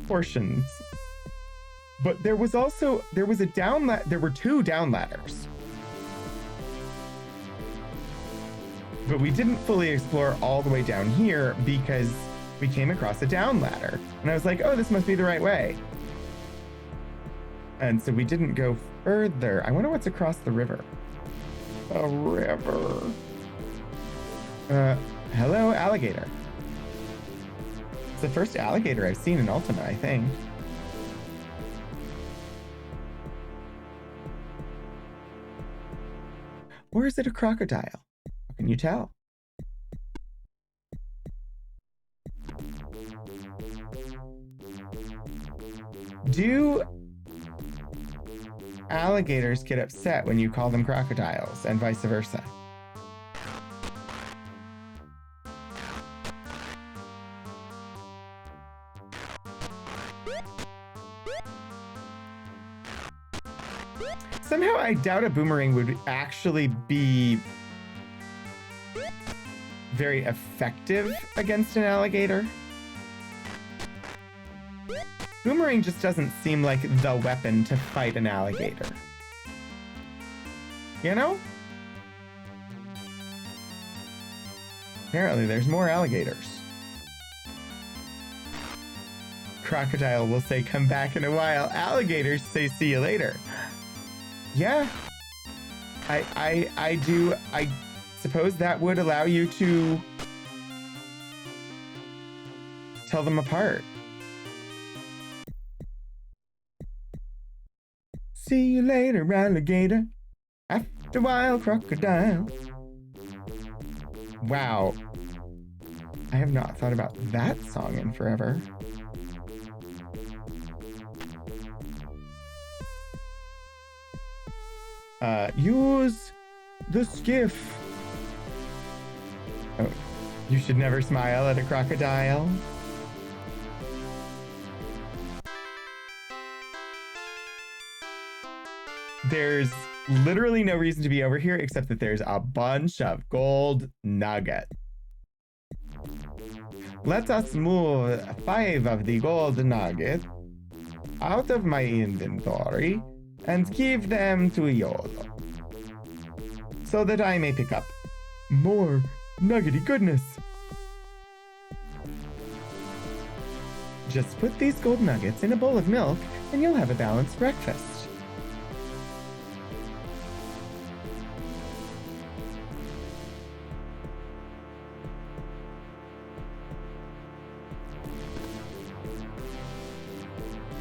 portions. But there was a down there were two down ladders. But we didn't fully explore all the way down here because we came across a down ladder. And I was like, oh, this must be the right way. And so we didn't go further. I wonder what's across the river. A river. Hello, alligator. It's the first alligator I've seen in Ultima, I think. Or is it a crocodile? How can you tell? Do alligators get upset when you call them crocodiles and vice versa? Somehow I doubt a boomerang would actually be very effective against an alligator. Boomerang just doesn't seem like the weapon to fight an alligator. You know? Apparently there's more alligators. Crocodile will say, come back in a while. Alligators say, see you later. Yeah. I suppose that would allow you to tell them apart. See you later, alligator. After a while, crocodile. Wow. I have not thought about that song in forever. Use the skiff. Oh, you should never smile at a crocodile. There's literally no reason to be over here except that there's a bunch of gold nuggets. Let us move 5 of the gold nuggets out of my inventory and give them to Yolo, so that I may pick up more nuggety goodness. Just put these gold nuggets in a bowl of milk and you'll have a balanced breakfast.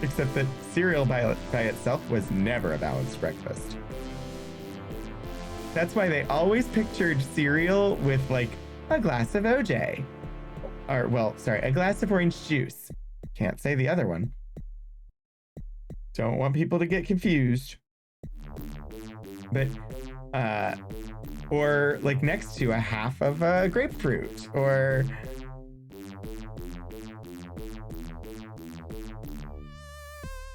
Except that cereal by itself was never a balanced breakfast. That's why they always pictured cereal with like a glass of OJ. Or, well, sorry, a glass of orange juice. Can't say the other one. Don't want people to get confused. But, or like next to a half of a grapefruit, or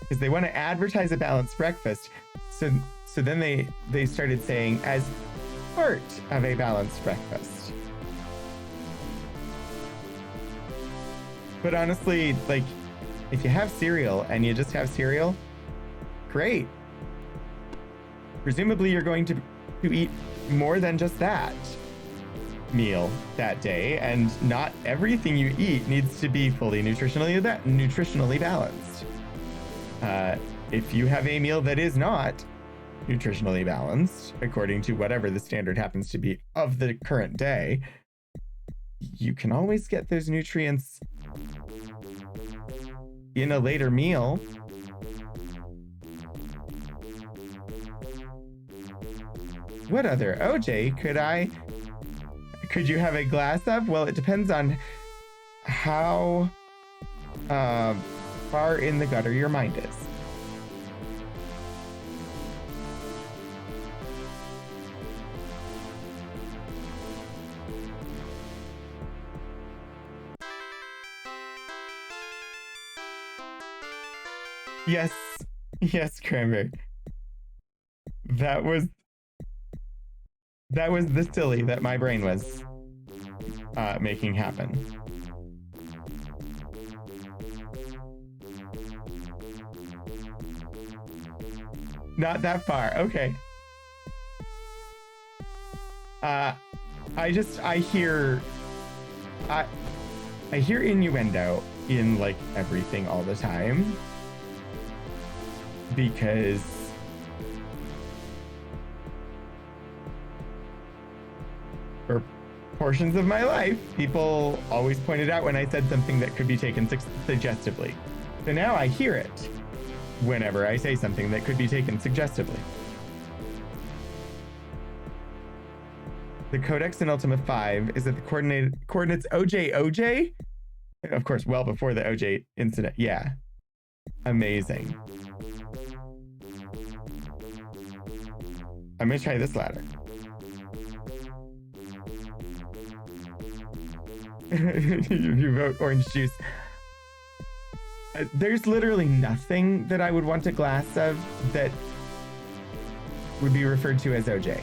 because they want to advertise a balanced breakfast. So then they started saying as part of a balanced breakfast. But honestly, like if you have cereal and you just have cereal, great. Presumably you're going to eat more than just that meal that day, and not everything you eat needs to be fully nutritionally balanced. If you have a meal that is not nutritionally balanced, according to whatever the standard happens to be of the current day, you can always get those nutrients in a later meal. What other OJ could you have a glass of? Well, it depends on how far in the gutter your mind is. Yes, Cranberry. That was the silly that my brain was making happen. Not that far. Okay. I hear innuendo in like everything all the time, because for portions of my life, people always pointed out when I said something that could be taken suggestively. So now I hear it whenever I say something that could be taken suggestively. The codex in Ultima 5 is at the coordinates OJ? Of course, well before the OJ incident. Yeah. Amazing. I'm gonna try this ladder. You vote orange juice. There's literally nothing that I would want a glass of that would be referred to as OJ.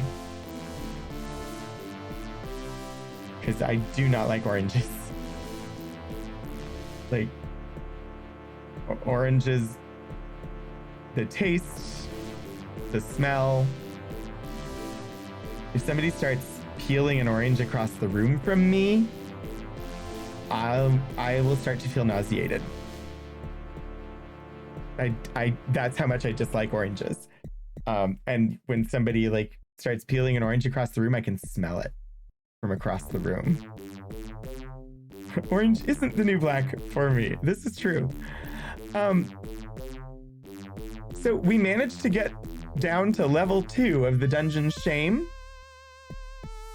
because I do not like oranges. Like, oranges, the taste, the smell. If somebody starts peeling an orange across the room from me, I will start to feel nauseated. That's how much I dislike oranges. And when somebody like starts peeling an orange across the room, I can smell it from across the room. Orange isn't the new black for me. This is true. So we managed to get down to level 2 of the Dungeon Shame.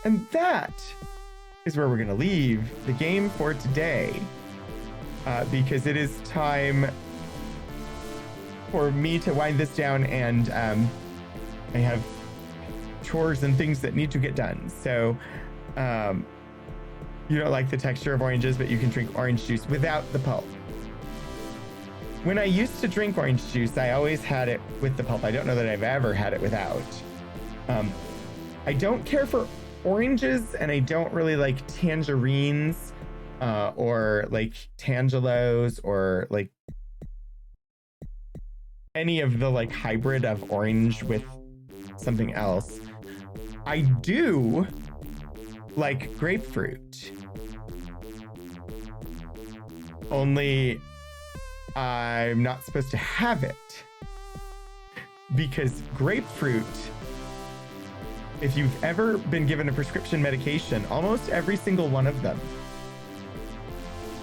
And that is where we're going to leave the game for today. Because it is time for me to wind this down, and I have chores and things that need to get done. So you don't like the texture of oranges, but you can drink orange juice without the pulp. When I used to drink orange juice, I always had it with the pulp. I don't know that I've ever had it without. I don't care for oranges, and I don't really like tangerines or like tangelos or like any of the like hybrid of orange with something else. I do like grapefruit. Only I'm not supposed to have it, because grapefruit, if you've ever been given a prescription medication, almost every single one of them,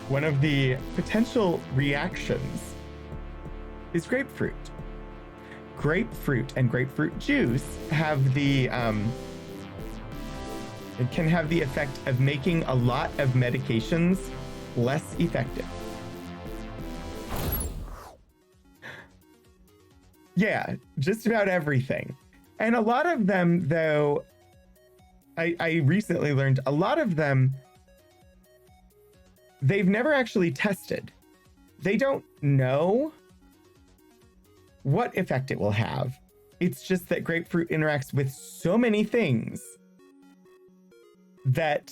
one of the potential reactions is grapefruit. Grapefruit and grapefruit juice have the it can have the effect of making a lot of medications less effective. Yeah, just about everything. And a lot of them, though, I recently learned a lot of them, they've never actually tested. They don't know what effect it will have. It's just that grapefruit interacts with so many things that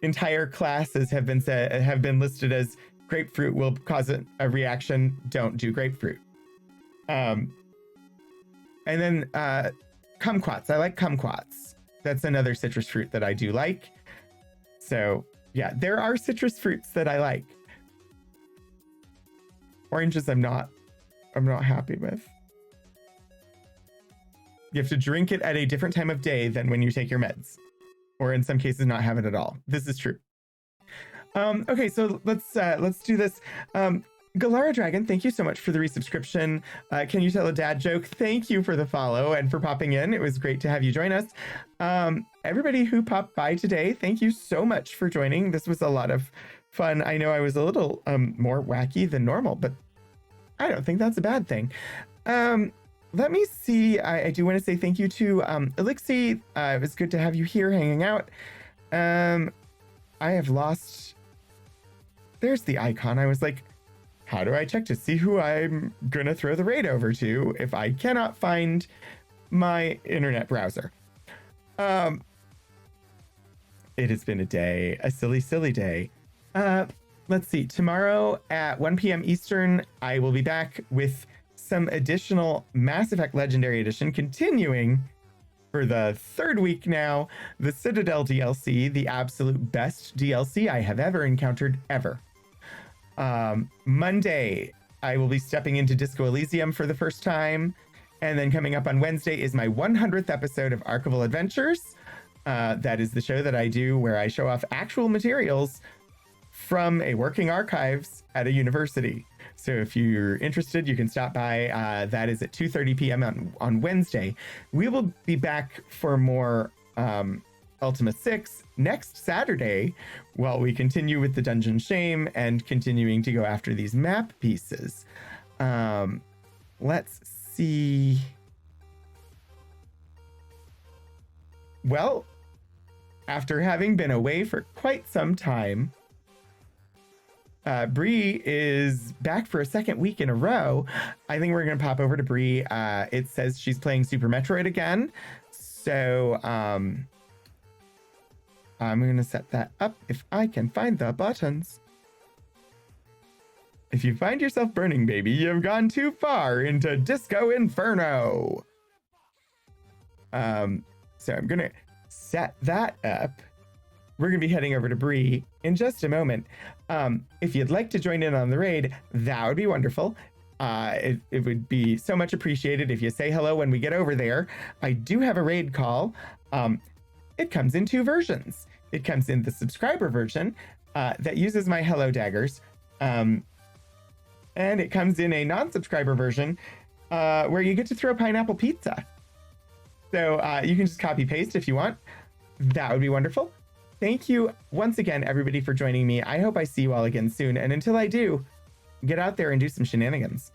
entire classes have been listed as grapefruit will cause a reaction. Don't do grapefruit. And then kumquats. I like kumquats. That's another citrus fruit that I do like. So yeah, there are citrus fruits that I like. Oranges I'm not happy with. You have to drink it at a different time of day than when you take your meds, or in some cases not have it at all. This is true. Okay, so let's do this. Galara Dragon, thank you so much for the resubscription. Can you tell a dad joke? Thank you for the follow and for popping in. It was great to have you join us. Everybody who popped by today, thank you so much for joining. This was a lot of fun. I know I was a little more wacky than normal, but I don't think that's a bad thing. Let me see. I do want to say thank you to Elixir. It was good to have you here hanging out. I have lost... There's the icon. I was like, how do I check to see who I'm going to throw the raid over to if I cannot find my internet browser? It has been a day, a silly, silly day. Let's see. Tomorrow at 1 p.m. Eastern, I will be back with some additional Mass Effect Legendary Edition, continuing for the third week now, the Citadel DLC, the absolute best DLC I have ever encountered, ever. Monday, I will be stepping into Disco Elysium for the first time. And then coming up on Wednesday is my 100th episode of Archival Adventures. That is the show that I do where I show off actual materials from a working archives at a university. So if you're interested, you can stop by. That is at 2:30 p.m. on Wednesday. We will be back for more Ultima 6 next Saturday while we continue with the Dungeon Shame and continuing to go after these map pieces. Let's see. Well, after having been away for quite some time, Bree is back for a second week in a row. I think we're going to pop over to Bree. It says she's playing Super Metroid again. So I'm going to set that up if I can find the buttons. If you find yourself burning, baby, you've gone too far into Disco Inferno. So I'm going to set that up. We're going to be heading over to Bree in just a moment. If you'd like to join in on the raid, that would be wonderful. It would be so much appreciated if you say hello when we get over there. I do have a raid call. It comes in two versions. It comes in the subscriber version that uses my hello daggers. And it comes in a non-subscriber version where you get to throw pineapple pizza. So you can just copy paste if you want. That would be wonderful. Thank you once again, everybody, for joining me. I hope I see you all again soon. And until I do, get out there and do some shenanigans.